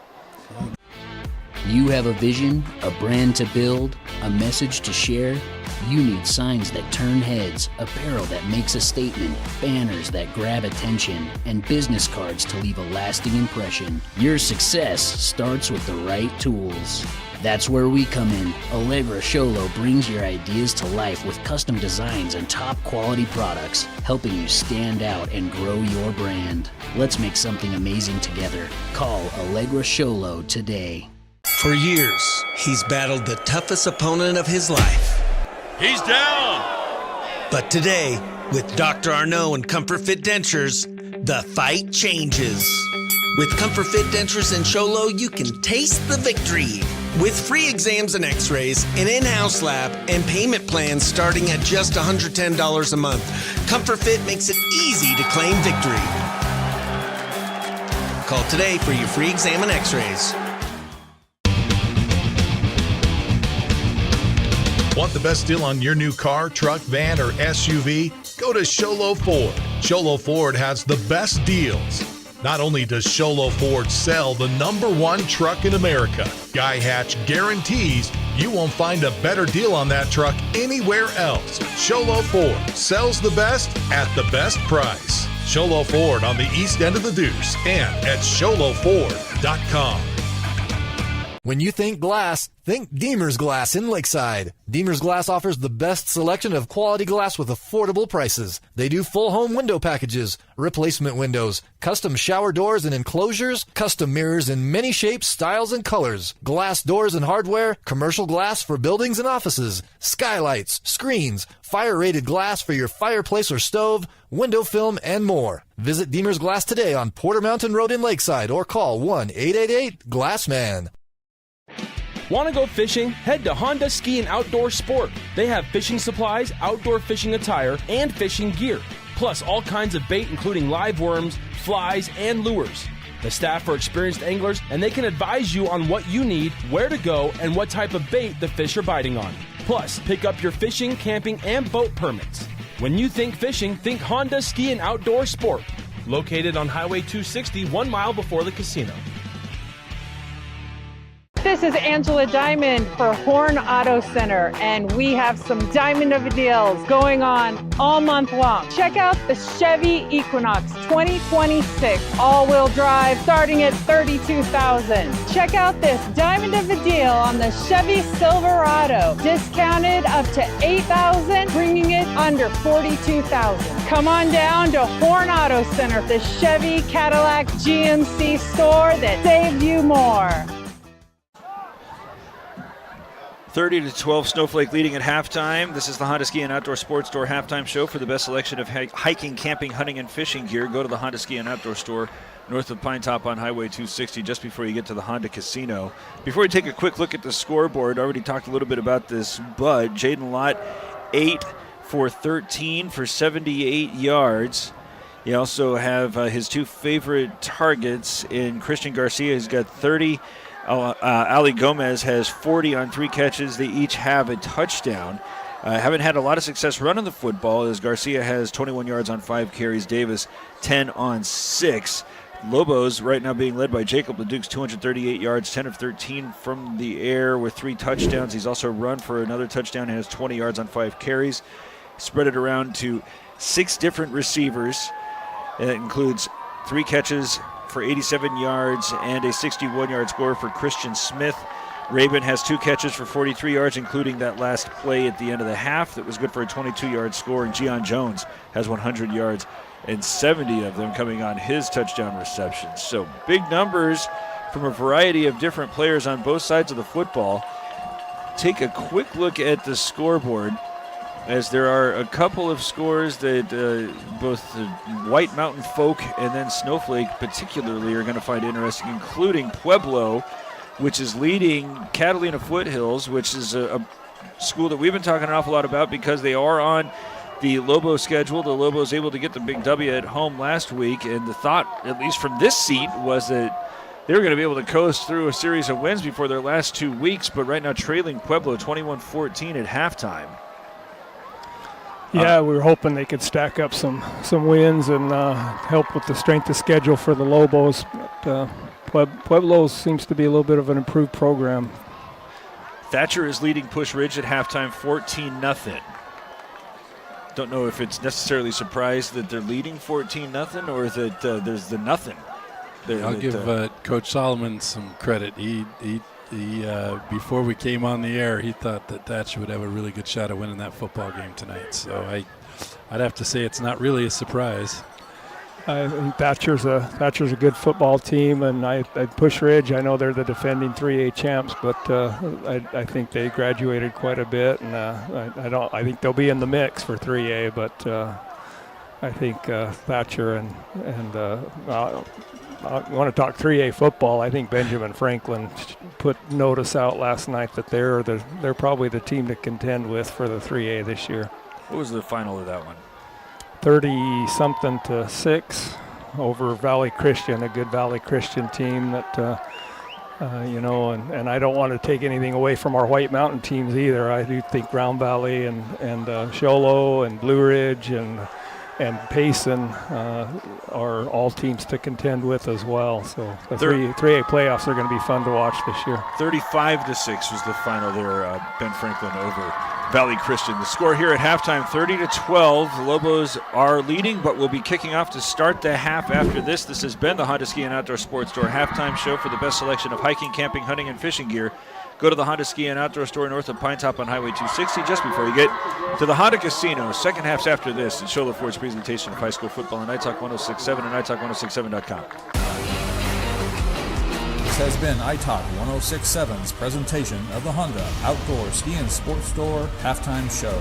You have a vision, a brand to build, a message to share. You need signs that turn heads, apparel that makes a statement, banners that grab attention, and business cards to leave a lasting impression. Your success starts with the right tools. That's where we come in. Allegra Sholo brings your ideas to life with custom designs and top quality products, helping you stand out and grow your brand. Let's make something amazing together. Call Allegra Sholo today. For years, he's battled the toughest opponent of his life. He's down. But today, with Dr. Arnaud and Comfort Fit Dentures, the fight changes. With Comfort Fit Dentures and Sholo, you can taste the victory. With free exams and x-rays, an in-house lab, and payment plans starting at just $110 a month, Comfort Fit makes it easy to claim victory. Call today for your free exam and x-rays. Want the best deal on your new car, truck, van, or SUV? Go to Sholo Ford. Sholo Ford has the best deals. Not only does Sholo Ford sell the #1 truck in America, Guy Hatch guarantees you won't find a better deal on that truck anywhere else. Sholo Ford sells the best at the best price. Sholo Ford on the east end of the Deuce and at sholoford.com. When you think glass, think Deemer's Glass in Lakeside. Deemer's Glass offers the best selection of quality glass with affordable prices. They do full home window packages, replacement windows, custom shower doors and enclosures, custom mirrors in many shapes, styles, and colors, glass doors and hardware, commercial glass for buildings and offices, skylights, screens, fire-rated glass for your fireplace or stove, window film, and more. Visit Deemer's Glass today on Porter Mountain Road in Lakeside or call 1-888-GLASSMAN. Want to go fishing? Head to Honda Ski and Outdoor Sport. They have fishing supplies, outdoor fishing attire, and fishing gear. Plus all kinds of bait including live worms, flies, and lures. The staff are experienced anglers and they can advise you on what you need, where to go, and what type of bait the fish are biting on. Plus, pick up your fishing, camping, and boat permits. When you think fishing, think Honda Ski and Outdoor Sport. Located on Highway 260, 1 mile before the casino. This is Angela Diamond for Horn Auto Center, and we have some diamond of deals going on all month long. Check out the Chevy Equinox 2026 all-wheel drive starting at $32,000. Check out this diamond of a deal on the Chevy Silverado, discounted up to $8,000, bringing it under $42,000. Come on down to Horn Auto Center, the Chevy Cadillac GMC store that saved you more. 30-12 Snowflake leading at halftime. This is the Honda Ski and Outdoor Sports Store halftime show. For the best selection of hiking, camping, hunting, and fishing gear, go to the Honda Ski and Outdoor Store north of Pine Top on Highway 260 just before you get to the Honda Casino. Before we take a quick look at the scoreboard, I already talked a little bit about this, but Jaden Lott 8 for 13 for 78 yards. You also have his two favorite targets in Christian Garcia, who's got 30. Ali Gomez has 40 on 3 catches. They each have a touchdown. Haven't had a lot of success running the football as Garcia has 21 yards on 5 carries. Davis 10 on 6. Lobos right now being led by Jacob LeDuc's 238 yards, 10 of 13 from the air with 3 touchdowns. He's also run for another touchdown and has 20 yards on 5 carries. Spread it around to 6 different receivers. It includes 3 catches for 87 yards and a 61-yard score for Christian Smith. Rabin has 2 catches for 43 yards, including that last play at the end of the half that was good for a 22-yard score. And Gian Jones has 100 yards and 70 of them coming on his touchdown receptions. So big numbers from a variety of different players on both sides of the football. Take a quick look at the scoreboard, as there are a couple of scores that both the White Mountain folk and then Snowflake particularly are going to find interesting, including Pueblo, which is leading Catalina Foothills, which is a school that we've been talking an awful lot about because they are on the Lobos schedule. The Lobos able to get the big W at home last week, and the thought, at least from this seat, was that they were going to be able to coast through a series of wins before their last 2 weeks, but right now trailing Pueblo 21-14 at halftime. Yeah, we were hoping they could stack up some wins and help with the strength of schedule for the Lobos. But Pueblo seems to be a little bit of an improved program. Thatcher is leading Push Ridge at halftime 14-0. Don't know if it's necessarily surprised that they're leading 14-0 or that there's the nothing. I'll give Coach Solomon some credit. He before we came on the air, he thought that Thatcher would have a really good shot at winning that football game tonight. So I'd have to say it's not really a surprise. I think Thatcher's a good football team, and I Push Ridge. I know they're the defending 3A champs, but I think they graduated quite a bit, and I think they'll be in the mix for 3A. But I think Thatcher and I want to talk 3A football. I think Benjamin Franklin put notice out last night that they're probably the team to contend with for the 3A this year. What was the final of that one? 30-something to 6 over Valley Christian, a good Valley Christian team that, and I don't want to take anything away from our White Mountain teams either. I do think Brown Valley and Sholo and Blue Ridge and Payson are all teams to contend with as well. So the 3A playoffs are going to be fun to watch this year. 35-6 was the final there, Ben Franklin over Valley Christian. The score here at halftime, 30-12. The Lobos are leading, but will be kicking off to start the half after this. This has been the Honda Ski and Outdoor Sports Store halftime show. For the best selection of hiking, camping, hunting, and fishing gear, go to the Honda Ski and Outdoor Store north of Pine Top on Highway 260 just before you get to the Honda Casino. Second half's after this, and Shola Ford's presentation of high school football on iTalk 106.7 and iTalk1067.com. This has been iTalk 106.7's presentation of the Honda Outdoor Ski and Sports Store halftime show.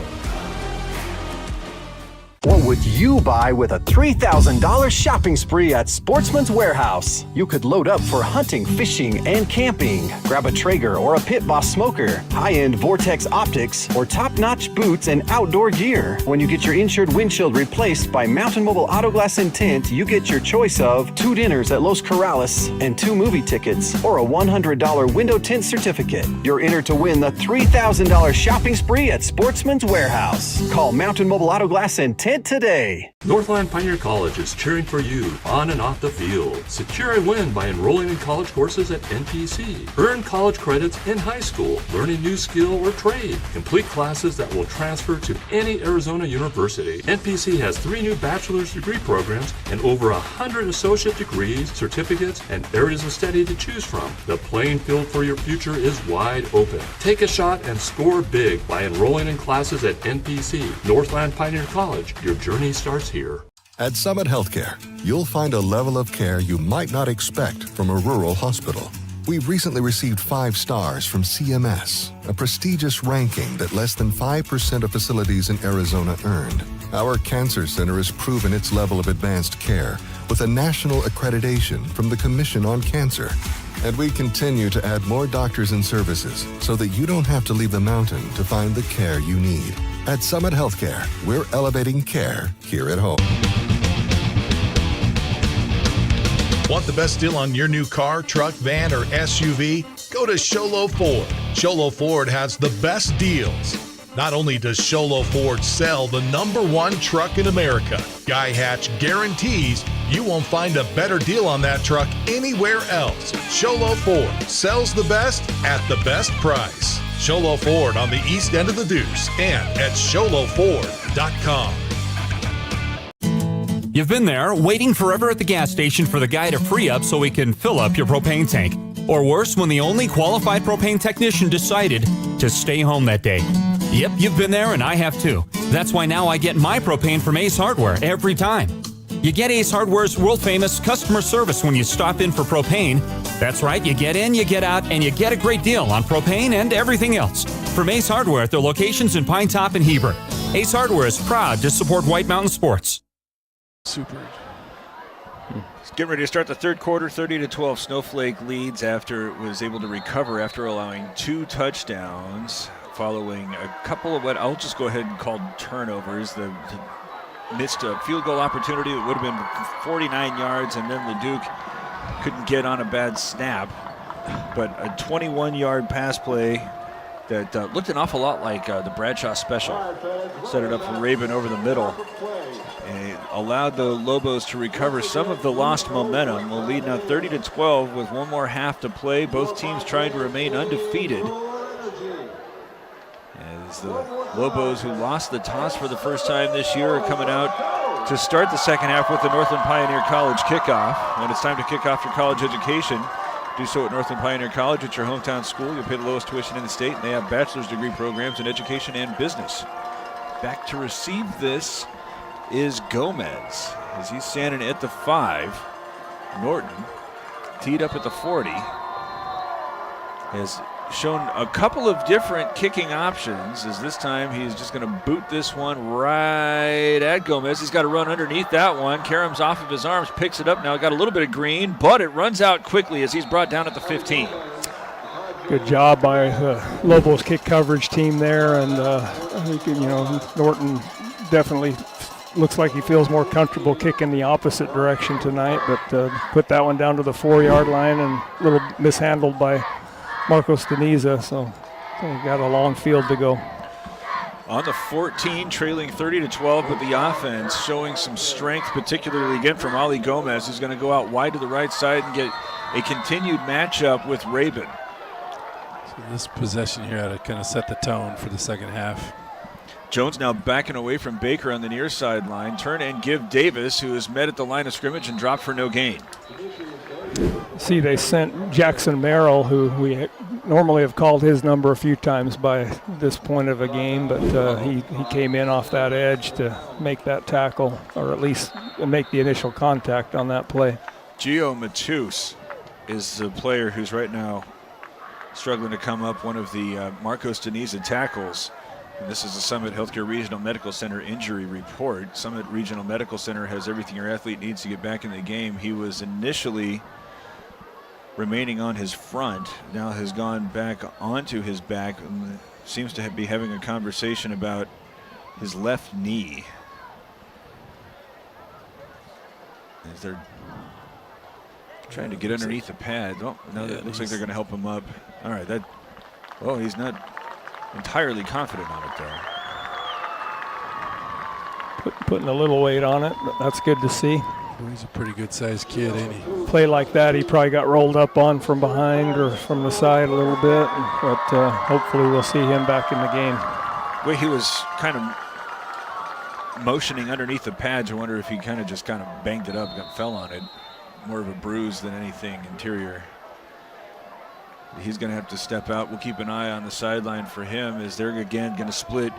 What would you buy with a $3,000 shopping spree at Sportsman's Warehouse? You could load up for hunting, fishing, and camping. Grab a Traeger or a Pit Boss smoker, high-end Vortex optics, or top-notch boots and outdoor gear. When you get your insured windshield replaced by Mountain Mobile Auto Glass and Tint, you get your choice of 2 dinners at Los Corrales and 2 movie tickets, or a $100 window tint certificate. You're entered to win the $3,000 shopping spree at Sportsman's Warehouse. Call Mountain Mobile Auto Glass and Tint today. Northland Pioneer College is cheering for you on and off the field. Secure a win by enrolling in college courses at NPC. Earn college credits in high school, learning new skill or trade. Complete classes that will transfer to any Arizona university. NPC has 3 new bachelor's degree programs and over 100 associate degrees, certificates, and areas of study to choose from. The playing field for your future is wide open. Take a shot and score big by enrolling in classes at NPC. Northland Pioneer College. Your journey starts here. At Summit Healthcare, you'll find a level of care you might not expect from a rural hospital. We've recently received 5 stars from CMS, a prestigious ranking that less than 5% of facilities in Arizona earned. Our cancer center has proven its level of advanced care with a national accreditation from the Commission on Cancer. And we continue to add more doctors and services so that you don't have to leave the mountain to find the care you need. At Summit Healthcare, we're elevating care here at home. Want the best deal on your new car, truck, van, or SUV? Go to Sholo Ford. Sholo Ford has the best deals. Not only does Sholo Ford sell the #1 truck in America, Guy Hatch guarantees you won't find a better deal on that truck anywhere else. Sholo Ford sells the best at the best price. Sholo Ford on the east end of the Deuce and at sholoford.com. You've been there, waiting forever at the gas station for the guy to free up so he can fill up your propane tank. Or worse, when the only qualified propane technician decided to stay home that day. Yep, you've been there and I have too. That's why now I get my propane from Ace Hardware every time. You get Ace Hardware's world-famous customer service when you stop in for propane. That's right, you get in, you get out, and you get a great deal on propane and everything else. From Ace Hardware at their locations in Pine Top and Heber. Ace Hardware is proud to support White Mountain sports. Super. Getting ready to start the third quarter, 30-12. Snowflake leads after it was able to recover after allowing 2 touchdowns following a couple of what I'll just go ahead and call turnovers. The missed a field goal opportunity that would have been 49 yards, and then Leduc couldn't get on a bad snap. But a 21-yard pass play that looked an awful lot like the Bradshaw special. Set it up for Rabin over the middle. And allowed the Lobos to recover some of the lost momentum. We'll lead now 30-12 with one more half to play. Both teams trying to remain undefeated. Lobos, who lost the toss for the first time this year, are coming out to start the second half with the Northland Pioneer College kickoff. When it's time to kick off your college education, do so at Northland Pioneer College. It's your hometown school. You'll pay the lowest tuition in the state, and they have bachelor's degree programs in education and business. Back to receive this is Gomez, as he's standing at the 5. Norton, teed up at the 40, has shown a couple of different kicking options, as this time he's just going to boot this one right at Gomez. He's got to run underneath that one. Karam's off of his arms, picks it up now. Got a little bit of green, but it runs out quickly as he's brought down at the 15. Good job by the Lobos kick coverage team there, and I think, Norton definitely looks like he feels more comfortable kicking the opposite direction tonight, but put that one down to the 4-yard line and a little mishandled by Marcos De Niza, so he got a long field to go. On the 14, trailing 30-12, but the offense showing some strength, particularly again from Ali Gomez, who's going to go out wide to the right side and get a continued matchup with Rabin. So this possession here had to kind of set the tone for the second half. Jones now backing away from Baker on the near sideline. Turn and give Davis, who is met at the line of scrimmage and dropped for no gain. See, they sent Jackson Merrill, who we normally have called his number a few times by this point of a game, but he came in off that edge to make that tackle, or at least make the initial contact on that play. Gio Matus is the player who's right now struggling to come up, one of the Marcos De Niza tackles. And this is the Summit Healthcare Regional Medical Center injury report. Summit Regional Medical Center has everything your athlete needs to get back in the game. He was initially remaining on his front, now has gone back onto his back, and seems to be having a conversation about his left knee. As they're trying to get underneath the pad. Oh, no, it looks like they're going to help him up. All right, he's not entirely confident on it there. Putting a little weight on it, but that's good to see. Well, he's a pretty good sized kid, ain't he? Play like that, he probably got rolled up on from behind or from the side a little bit, but hopefully we'll see him back in the game. Well, he was kind of motioning underneath the pads. I wonder if he kind of banged it up, fell on it. More of a bruise than anything interior. He's going to have to step out. We'll keep an eye on the sideline for him, as they're again going to split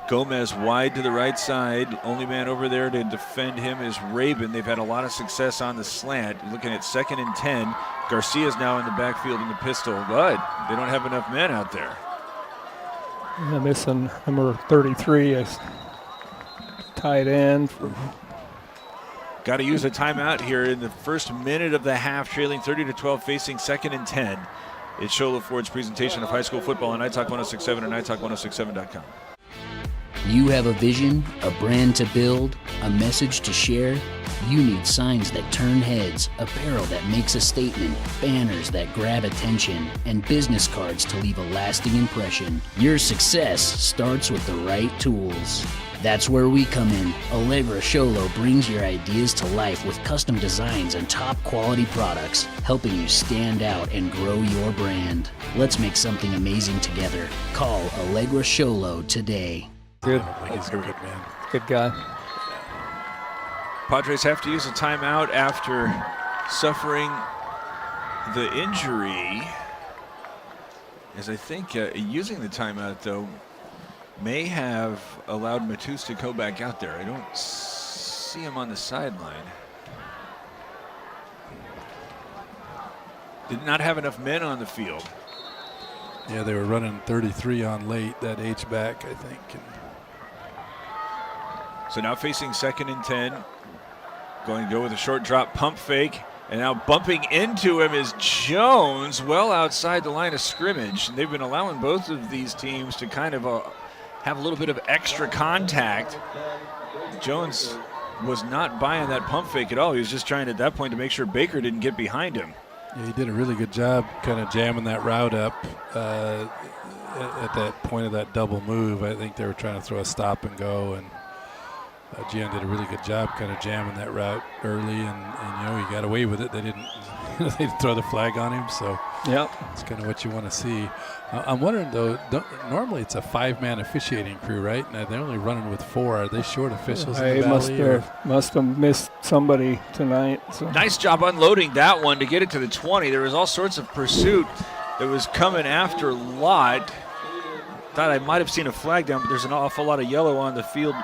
Gomez wide to the right side. Only man over there to defend him is Rabin. They've had a lot of success on the slant. Looking at 2nd and 10. Garcia's now in the backfield in the pistol, but they don't have enough men out there. I'm missing number 33, a tight end. Got to use a timeout here in the first minute of the half, trailing 30-12, facing 2nd and 10. It's Sholo Ford's presentation of high school football on iTalk 1067 and iTalk1067.com. You have a vision, a brand to build, a message to share. You need signs that turn heads, apparel that makes a statement, banners that grab attention, and business cards to leave a lasting impression. Your success starts with the right tools. That's where we come in. Allegra Sholo brings your ideas to life with custom designs and top quality products, helping you stand out and grow your brand. Let's make something amazing together. Call Allegra Sholo today. Good. He's a good man. Good guy. Padres have to use a timeout after suffering the injury. As I think using the timeout, though, may have allowed Matus to go back out there. I don't see him on the sideline. Did not have enough men on the field. Yeah, they were running 33 on late, that H-back, I think. So now facing 2nd and 10. Going to go with a short drop pump fake. And now bumping into him is Jones, well outside the line of scrimmage. And they've been allowing both of these teams to kind of have a little bit of extra contact. Jones was not buying that pump fake at all. He was just trying at that point to make sure Baker didn't get behind him. Yeah, he did a really good job kind of jamming that route up at that point of that double move. I think they were trying to throw a stop and go, and Gian did a really good job kind of jamming that route early, and he got away with it. They didn't they throw the flag on him. So it's kind of what you want to see. I'm wondering, though, normally it's a 5-man officiating crew, right? Now they're only running with 4. Are they short officials in the Valley? Must have missed somebody tonight. So. Nice job unloading that one to get it to the 20. There was all sorts of pursuit that was coming after Lott. Thought I might have seen a flag down, but there's an awful lot of yellow on the field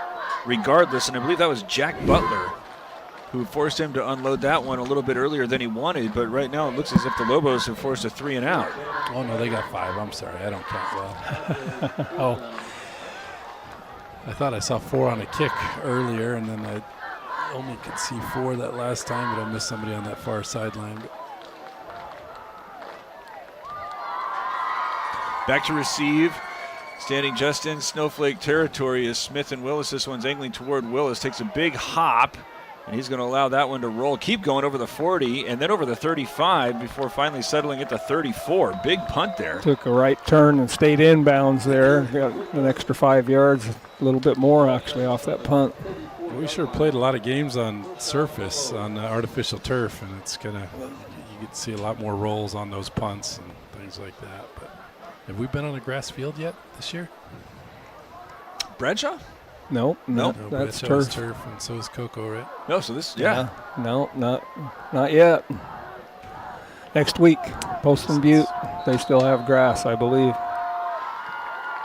regardless, and I believe that was Jack Butler who forced him to unload that one a little bit earlier than he wanted, but right now it looks as if the Lobos have forced a 3 and out. Oh, no, they got 5. I'm sorry. I don't count well. Oh. I thought I saw 4 on a kick earlier, and then I only could see 4 that last time, but I missed somebody on that far sideline. Back to receive. Standing just in Snowflake territory is Smith and Willis. This one's angling toward Willis. Takes a big hop, and he's going to allow that one to roll. Keep going over the 40 and then over the 35 before finally settling at the 34. Big punt there. Took a right turn and stayed inbounds there. Got an extra 5 yards, a little bit more actually off that punt. We sure played a lot of games on surface, on artificial turf, and it's going to, you get to see a lot more rolls on those punts and things like that. But have we been on a grass field yet this year? Bradshaw? Nope. That's turf. And so is Coco, right? No, so this, No, not yet. Next week, Poston Butte, they still have grass, I believe.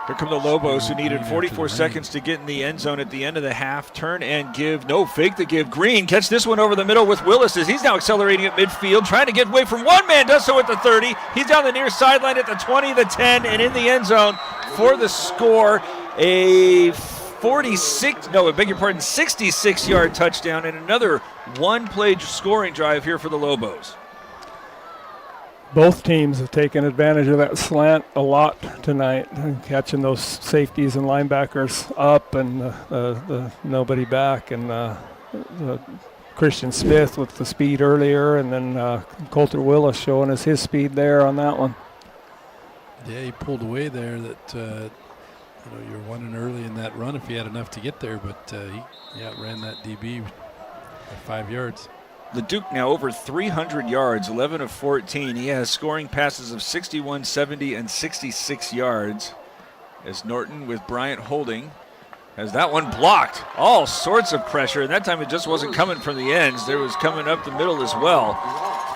Here come the Lobos, who needed 44 seconds to get in the end zone at the end of the half. Turn and give. No, fake the give. Green catch this one over the middle with Willis as he's now accelerating at midfield, trying to get away from one man. Does so at the 30. He's down the near sideline at the 20, the 10, and in the end zone for the score. A 66-yard touchdown and another one-play scoring drive here for the Lobos. Both teams have taken advantage of that slant a lot tonight, catching those safeties and linebackers up and the nobody back, and Christian Smith with the speed earlier, and then Coulter Willis showing us his speed there on that one. Yeah, he pulled away there. That you're winning early in that run if he had enough to get there, but he ran that DB by 5 yards. The Duke now over 300 yards, 11 of 14. He has scoring passes of 61, 70, and 66 yards. As Norton with Bryant holding has that one blocked. All sorts of pressure, and that time it just wasn't coming from the ends. There was coming up the middle as well.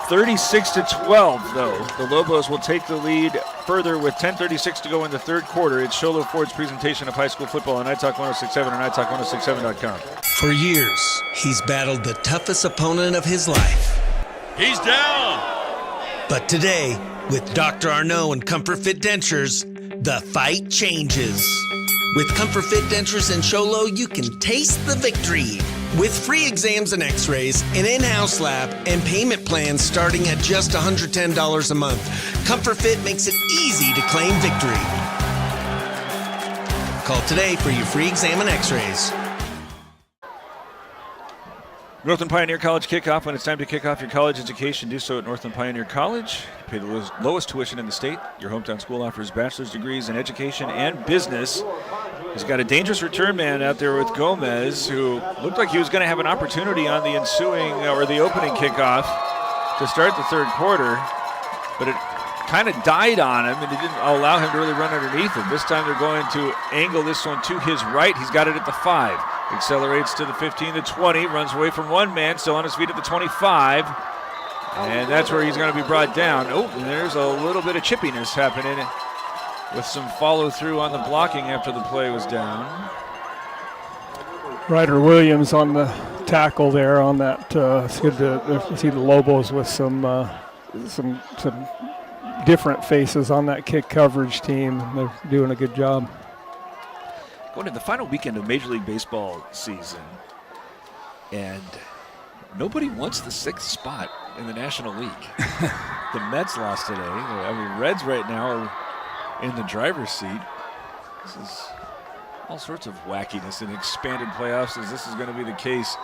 36-12, though. The Lobos will take the lead further with 10:36 to go in the third quarter. It's Sholo Ford's presentation of high school football on iTalk 106.7 and iTalk106.7.com. For years, he's battled the toughest opponent of his life. He's down! But today, with Dr. Arnaud and Comfort Fit Dentures, the fight changes. With Comfort Fit Dentures and Sholo, you can taste the victory. With free exams and x-rays, an in-house lab, and payment plans starting at just $110 a month, Comfort Fit makes it easy to claim victory. Call today for your free exam and x-rays. Northland Pioneer College kickoff. When it's time to kick off your college education, do so at Northland Pioneer College. Pay the lowest tuition in the state. Your hometown school offers bachelor's degrees in education and business. He's got a dangerous return man out there with Gomez, who looked like he was going to have an opportunity on the the opening kickoff to start the third quarter, but it kind of died on him, and it didn't allow him to really run underneath him. This time they're going to angle this one to his right. He's got it at the 5. Accelerates to the 15, the 20, runs away from one man, still on his feet at the 25. And that's where he's going to be brought down. Oh, and there's a little bit of chippiness happening with some follow-through on the blocking after the play was down. Ryder Williams on the tackle there on that. It's good to see the Lobos with some different faces on that kick coverage team. They're doing a good job. Going to the final weekend of Major League Baseball season, and nobody wants the 6th spot in the National League. The Mets lost today. I mean, Reds right now are in the driver's seat. This is all sorts of wackiness in expanded playoffs, as this is going to be the case.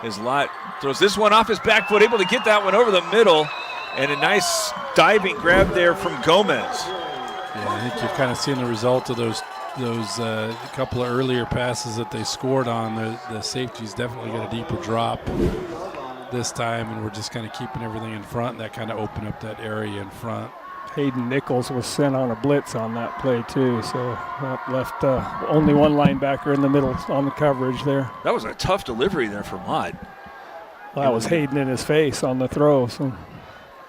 As Lott throws this one off his back foot, able to get that one over the middle, and a nice diving grab there from Gomez. Yeah, I think you're kind of seeing the result of those couple of earlier passes that they scored on. The safeties definitely got a deeper drop. this time, and we're just kind of keeping everything in front, and that kind of opened up that area in front. Hayden Nichols was sent on a blitz on that play too, so that left only one linebacker in the middle on the coverage there. That was a tough delivery there for Mott. Well, that was Hayden in his face on the throw. So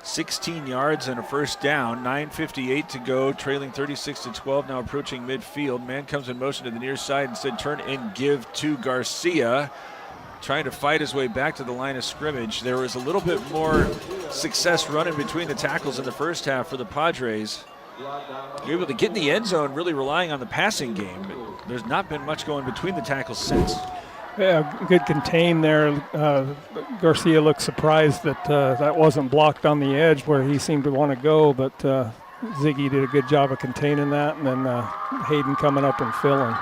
16 yards and a first down, 9:58 to go, trailing 36-12, now approaching midfield. Man comes in motion to the near side, instead turn and give to Garcia, trying to fight his way back to the line of scrimmage. There was a little bit more success running between the tackles in the first half for the Padres. You're able to get in the end zone, really relying on the passing game, but there's not been much going between the tackles since. yeah, good contain there. Garcia looked surprised that that wasn't blocked on the edge where he seemed to want to go, but Ziggy did a good job of containing that, and then Hayden coming up and filling.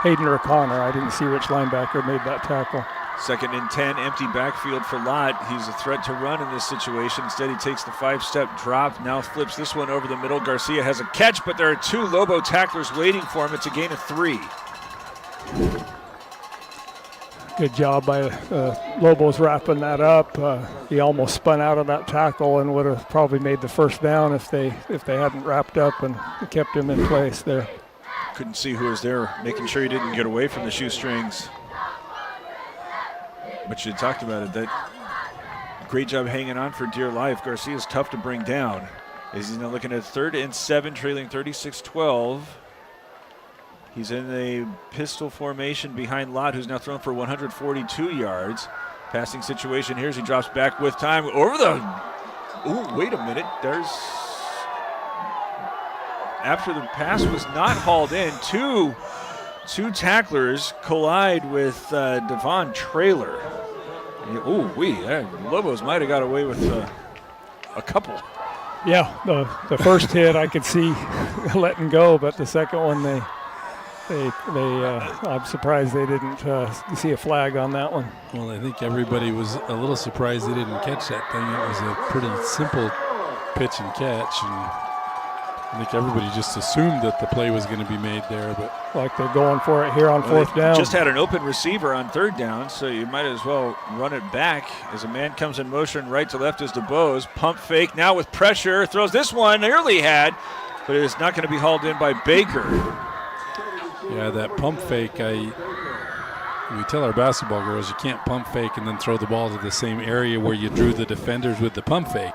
Hayden or Connor, I didn't see which linebacker made that tackle. 2nd and 10, empty backfield for Lott. He's a threat to run in this situation. Instead, he takes the 5-step drop, now flips this one over the middle. Garcia has a catch, but there are 2 Lobo tacklers waiting for him. It's a gain of 3. Good job by Lobos wrapping that up. He almost spun out of that tackle and would have probably made the first down if they hadn't wrapped up and kept him in place there. Couldn't see who was there, making sure he didn't get away from the shoestrings. But you talked about it, that great job hanging on for dear life. Garcia's tough to bring down. As he's now looking at 3rd and 7, trailing 36-12. He's in a pistol formation behind Lott, who's now thrown for 142 yards. Passing situation here as he drops back with time over the... Ooh, wait a minute. There's... After the pass was not hauled in, two tacklers collide with Devon Traylor. Ooh, Lobos might have got away with a couple. Yeah, the first hit I could see letting go, but the second one they I'm surprised they didn't see a flag on that one. Well, I think everybody was a little surprised they didn't catch that thing. It was a pretty simple pitch and catch, and I think everybody just assumed that the play was going to be made there, but like they're going for it here on 4th down. Just had an open receiver on 3rd down, so you might as well run it back as a man comes in motion right to left as DeBose. Pump fake now with pressure, throws this one, nearly had, but it is not going to be hauled in by Baker. Yeah, that pump fake, we tell our basketball girls you can't pump fake and then throw the ball to the same area where you drew the defenders with the pump fake.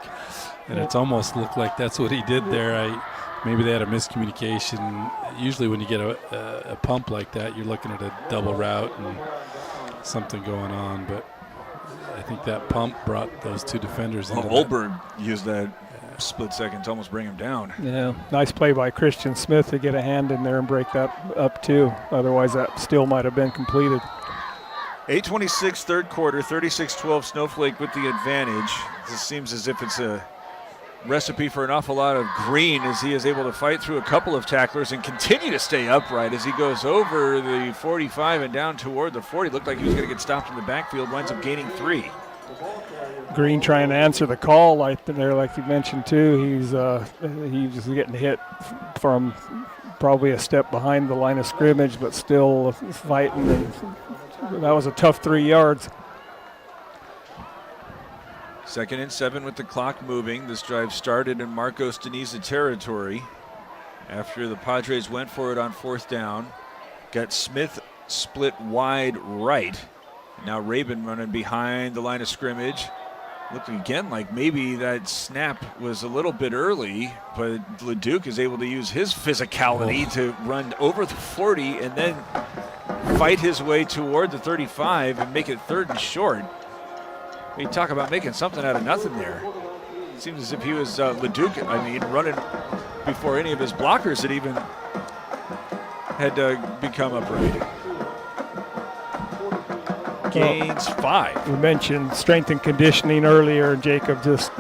And it's almost looked like that's what he did there. Maybe they had a miscommunication. Usually when you get a pump like that, you're looking at a double route and something going on. But I think that pump brought those 2 defenders in. Oldberg used that split second to almost bring him down. Yeah, nice play by Christian Smith to get a hand in there and break that up too. Otherwise that still might have been completed. 8:26 3rd quarter, 36-12 Snowflake with the advantage. This seems as if it's a recipe for an awful lot of green as he is able to fight through a couple of tacklers and continue to stay upright as he goes over the 45 and down toward the 40. Looked like he was going to get stopped in the backfield, winds up gaining 3. Green trying to answer the call like there, like you mentioned too. He's getting hit from probably a step behind the line of scrimmage, but still fighting. And that was a tough 3 yards. 2nd and 7 with the clock moving. This drive started in Marcos De Niza territory after the Padres went for it on 4th down. Got Smith split wide right. Now Rabin running behind the line of scrimmage. Looking again like maybe that snap was a little bit early, but LeDuc is able to use his physicality to run over the 40 and then fight his way toward the 35 and make it 3rd and short. You talk about making something out of nothing there. It seems as if he was LeDuc, running before any of his blockers had become upright. Gains 5. We mentioned strength and conditioning earlier. Jacob just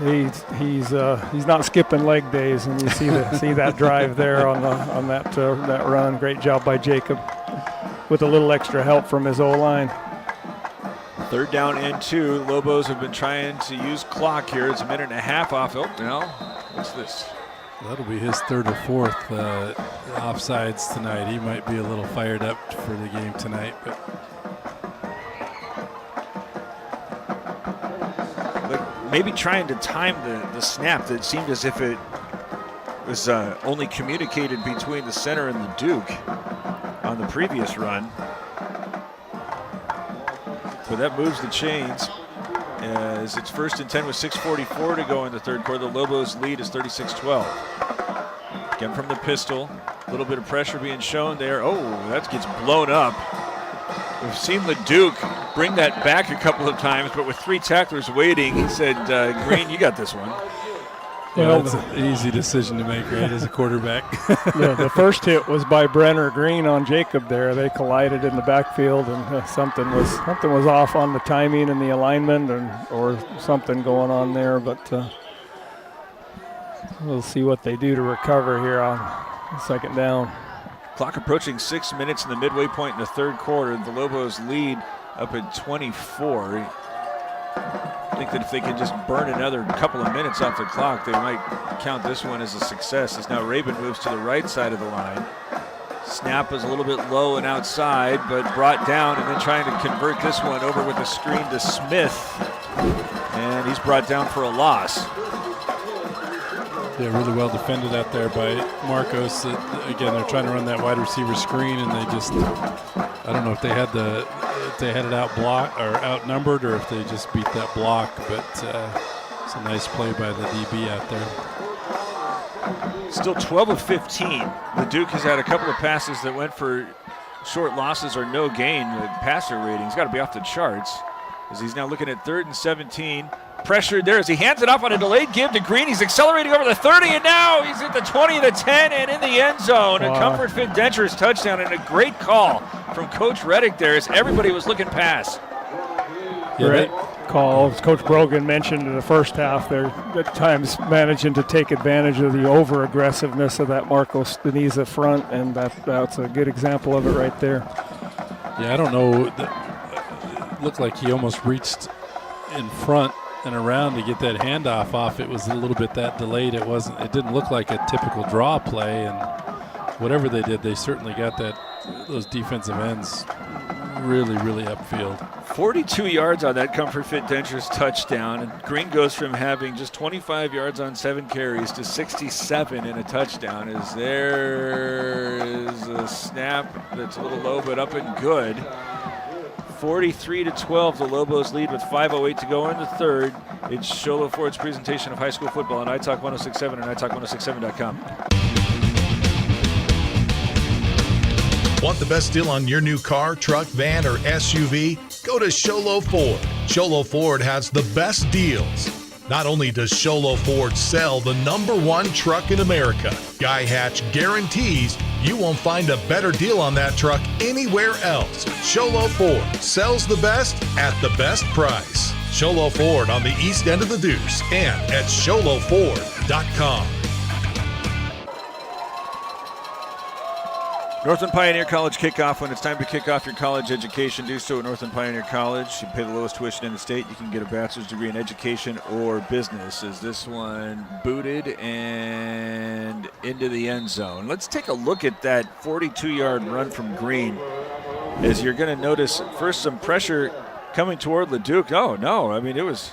he's not skipping leg days, and you see that drive there on that run. Great job by Jacob with a little extra help from his O-line. 3rd down and 2. Lobos have been trying to use clock here. It's a minute and a half off. Oh, now what's this? That'll be his 3rd or 4th offsides tonight. He might be a little fired up for the game tonight, but maybe trying to time the snap. That seemed as if it was only communicated between the center and the Duke on the previous run. But that moves the chains as it's 1st and 10 with 6:44 to go in the third quarter. The Lobos lead is 36-12. Again from the pistol, a little bit of pressure being shown there. Oh, that gets blown up. We've seen Leduc bring that back a couple of times, but with 3 tacklers waiting, he said, Green, you got this one. Well, it's an easy decision to make, right, as a quarterback. The first hit was by Brenner Green on Jacob there. They collided in the backfield, and something was off on the timing and the alignment, or something going on there. But we'll see what they do to recover here on second down. Clock approaching 6 minutes in the midway point in the third quarter. The Lobos lead up at 24. I think that if they can just burn another couple of minutes off the clock, they might count this one as a success. As now Rabin moves to the right side of the line. Snap is a little bit low and outside, but brought down, and then trying to convert this one over with a screen to Smith. And he's brought down for a loss. Yeah, really well defended out there by Marcos. Again, they're trying to run that wide receiver screen, and they just, I don't know if they had it outnumbered, or if they just beat that block. But it's a nice play by the DB out there. Still 12 of 15. The Duke has had a couple of passes that went for short losses or no gain. The passer rating's got to be off the charts, as he's now looking at 3rd and 17. Pressured there as he hands it off on a delayed give to Green. He's accelerating over the 30, and now he's at the 20, the 10, and in the end zone. Wow. A Comfort Fit Dentures touchdown, and a great call from Coach Reddick there as everybody was looking past. Great call. As Coach Brogan mentioned in the first half, they're at times managing to take advantage of the over-aggressiveness of that Marcos De Niza front, and that's a good example of it right there. Yeah, I don't know. It looked like he almost reached in front and around to get that handoff off. It was a little bit that delayed. It didn't look like a typical draw play, and whatever they did, they certainly got those defensive ends really, really upfield. 42 yards on that Comfort Fit Dentures touchdown, and Green goes from having just 25 yards on 7 carries to 67 in a touchdown. As there is a snap that's a little low but up and good. 43-12, the Lobos lead with 5:08 to go in the third. It's Sholo Ford's presentation of high school football on iTalk 106.7 and iTalk106.7.com. Want the best deal on your new car, truck, van, or SUV? Go to Sholo Ford. Sholo Ford has the best deals. Not only does Sholo Ford sell the #1 truck in America, Guy Hatch guarantees you won't find a better deal on that truck anywhere else. Sholo Ford sells the best at the best price. Sholo Ford on the east end of the Deuce and at sholoford.com. Northland Pioneer College kickoff. When it's time to kick off your college education, do so at Northland Pioneer College. You pay the lowest tuition in the state. You can get a bachelor's degree in education or business. As this one booted and into the end zone. Let's take a look at that 42-yard run from Green. As you're going to notice first some pressure coming toward Leduc. No, I mean it was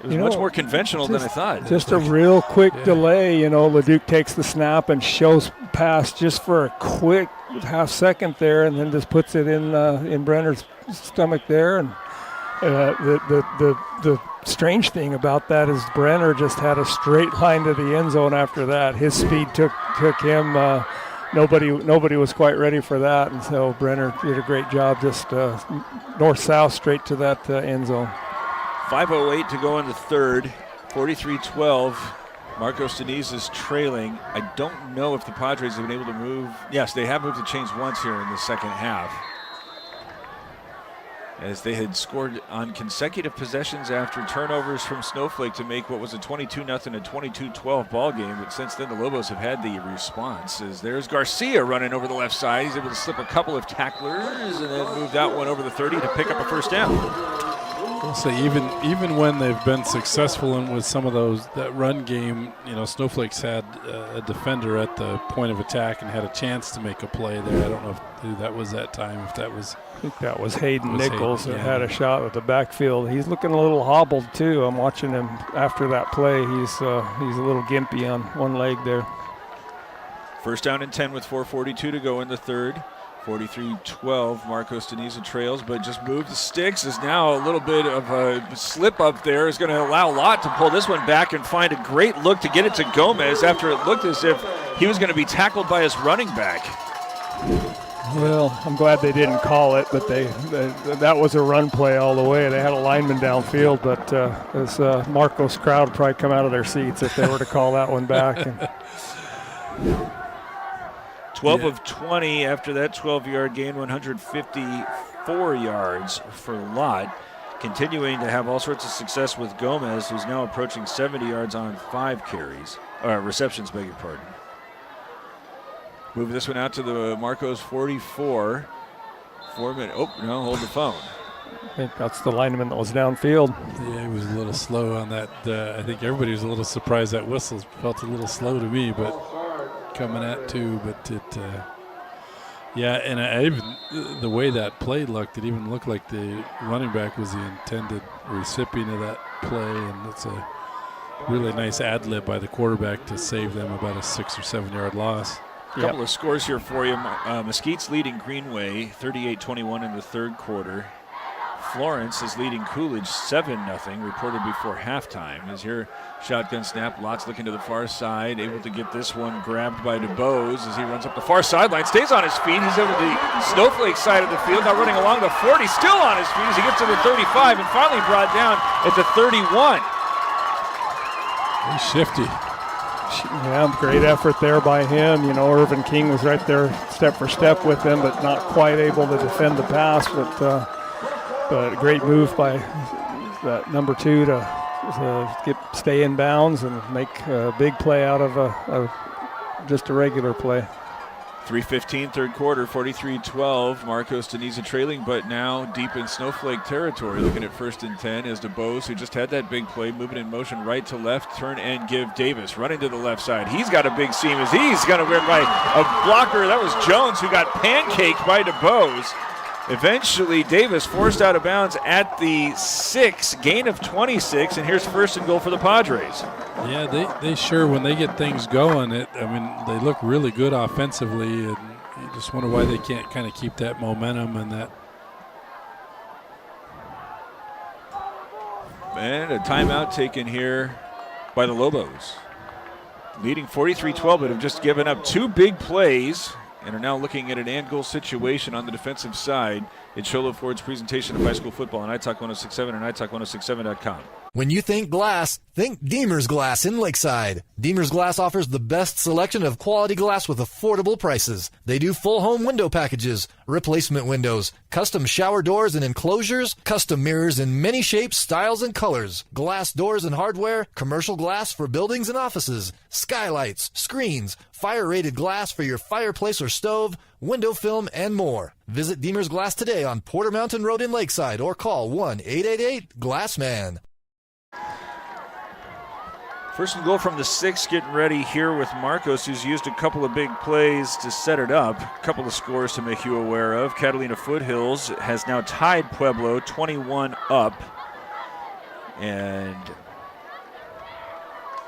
much more conventional than I thought. Just a real quick delay. Leduc takes the snap and shows pass just for a quick half second there, and then just puts it in Brenner's stomach there. And the strange thing about that is Brenner just had a straight line to the end zone after that. His speed took him. Nobody was quite ready for that, and so Brenner did a great job, just north-south straight to that end zone. 5:08 to go in the third, 43-12. Marcos De Niza is trailing. I don't know if the Padres have been able to move. Yes, they have moved the chains once here in the second half, as they had scored on consecutive possessions after turnovers from Snowflake to make what was a 22-0 and 22-12 ball game. But since then, the Lobos have had the response. As there's Garcia running over the left side. He's able to slip a couple of tacklers and then move that one over the 30 to pick up a first down. I'll say even when they've been successful with some of that run game, Snowflake's had a defender at the point of attack and had a chance to make a play there. I don't know who that was that time. If that was, I think that was Hayden Nichols that had a shot with the backfield. He's looking a little hobbled too. I'm watching him after that play. He's a little gimpy on one leg there. First down and 10 with 4:42 to go in the third. 43-12, Marcos De Niza trails, but just moved the sticks. Is now a little bit of a slip up there. Is going to allow Lott to pull this one back and find a great look to get it to Gomez after it looked as if he was going to be tackled by his running back. Well, I'm glad they didn't call it, but that was a run play all the way. They had a lineman downfield, but as Marcos crowd would probably come out of their seats if they were to call that one back. 12 of 20 after that 12-yard gain, 154 yards for Lott. Continuing to have all sorts of success with Gomez, who's now approaching 70 yards on 5 carries. Receptions, beg your pardon. Move this one out to the Marcos 44. 4 minutes. Oh, no, hold the phone. I think that's the lineman that was downfield. Yeah, he was a little slow on that. I think everybody was a little surprised that whistle felt a little slow to me, but coming at 2, but and I even the way that play looked, it even looked like the running back was the intended recipient of that play, and it's a really nice ad lib by the quarterback to save them about a 6 or 7 yard loss. A couple of scores here for you. Mesquite's leading Greenway 38-21 in the third quarter. Florence is leading Coolidge 7-0, reported before halftime. As here, shotgun snap, Lott's looking to the far side, able to get this one grabbed by DeBose as he runs up the far sideline, stays on his feet. He's over the Snowflake side of the field, now running along the 40, still on his feet as he gets to the 35 and finally brought down at the 31. He's shifty. Yeah, great effort there by him. Irvin King was right there step for step with him, but not quite able to defend the pass. But a great move by that number 2 to stay in bounds and make a big play out of just a regular play. 3:15 third quarter, 43-12. Marcos De Niza trailing, but now deep in Snowflake territory. Looking at 1st and 10 is DeBose, who just had that big play, moving in motion right to left, turn and give. Davis running to the left side. He's got a big seam as he's going to win by a blocker. That was Jones, who got pancaked by DeBose. Eventually, Davis forced out of bounds at the 6, gain of 26, and here's 1st and goal for the Padres. Yeah, they sure, when they get things going, they look really good offensively, and you just wonder why they can't kind of keep that momentum and that. And a timeout taken here by the Lobos. Leading 43-12, but have just given up 2 big plays and are now looking at an and goal situation on the defensive side. It's Sholo Ford's presentation of high school football on iTalk 106.7 and iTalk106.7.com. When you think glass, think Deemer's Glass in Lakeside. Deemer's Glass offers the best selection of quality glass with affordable prices. They do full home window packages, replacement windows, custom shower doors and enclosures, custom mirrors in many shapes, styles, and colors, glass doors and hardware, commercial glass for buildings and offices, skylights, screens, fire-rated glass for your fireplace or stove, window film, and more. Visit Deemer's Glass today on Porter Mountain Road in Lakeside or call 1-888-GLASSMAN. 1st and goal from the 6, getting ready here with Marcos, who's used a couple of big plays to set it up. A couple of scores to make you aware of. Catalina Foothills has now tied Pueblo 21 up. And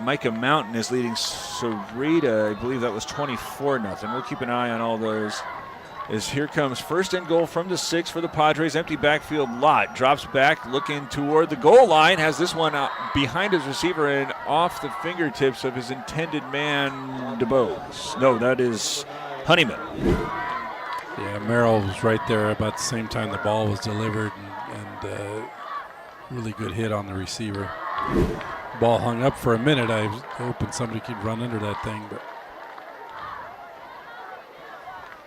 Micah Mountain is leading Sarita. I believe that was 24-0. We'll keep an eye on all those. As here comes 1st and goal from the 6 for the Padres. Empty backfield. Lott drops back, looking toward the goal line. Has this one out behind his receiver and off the fingertips of his intended man, DeBose. No, that is Honeyman. Yeah, Merrill was right there about the same time the ball was delivered, and really good hit on the receiver. Ball hung up for a minute. I was hoping somebody could run under that thing, but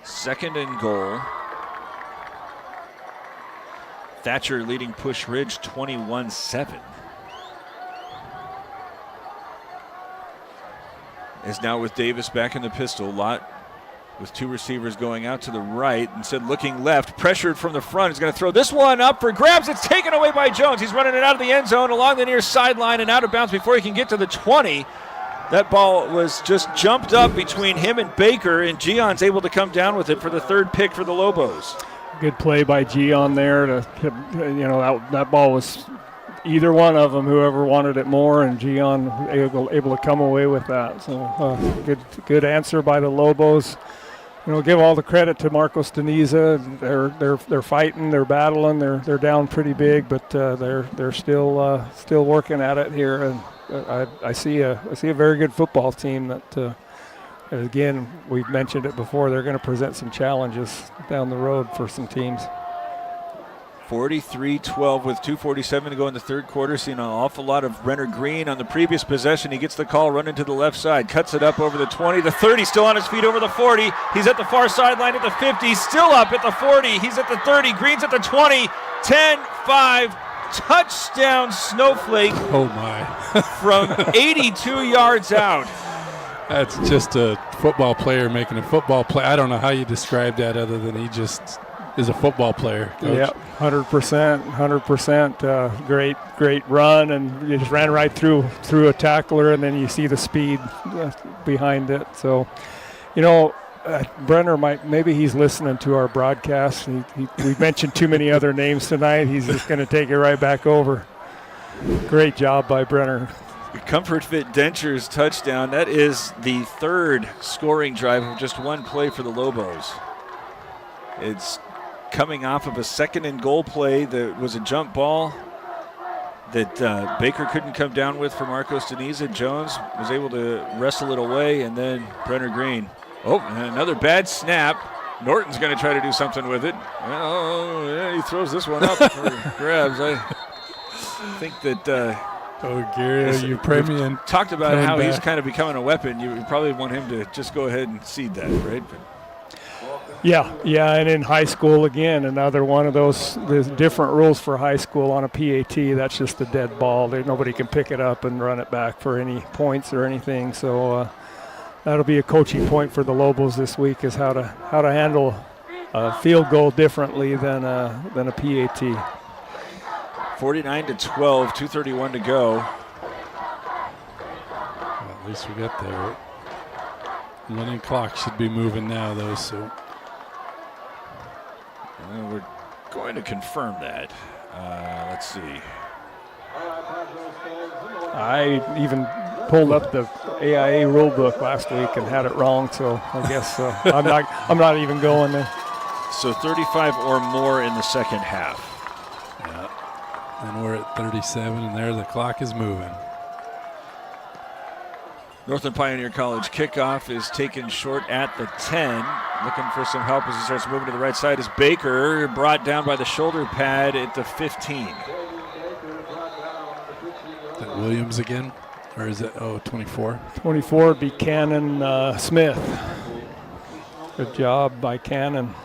2nd and goal. Thatcher leading Push Ridge 21-7. Is now with Davis back in the pistol. Lott with two receivers going out to the right, instead looking left, pressured from the front. He's going to throw this one up for grabs. It's taken away by Jones. He's running it out of the end zone along the near sideline and out of bounds before he can get to the 20. That ball was just jumped up between him and Baker, and Gion's able to come down with it for the third pick for the Lobos. Good play by Gian there. That ball was either one of them, whoever wanted it more, and Gian able to come away with that. So good answer by the Lobos. Give all the credit to Marcos De Niza. They're fighting, they're battling, they're down pretty big, but they're still working at it here. And I see a very good football team that, again, we've mentioned it before, they're going to present some challenges down the road for some teams. 43-12 with 2:47 to go in the third quarter. Seeing an awful lot of Brenner Green on the previous possession. He gets the call, running to the left side, cuts it up over the 20, the 30, still on his feet over the 40. He's at the far sideline at the 50, still up at the 40. He's at the 30, Green's at the 20, 10-5. Touchdown Snowflake. Oh my. From 82 yards out. That's just a football player making a football play. I don't know how you describe that other than he just is a football player, Coach. Yeah, 100%. Great run, and you just ran right through a tackler, and then you see the speed behind it. So, Brenner maybe he's listening to our broadcast. We mentioned too many other names tonight. He's just going to take it right back over. Great job by Brenner. Comfort Fit Dentures touchdown. That is the third scoring drive of just one play for the Lobos. It's coming off of a second and goal play that was a jump ball that Baker couldn't come down with for Marcos De Niza. Jones was able to wrestle it away, and then Brenner Green. Oh, and another bad snap. Norton's going to try to do something with it. Oh, yeah, he throws this one up for grabs. I think that... Gary, you premium. Talked about how he's kind of becoming a weapon. You probably want him to just go ahead and cede that, right? Yeah, and in high school, again, another one of those, there's different rules for high school on a PAT. That's just a dead ball. Nobody can pick it up and run it back for any points or anything. So that'll be a coaching point for the Lobos this week, is how to handle a field goal differently than a PAT. 49-12, 2:31 to go. Well, at least we got there. Running clock should be moving now, though, so. We're going to confirm that. Let's see. I even pulled up the AIA rule book last week and had it wrong, so I guess I'm not even going there. So 35 or more in the second half. Yeah. And we're at 37, and there the clock is moving. Northland Pioneer College kickoff is taken short at the 10. Looking for some help as he starts moving to the right side is Baker, brought down by the shoulder pad at the 15. Is that Williams again? Or is it, 24? 24, Buchanan Smith. Good job by Cannon.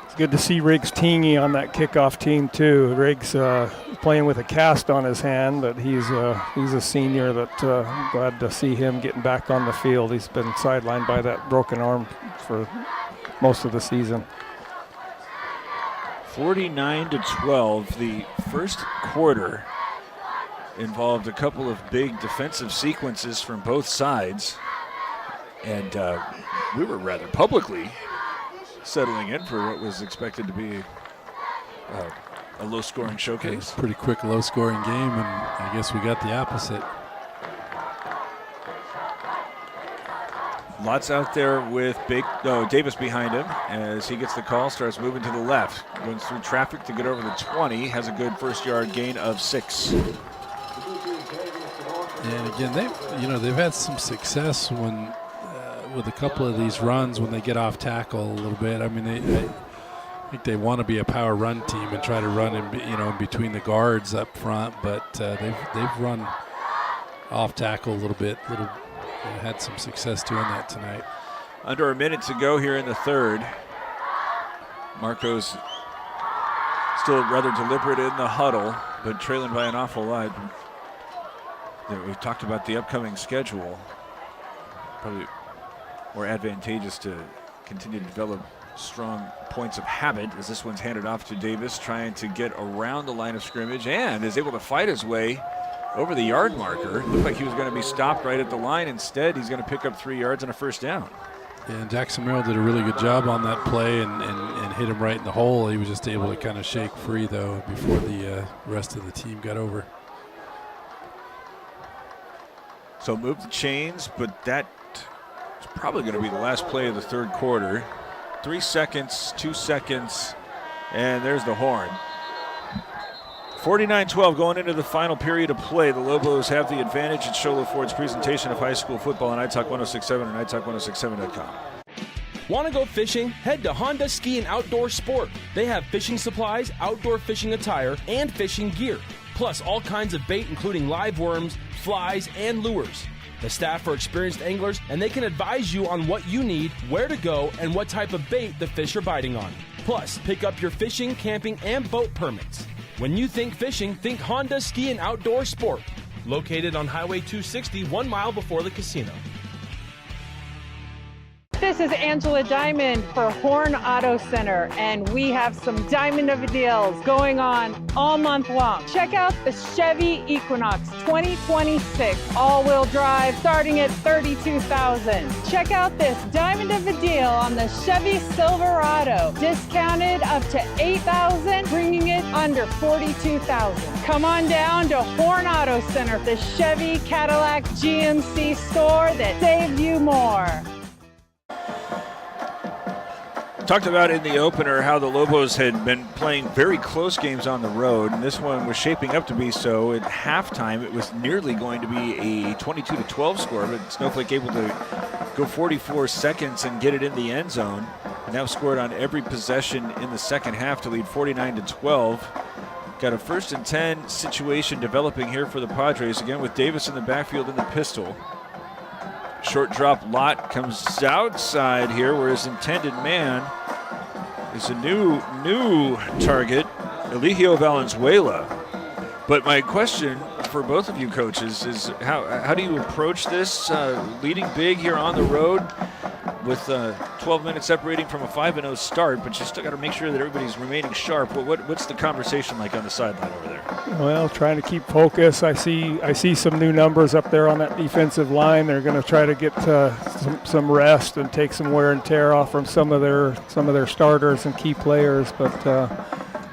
It's good to see Riggs Tingy on that kickoff team too. Riggs playing with a cast on his hand, but he's a senior that I'm glad to see him getting back on the field. He's been sidelined by that broken arm for most of the season. 49-12. The first quarter involved a couple of big defensive sequences from both sides, and we were rather publicly settling in for what was expected to be a low-scoring showcase. Pretty quick low-scoring game, and I guess we got the opposite. Lots out there with Davis behind him as he gets the call, starts moving to the left, goes through traffic to get over the 20, has a good first-yard gain of 6. And again, they've had some success when with a couple of these runs when they get off tackle a little bit. I mean, I think they want to be a power run team and try to run in between the guards up front, but they've run off tackle a little bit. Had some success doing that tonight. Under a minute to go here in the third. Marcos still rather deliberate in the huddle, but trailing by an awful lot. We've talked about the upcoming schedule. Probably more advantageous to continue to develop strong points of habit, as this one's handed off to Davis, trying to get around the line of scrimmage and is able to fight his way over the yard marker. Looked like he was going to be stopped right at the line. Instead, he's going to pick up 3 yards and a first down. Yeah, and Jackson Merrill did a really good job on that play and hit him right in the hole. He was just able to kind of shake free, though, before the rest of the team got over. So move the chains, but that is probably going to be the last play of the third quarter. 3 seconds, 2 seconds, and there's the horn. 49-12 going into the final period of play. The Lobos have the advantage in Show Low Ford's presentation of high school football on iTalk 106.7 and iTalk106.7.com. Want to go fishing? Head to Honda Ski and Outdoor Sport. They have fishing supplies, outdoor fishing attire, and fishing gear. Plus all kinds of bait including live worms, flies, and lures. The staff are experienced anglers, and they can advise you on what you need, where to go, and what type of bait the fish are biting on. Plus, pick up your fishing, camping, and boat permits. When you think fishing, think Honda Ski and Outdoor Sport. Located on Highway 260, 1 mile before the casino. This is Angela Diamond for Horn Auto Center, and we have some diamond of deals going on all month long. Check out the Chevy Equinox 2026 all-wheel drive starting at $32,000. Check out this diamond of a deal on the Chevy Silverado, discounted up to $8,000, bringing it under $42,000. Come on down to Horn Auto Center, the Chevy Cadillac GMC store that saves you more. Talked about in the opener how the Lobos had been playing very close games on the road, and this one was shaping up to be so. At halftime, it was nearly going to be a 22-12 score, but Snowflake able to go 44 seconds and get it in the end zone. And now scored on every possession in the second half to lead 49-12. Got a 1st and 10 situation developing here for the Padres, again with Davis in the backfield in the pistol. Short drop lot comes outside here where his intended man is a new target, Eligio Valenzuela. But my question for both of you coaches is how do you approach this leading big here on the road with 12 minutes separating from a 5-0 start, but you still got to make sure that everybody's remaining sharp. What's the conversation like on the sideline over there? Well, trying to keep focus. I see some new numbers up there on that defensive line. They're going to try to get some rest and take some wear and tear off from some of their starters and key players, but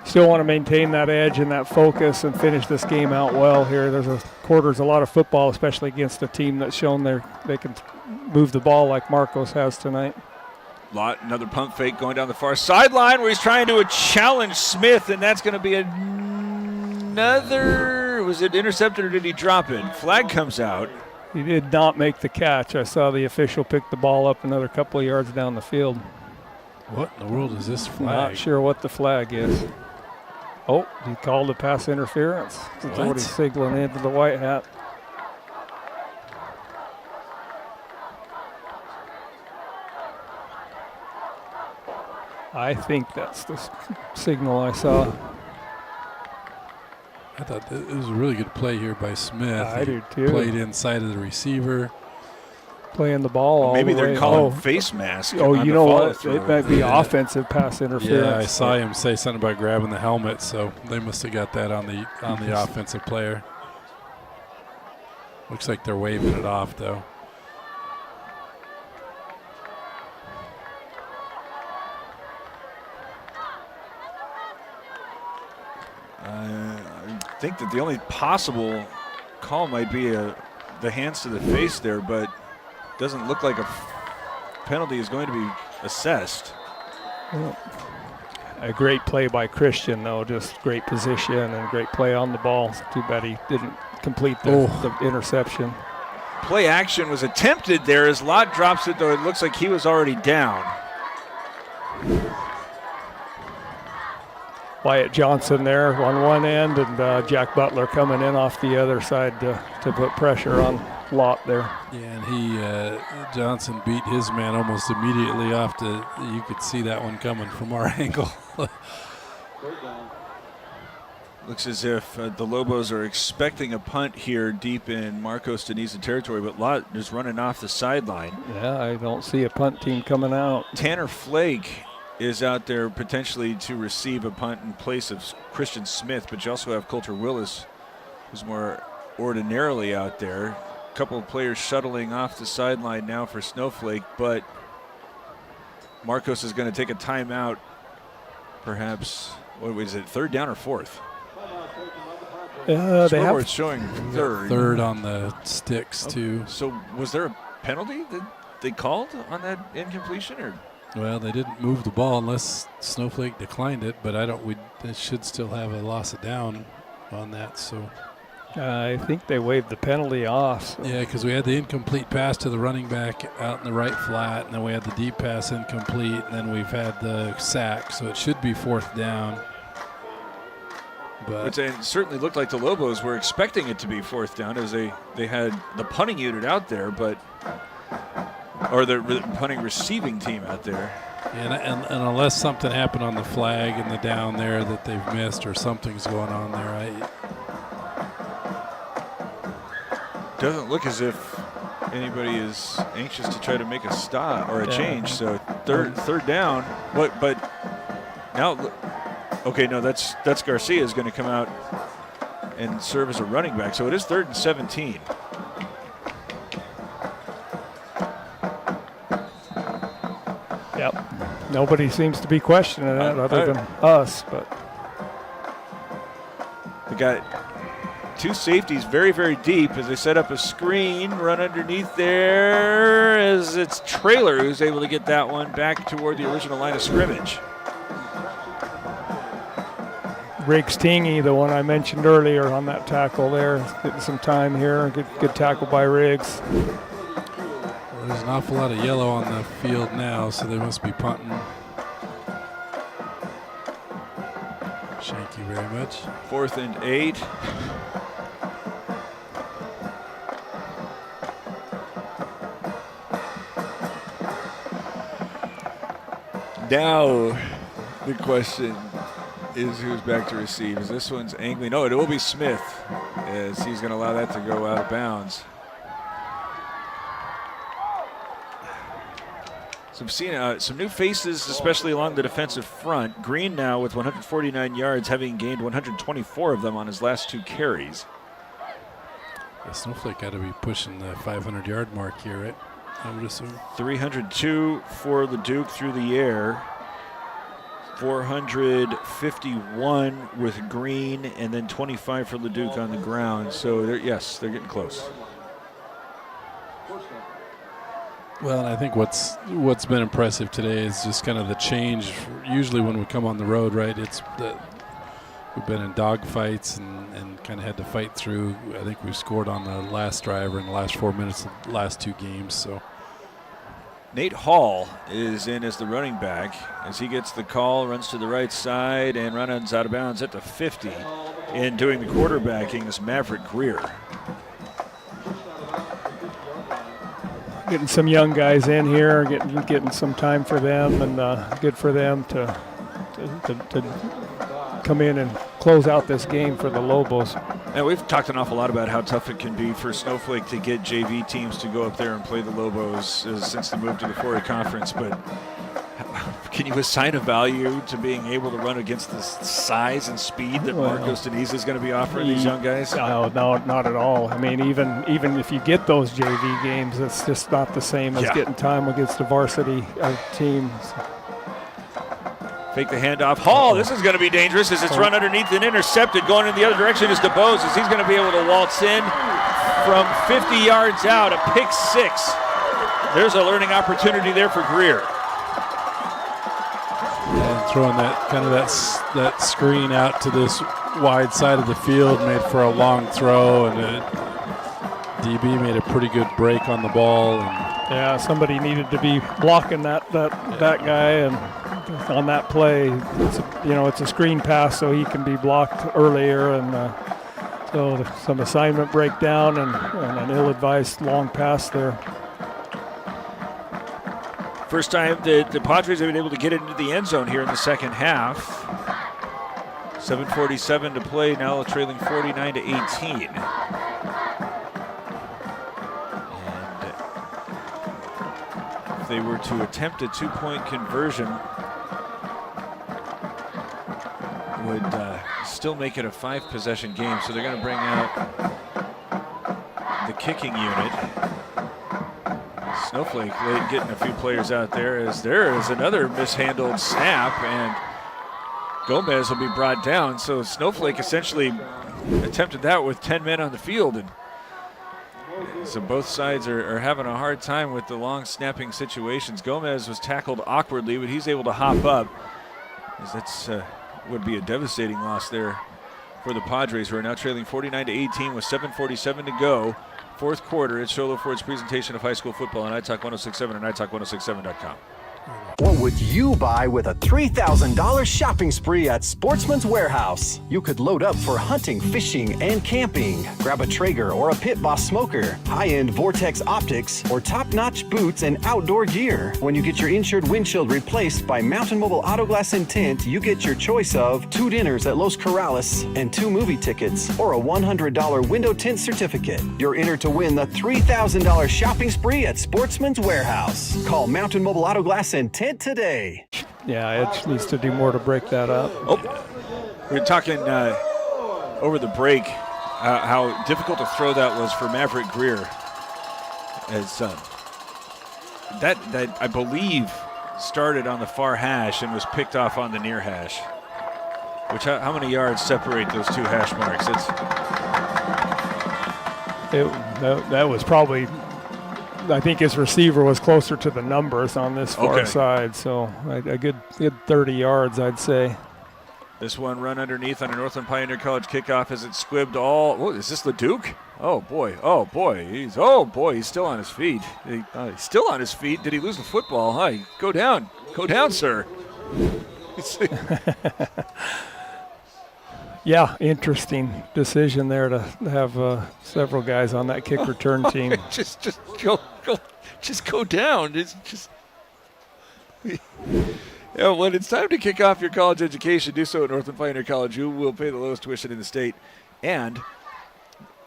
still want to maintain that edge and that focus and finish this game out well here. There's a lot of football, especially against a team that's shown they can move the ball like Marcos has tonight. Another pump fake going down the far sideline where he's trying to challenge Smith, and that's going to be another. Was it intercepted or did he drop it? Flag comes out. He did not make the catch. I saw the official pick the ball up another couple of yards down the field. What in the world is this flag? Not sure what the flag is. Oh, he called a pass interference. That's what he's signaling into the white hat. I think that's the signal I saw. I thought it was a really good play here by Smith. I do too. Played inside of the receiver. Playing the ball all Maybe the way. they're calling face mask. Oh, you know what? It might be offensive pass interference. Yeah, I saw him say something about grabbing the helmet, so they must have got that on the offensive player. Looks like they're waving it off, though. I think that the only possible call might be the hands to the face there, but doesn't look like a penalty is going to be assessed. Well, a great play by Christian, though. Just great position and great play on the ball. It's too bad he didn't complete the interception. Play action was attempted there as Lott drops it, though it looks like he was already down. Wyatt Johnson there on one end, and Jack Butler coming in off the other side to put pressure on Lott there. Yeah, and Johnson beat his man almost immediately off you could see that one coming from our angle. Looks as if the Lobos are expecting a punt here deep in Marcos De Niza territory, but Lott is running off the sideline. Yeah, I don't see a punt team coming out. Tanner Flake is out there potentially to receive a punt in place of Christian Smith, but you also have Coulter Willis, who's more ordinarily out there. A couple of players shuttling off the sideline now for Snowflake, but Marcos is going to take a timeout, perhaps. What was it, third down or fourth? They have Scoreboard's showing third. Third on the sticks, too. So was there a penalty that they called on that incompletion? Or? Well, they didn't move the ball unless Snowflake declined it, but they should still have a loss of down on that. So I think they waved the penalty off. So. Yeah, because we had the incomplete pass to the running back out in the right flat, and then we had the deep pass incomplete, and then we've had the sack, so it should be fourth down. But Which it certainly looked like the Lobos were expecting it to be fourth down, as they had the punting unit out there, or the punting receiving team out there. And unless something happened on the flag and the down there that they've missed, or something's going on there, doesn't look as if anybody is anxious to try to make a stop or a change. So third down. But now. Okay, no, that's Garcia is going to come out and serve as a running back. So it is 3rd and 17. Yep. Nobody seems to be questioning that other than us. But we got two safeties very, very deep as they set up a screen, run underneath there as it's Trailer who's able to get that one back toward the original line of scrimmage. Riggs Tingy, the one I mentioned earlier on that tackle there, getting some time here. Good tackle by Riggs. Well, there's an awful lot of yellow on the field now, so they must be punting. Thank you very much. 4th and 8. Now the question is who's back to receive. Is this one's angling? No, it will be Smith, as he's going to allow that to go out of bounds. So I'm seeing some new faces, especially along the defensive front. Green now with 149 yards, having gained 124 of them on his last 2 carries. Yeah, Snowflake got to be pushing the 500-yard mark here, right? I would assume. 302 for the Duke through the air. 451 with Green, and then 25 for Leduc on the ground. So, they're getting close. Well, and I think what's been impressive today is just kind of the change. Usually when we come on the road, right, we've been in dog fights and kind of had to fight through. I think we scored on the last drive or in the last 4 minutes of the last 2 games. So Nate Hall is in as the running back as he gets the call, runs to the right side, and runs out of bounds at the 50. In doing the quarterbacking is Maverick Greer. Getting some young guys in here, getting some time for them, and good for them to come in and close out this game for the Lobos. Now, we've talked an awful lot about how tough it can be for Snowflake to get JV teams to go up there and play the Lobos since the move to the 4A conference, but can you assign a value to being able to run against the size and speed that Marcos De Niza is going to be offering these young guys? No, not at all. I mean, even if you get those JV games, it's just not the same as getting time against the varsity teams. Fake the handoff. Hall, this is going to be dangerous as it's run underneath and intercepted. Going in the other direction is DeBose as he's going to be able to waltz in from 50 yards out, a pick 6. There's a learning opportunity there for Greer. And throwing that screen out to this wide side of the field made for a long throw, and DB made a pretty good break on the ball. Yeah, somebody needed to be blocking that guy, and on that play, it's a screen pass, so he can be blocked earlier, and so some assignment breakdown and an ill-advised long pass there. First time the Padres have been able to get into the end zone here in the second half. 7:47 to play, now trailing 49-18. And if they were to attempt a 2-point conversion, would still make it a 5-possession game. So they're going to bring out the kicking unit. Snowflake late getting a few players out there, as there is another mishandled snap, and Gomez will be brought down. So Snowflake essentially attempted that with 10 men on the field. And so both sides are having a hard time with the long snapping situations. Gomez was tackled awkwardly, but he's able to hop up. That's would be a devastating loss there for the Padres, who are now trailing 49-18 with 7:47 to go. Fourth quarter. It's Sholo Ford's presentation of high school football on iTalk 106.7 and iTalk1067.com. What would you buy with a $3,000 shopping spree at Sportsman's Warehouse? You could load up for hunting, fishing, and camping. Grab a Traeger or a Pit Boss smoker, high-end Vortex optics, or top-notch boots and outdoor gear. When you get your insured windshield replaced by Mountain Mobile Auto Glass and Tint, you get your choice of 2 dinners at Los Corrales and 2 movie tickets, or a $100 window tint certificate. You're entered to win the $3,000 shopping spree at Sportsman's Warehouse. Call Mountain Mobile Auto Glass and Tint today. Yeah, Edge needs to do more to break that up. Oh, we were talking over the break how difficult to throw that was for Maverick Greer, as that I believe started on the far hash and was picked off on the near hash. Which how many yards separate those 2 hash marks? That was probably, I think his receiver was closer to the numbers on this far side, so a good 30 yards, I'd say. This one run underneath on a Northland Pioneer College kickoff as it squibbed all. Whoa, is this Leduc? Oh boy, he's still on his feet. He's still on his feet. Did he lose the football? Hi, go down, sir. Yeah, interesting decision there to have several guys on that kick return team. just go down. It's just. Yeah, when it's time to kick off your college education, do so at Northland Pioneer College. You will pay the lowest tuition in the state, and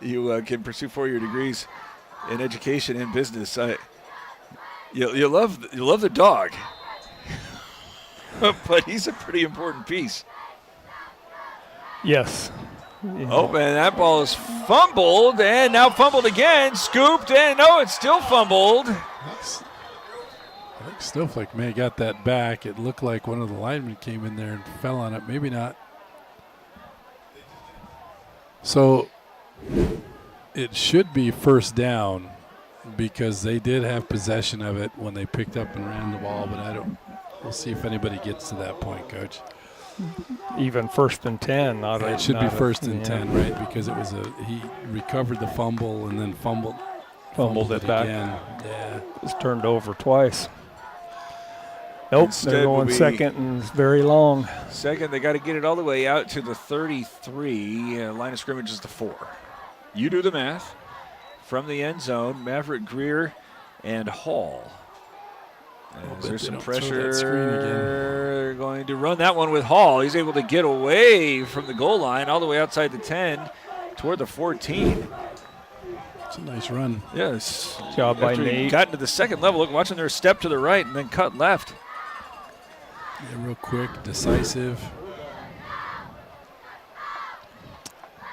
you can pursue 4-year degrees in education and business. You love the dog, but he's a pretty important piece. Yes. Oh, man, that ball is fumbled, and now fumbled again, scooped, and no, it's still fumbled. I think Snowflake may have got that back. It looked like one of the linemen came in there and fell on it. Maybe not. So it should be first down because they did have possession of it when they picked up and ran the ball, but we'll see if anybody gets to that point, Coach. Even 1st and 10. It should be 1st and 10, right? Because it was he recovered the fumble and then fumbled it back. Again. Yeah, it was turned over twice. Nope, Instead they're going second and very long. Second, they got to get it all the way out to the 33. Line of scrimmage is the 4. You do the math. From the end zone, Maverick Greer and Hall. There's some pressure. They're going to run that one with Hall. He's able to get away from the goal line all the way outside the 10 toward the 14. It's a nice run. Yes. Job by Nate. He got into the second level. Look, watching their step to the right and then cut left. Yeah, real quick, decisive.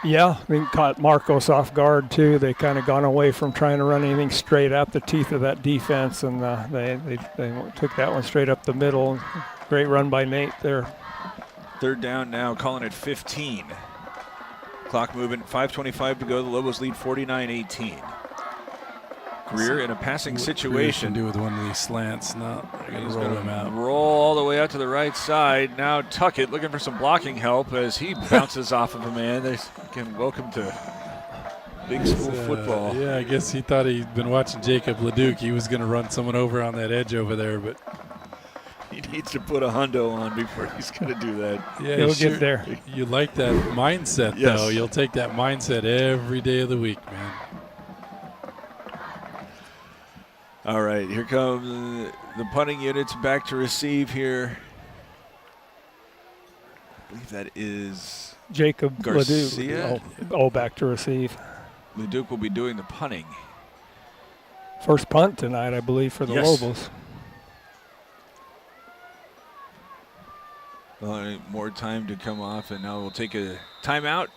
Yeah, I think caught Marcos off guard too. They kind of gone away from trying to run anything straight at the teeth of that defense, and they took that one straight up the middle. Great run by Nate there. Third down now, calling it 15. Clock moving, 5:25 to go. The Lobos lead 49-18. Greer in a passing situation. Do with one of these slants. No, they're going to roll him out. Roll all the way out to the right side. Now Tuckett looking for some blocking help as he bounces off of a man. Again, welcome to big school football. Yeah, I guess he thought he'd been watching Jacob Leduc. He was going to run someone over on that edge over there, but he needs to put a hundo on before he's going to do that. Yeah, he'll get there. You like that mindset, though. You'll take that mindset every day of the week, man. All right, here comes the punting units back to receive here. believe that is Jacob Garcia. Leduc. Back to receive. Leduc will be doing the punting. First punt tonight, I believe, for the Lobos. Well, more time to come off, and now we'll take a timeout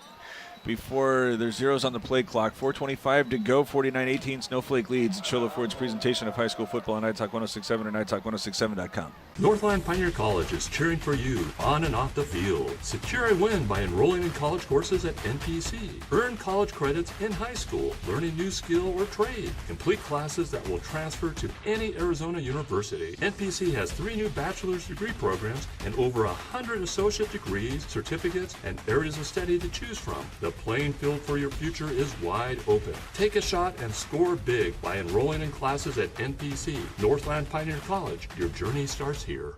before there's zeros on the play clock. 4:25 to go, 49-18. Snowflake leads. Cholo Ford's presentation of high school football on iTalk 106.7 and iTalk106.7.com. Northland Pioneer College is cheering for you on and off the field. Secure a win by enrolling in college courses at NPC. Earn college credits in high school, learn a new skill or trade. Complete classes that will transfer to any Arizona university. NPC has 3 new bachelor's degree programs and over 100 associate degrees, certificates, and areas of study to choose from. The playing field for your future is wide open. Take a shot and score big by enrolling in classes at NPC. Northland Pioneer College. Your journey starts here.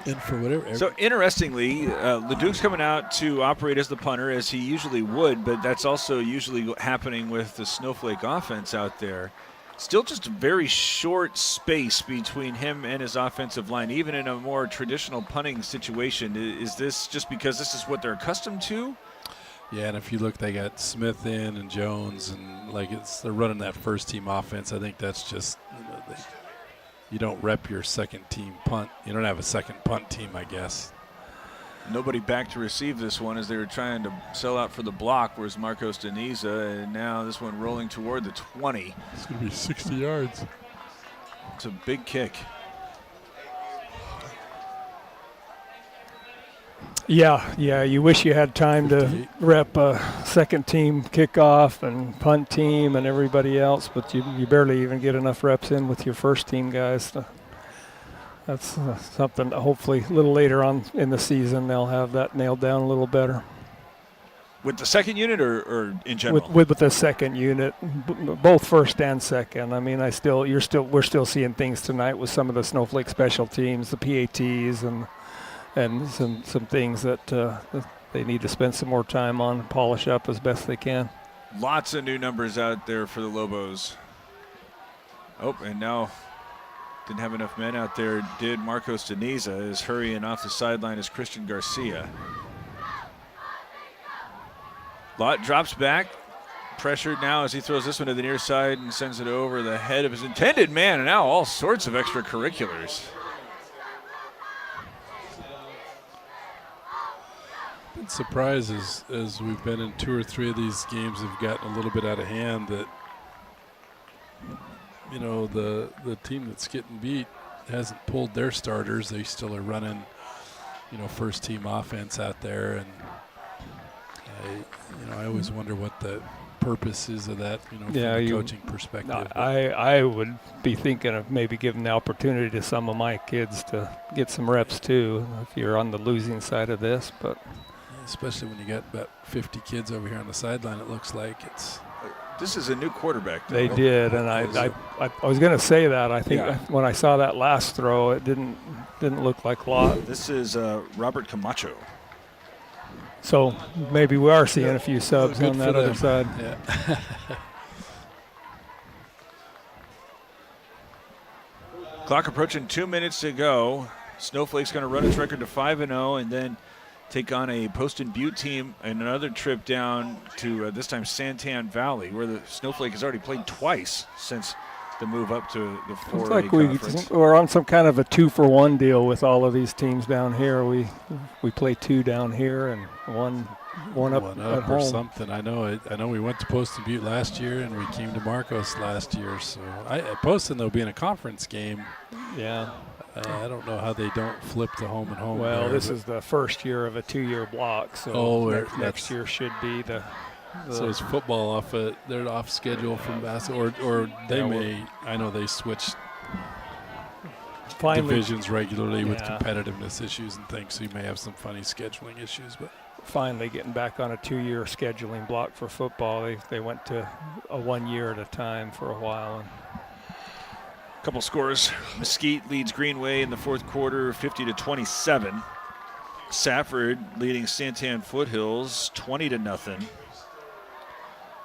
And for whatever. So interestingly, Leduc's coming out to operate as the punter as he usually would, but that's also usually happening with the Snowflake offense out there. Still just a very short space between him and his offensive line, even in a more traditional punting situation. Is this just because this is what they're accustomed to? Yeah, and if you look, they got Smith in and Jones, and they're running that first team offense. I think that's just, you don't rep your second team punt. You don't have a second punt team, I guess. Nobody back to receive this one as they were trying to sell out for the block. Where's Marcos De Niza, and now this one rolling toward the 20. It's going to be 60 yards. It's a big kick. Yeah. You wish you had time to rep a second team kickoff and punt team and everybody else, but you barely even get enough reps in with your first team guys. That's something that hopefully a little later on in the season they'll have that nailed down a little better. With the second unit or in general? With the second unit, both first and second. I mean, we're still seeing things tonight with some of the Snowflake special teams, the PATs, and some things that they need to spend some more time on and polish up as best they can. Lots of new numbers out there for the Lobos. Oh, and now didn't have enough men out there. Did Marcos De Niza is hurrying off the sideline as Christian Garcia. Lott drops back, pressured now as he throws this one to the near side and sends it over the head of his intended man, and now all sorts of extracurriculars. Been surprised as we've been in 2 or 3 of these games have gotten a little bit out of hand that, you know, the team that's getting beat hasn't pulled their starters. They still are running, you know, first team offense out there, and I always wonder what the purpose is of that, you know, from a coaching perspective. I would be thinking of maybe giving the opportunity to some of my kids to get some reps too, if you're on the losing side of this, but. Especially when you got about 50 kids over here on the sideline, it looks like it's. This is a new quarterback, though. They did, and I was going to say that. I think when I saw that last throw, it didn't look like Lott. This is Robert Camacho. So maybe we are seeing a few subs on that other side. Yeah. Clock approaching 2 minutes to go. Snowflake's going to run its record to 5-0, and then take on a Poston Butte team and another trip down to this time Santan Valley, where the Snowflake has already played twice since the move up to the 4A like conference. we're on some kind of a 2-for-1 deal with all of these teams down here. We play 2 down here and one up at home. Or something. I know we went to Poston Butte last year and we came to Marcos last year. So Poston, though, being a conference game. Yeah. I don't know how they don't flip the home and home. Well, this is the first year of a 2-year block, so next year should be the. So is football they're off schedule from basketball, or they may. I know they switch divisions regularly with competitiveness issues and things, so you may have some funny scheduling issues, but. Finally getting back on a 2-year scheduling block for football. They went to a 1 year at a time for a while. And couple scores. Mesquite leads Greenway in the fourth quarter, 50-27. Safford leading Santan Foothills, 20-0.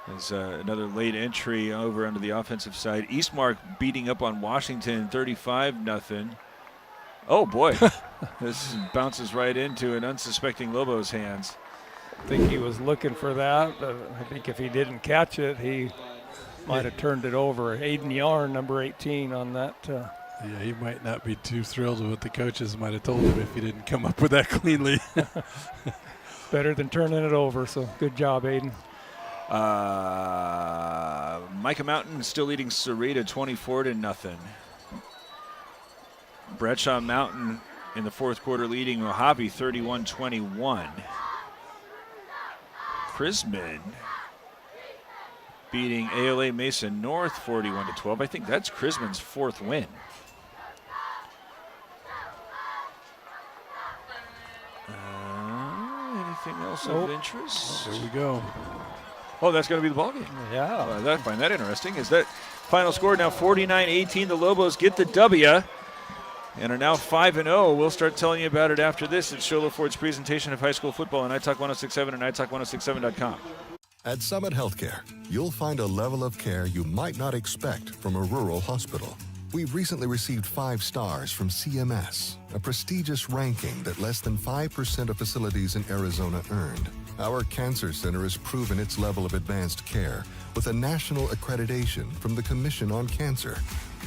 There's another late entry over onto the offensive side. Eastmark beating up on Washington, 35-0. Oh, boy. This bounces right into an unsuspecting Lobos' hands. I think he was looking for that. I think if he didn't catch it, he might have turned it over. Aiden Yarn, number 18, on that. Yeah, he might not be too thrilled with what the coaches might have told him if he didn't come up with that cleanly. Better than turning it over, so good job, Aiden. Micah Mountain still leading Sarita 24-0. Bradshaw Mountain in the fourth quarter leading Mojave 31-21. Chrisman beating ALA Mesa North 41-12. I think that's Chrisman's fourth win. Anything else of interest? There we go. Oh, that's going to be the ballgame. Yeah. I find that interesting. Is that final score now 49-18? The Lobos get the W and are now 5-0. We'll start telling you about it after this. It's Sholo Ford's presentation of high school football on iTalk 1067 and iTalk1067.com. At Summit Healthcare, you'll find a level of care you might not expect from a rural hospital. We've recently received 5 stars from CMS, a prestigious ranking that less than 5% of facilities in Arizona earned. Our cancer center has proven its level of advanced care with a national accreditation from the Commission on Cancer.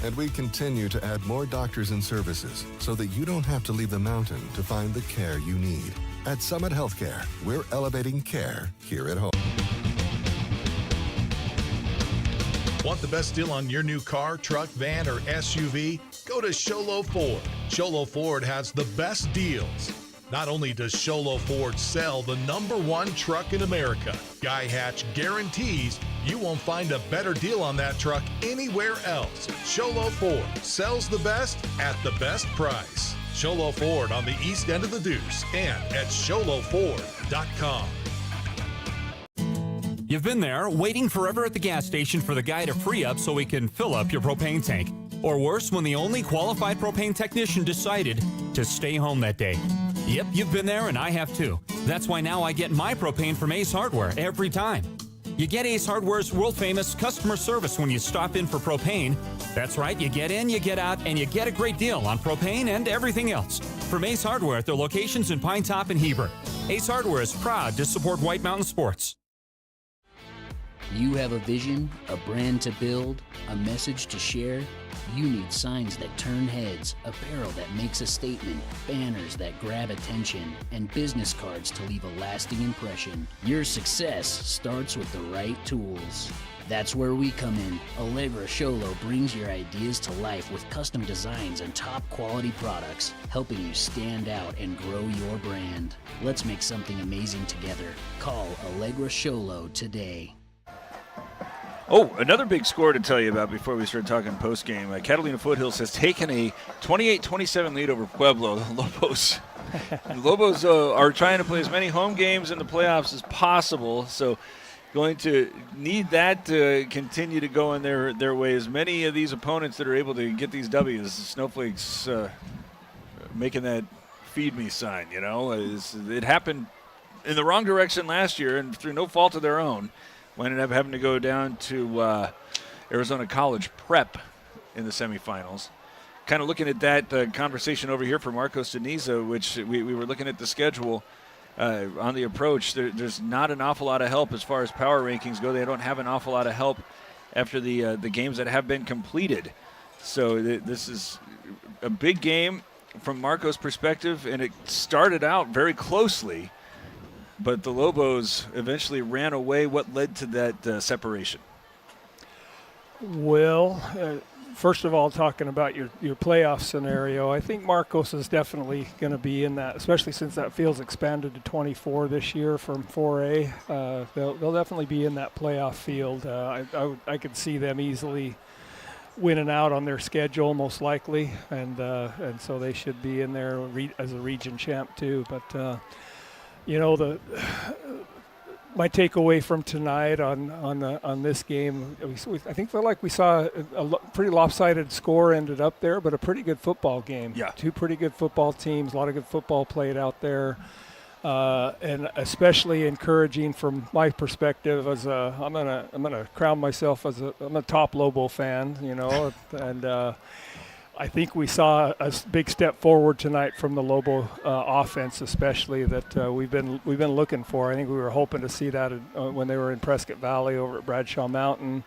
And we continue to add more doctors and services so that you don't have to leave the mountain to find the care you need. At Summit Healthcare, we're elevating care here at home. Want the best deal on your new car, truck, van, or SUV? Go to Sholo Ford. Sholo Ford has the best deals. Not only does Sholo Ford sell the #1 truck in America, Guy Hatch guarantees you won't find a better deal on that truck anywhere else. Sholo Ford sells the best at the best price. Sholo Ford on the east end of the Deuce and at sholoford.com. You've been there, waiting forever at the gas station for the guy to free up so he can fill up your propane tank. Or worse, when the only qualified propane technician decided to stay home that day. Yep, you've been there and I have too. That's why now I get my propane from Ace Hardware every time. You get Ace Hardware's world-famous customer service when you stop in for propane. That's right, you get in, you get out, and you get a great deal on propane and everything else. From Ace Hardware at their locations in Pine Top and Heber. Ace Hardware is proud to support White Mountain Sports. You have a vision, a brand to build, a message to share. You need signs that turn heads, apparel that makes a statement, banners that grab attention, and business cards to leave a lasting impression. Your success starts with the right tools. That's where we come in. Allegra Sholo brings your ideas to life with custom designs and top quality products, helping you stand out and grow your brand. Let's make something amazing together. Call Allegra Sholo today. Oh, another big score to tell you about before we start talking postgame. Catalina Foothills has taken a 28-27 lead over Pueblo. The Lobos are trying to play as many home games in the playoffs as possible, so going to need that to continue to go in their way. As many of these opponents that are able to get these W's, Snowflake's making that feed me sign, you know. It happened in the wrong direction last year and through no fault of their own. We ended up having to go down to Arizona College Prep in the semifinals. Kind of looking at that conversation over here for Marcos De Niza, which we were looking at the schedule on the approach. There's not an awful lot of help as far as power rankings go. They don't have an awful lot of help after the games that have been completed. So this is a big game from Marcos' perspective, and it started out very closely. But the Lobos eventually ran away. What led to that separation? Well, first of all, talking about your playoff scenario, I think Marcos is definitely going to be in that, especially since that field's expanded to 24 this year from 4A. They'll definitely be in that playoff field. I could see them easily winning out on their schedule, most likely, and so they should be in there as a region champ too. But you know, my takeaway from tonight on this game, I think we saw a pretty lopsided score ended up there, but a pretty good football game. Yeah. Two pretty good football teams, a lot of good football played out there, and especially encouraging from my perspective as I'm gonna crown myself as I'm a top Lobo fan, you know, and I think we saw a big step forward tonight from the Lobo offense, especially that we've been looking for. I think we were hoping to see that when they were in Prescott Valley over at Bradshaw Mountain.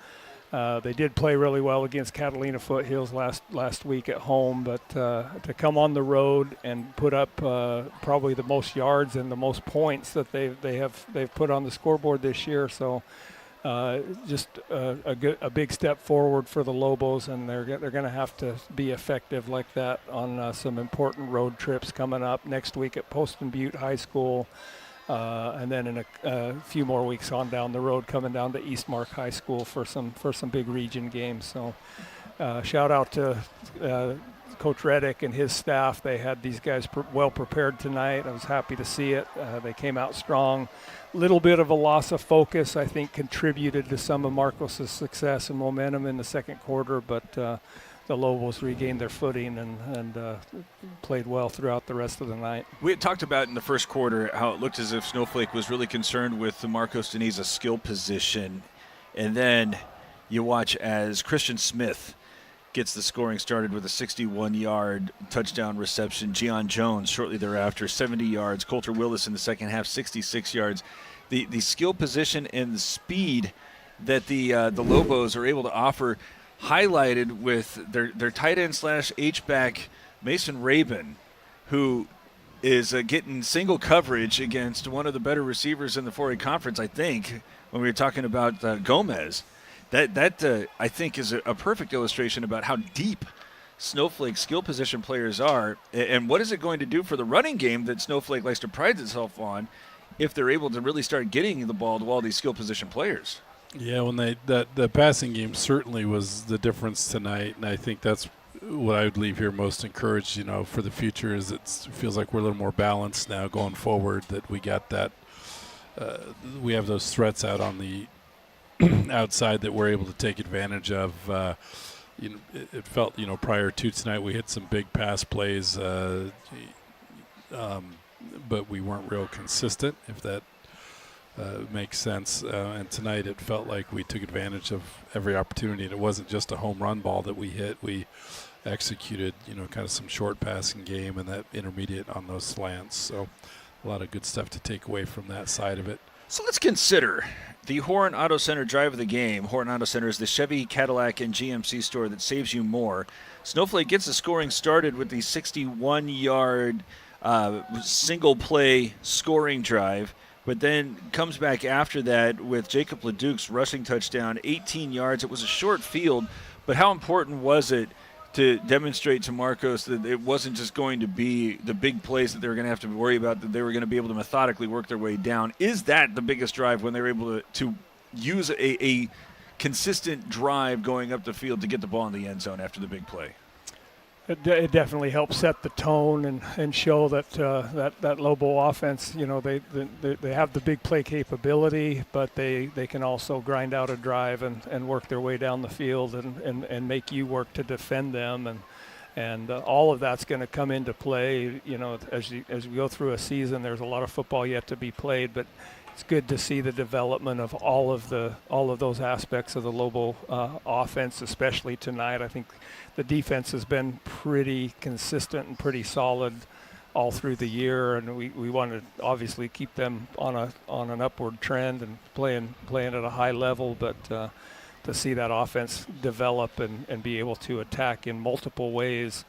They did play really well against Catalina Foothills last week at home, but to come on the road and put up probably the most yards and the most points that they've put on the scoreboard this year. So just a big step forward for the Lobos, and they're going to have to be effective like that on some important road trips coming up next week at Poston Butte High School. And then in a few more weeks on down the road, coming down to Eastmark High School for some big region games. So shout out to Coach Reddick and his staff. They had these guys well prepared tonight. I was happy to see it. They came out strong. Little bit of a loss of focus, I think, contributed to some of Marcos' success and momentum in the second quarter, but the Lobos regained their footing and played well throughout the rest of the night. We had talked about in the first quarter how it looked as if Snowflake was really concerned with the Marcos De Niza skill position. And then you watch as Christian Smith gets the scoring started with a 61-yard touchdown reception. Gian Jones shortly thereafter, 70 yards. Coulter Willis in the second half, 66 yards. The skill position and the speed that the Lobos are able to offer, highlighted with their tight end / H-back Mason Rabin, who is getting single coverage against one of the better receivers in the 4A conference, I think, when we were talking about Gomez. That I think is a perfect illustration about how deep Snowflake skill position players are, and what is it going to do for the running game that Snowflake likes to pride itself on if they're able to really start getting the ball to all these skill position players. Yeah, when the passing game certainly was the difference tonight, and I think that's what I would leave here most encouraged, for the future, is it feels like we're a little more balanced now going forward, that we got that we have those threats out on the outside that we're able to take advantage of. It felt, prior to tonight we hit some big pass plays, but we weren't real consistent, if that makes sense. And tonight it felt like we took advantage of every opportunity, and it wasn't just a home run ball that we hit. We executed, kind of some short passing game and that intermediate on those slants. So a lot of good stuff to take away from that side of it. So let's consider the Horn Auto Center drive of the game. Horn Auto Center is the Chevy, Cadillac, and GMC store that saves you more. Snowflake gets the scoring started with the 61-yard single-play scoring drive, but then comes back after that with Jacob Leduc's rushing touchdown, 18 yards. It was a short field, but how important was it to demonstrate to Marcos that it wasn't just going to be the big plays that they were going to have to worry about, that they were going to be able to methodically work their way down? Is that the biggest drive, when they were able to use a consistent drive going up the field to get the ball in the end zone after the big play? It definitely helps set the tone and show that that Lobo offense, they have the big play capability, but they can also grind out a drive and work their way down the field and make you work to defend them, and all of that's going to come into play. As we go through a season, there's a lot of football yet to be played, but it's good to see the development of all of those aspects of the Lobo offense, especially tonight. I think the defense has been pretty consistent and pretty solid all through the year, and we want to obviously keep them on an upward trend and playing at a high level, but to see that offense develop and be able to attack in multiple ways.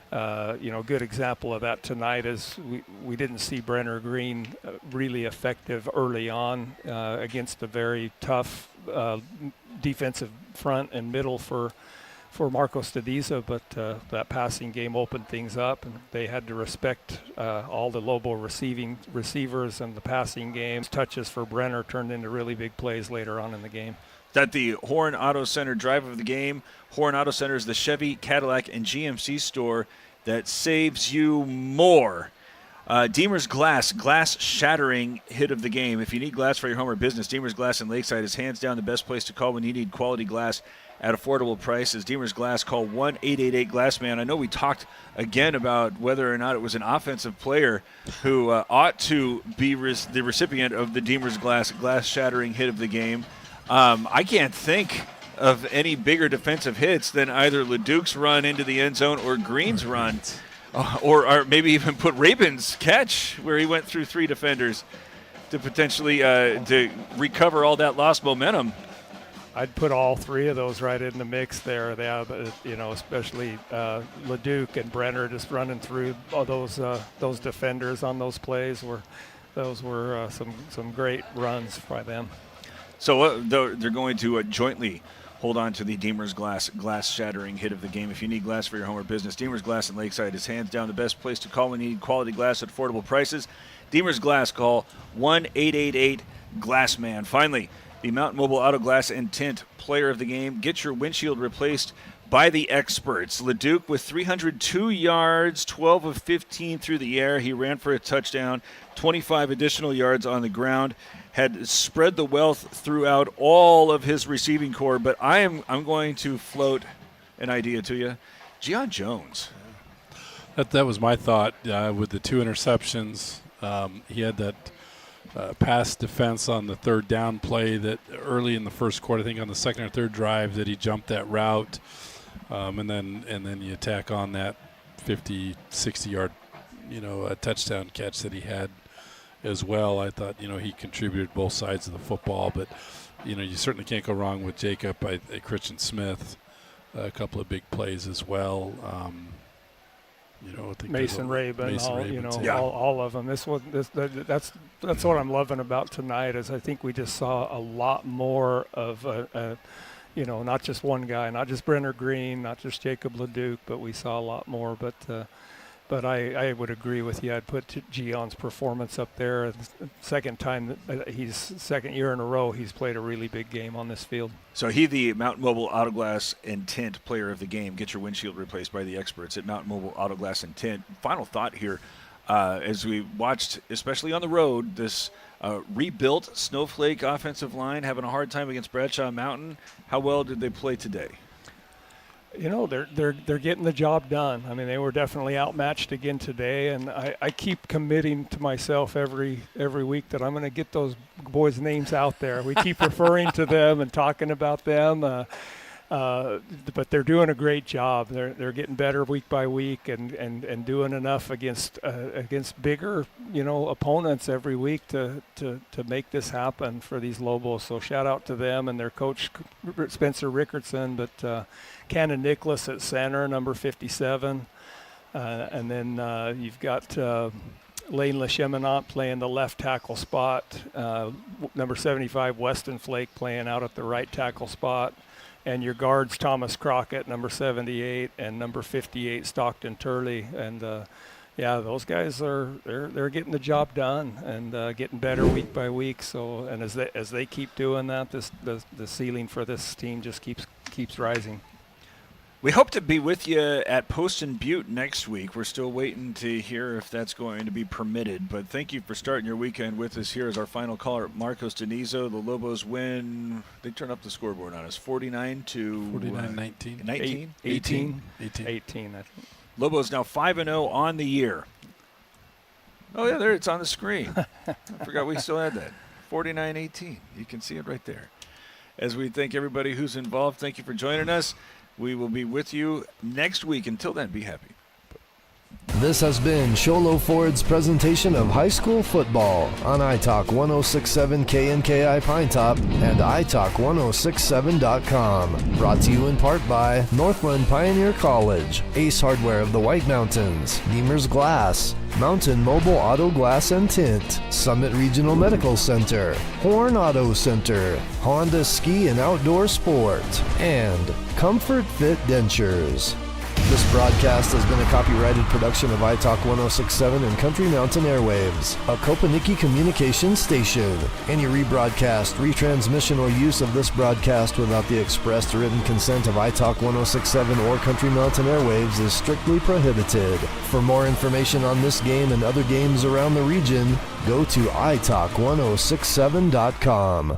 A good example of that tonight is we didn't see Brenner Green really effective early on against a very tough defensive front and middle for Marcos De Niza, but that passing game opened things up, and they had to respect all the Lobo receivers and the passing game. Touches for Brenner turned into really big plays later on in the game. That the Horn Auto Center drive of the game. Horn Auto Center is the Chevy, Cadillac, and GMC store that saves you more. Deemer's glass shattering hit of the game. If you need glass for your home or business, Deemer's Glass in Lakeside is hands down the best place to call when you need quality glass at affordable prices. Deemer's Glass, call 1-888-GLASSMAN. I know we talked again about whether or not it was an offensive player who ought to be the recipient of the Deemer's Glass shattering hit of the game. I can't think of any bigger defensive hits than either LeDuc's run into the end zone or Green's run, or maybe even put Rabin's catch where he went through 3 defenders to potentially to recover all that lost momentum. I'd put all 3 of those right in the mix there. They have, especially LeDuc and Brenner just running through all those defenders on those plays. Those were some great runs by them. So they're going to jointly hold on to the Deemer's glass shattering hit of the game. If you need glass for your home or business, Deemer's Glass in Lakeside is hands down the best place to call when you need quality glass at affordable prices. Deemer's Glass, call 1-888-GLASSMAN. Finally, the Mountain Mobile Auto Glass and Tint player of the game. Get your windshield replaced by the experts. LeDuc with 302 yards, 12 of 15 through the air. He ran for a touchdown, 25 additional yards on the ground. Had spread the wealth throughout all of his receiving core, but I'm going to float an idea to you. Gian Jones. That was my thought with the 2 interceptions. He had that pass defense on the 3rd down play that early in the first quarter, I think on the 2nd or 3rd drive, that he jumped that route, and then you attack on that 50, 60-yard, a touchdown catch that he had as well. I thought, he contributed both sides of the football, but, you certainly can't go wrong with Jacob. Christian Smith, a couple of big plays as well. I think Mason Rabin, all of them. That's what I'm loving about tonight is I think we just saw a lot more of not just one guy, not just Brenner Green, not just Jacob LeDuc, but we saw a lot more. But I would agree with you. I'd put Gion's performance up there. Second year in a row he's played a really big game on this field. So the Mountain Mobile Auto Glass and Tint player of the game. Get your windshield replaced by the experts at Mountain Mobile Auto Glass and Tint. Final thought here, as we watched, especially on the road, this rebuilt Snowflake offensive line having a hard time against Bradshaw Mountain. How well did they play today? They're getting the job done. I mean, they were definitely outmatched again today, and I keep committing to myself every week that I'm going to get those boys' names out there. We keep referring to them and talking about them, but they're doing a great job. They're getting better week by week and doing enough against bigger opponents every week to make this happen for these Lobos. So shout out to them and their coach Spencer Rickardson, but. Cannon Nicholas at center, number 57. And then you've got Lane Lecheminant playing the left tackle spot. Number 75, Weston Flake playing out at the right tackle spot. And your guards, Thomas Crockett, number 78, and number 58, Stockton Turley. And, those guys they're getting the job done and getting better week by week. So, and as they keep doing that, the ceiling for this team just keeps rising. We hope to be with you at Poston Butte next week. We're still waiting to hear if that's going to be permitted. But thank you for starting your weekend with us here as our final caller, Marcos De Niza. The Lobos win. They turn up the scoreboard on us, 49-19. 18. I think. Lobos now 5-0 on the year. Oh, yeah, there it's on the screen. I forgot we still had that. 49-18. You can see it right there. As we thank everybody who's involved, thank you for joining us. We will be with you next week. Until then, be happy. This has been Sholo Ford's presentation of high school football on iTalk 106.7 KNKI Pinetop and iTalk1067.com. Brought to you in part by Northland Pioneer College, Ace Hardware of the White Mountains, Deemer's Glass, Mountain Mobile Auto Glass and Tint, Summit Regional Medical Center, Horn Auto Center, Honda Ski and Outdoor Sport, and Comfort Fit Dentures. This broadcast has been a copyrighted production of iTalk 106.7 and Country Mountain Airwaves, a Kopaniki communications station. Any rebroadcast, retransmission, or use of this broadcast without the expressed written consent of iTalk 106.7 or Country Mountain Airwaves is strictly prohibited. For more information on this game and other games around the region, go to iTalk1067.com.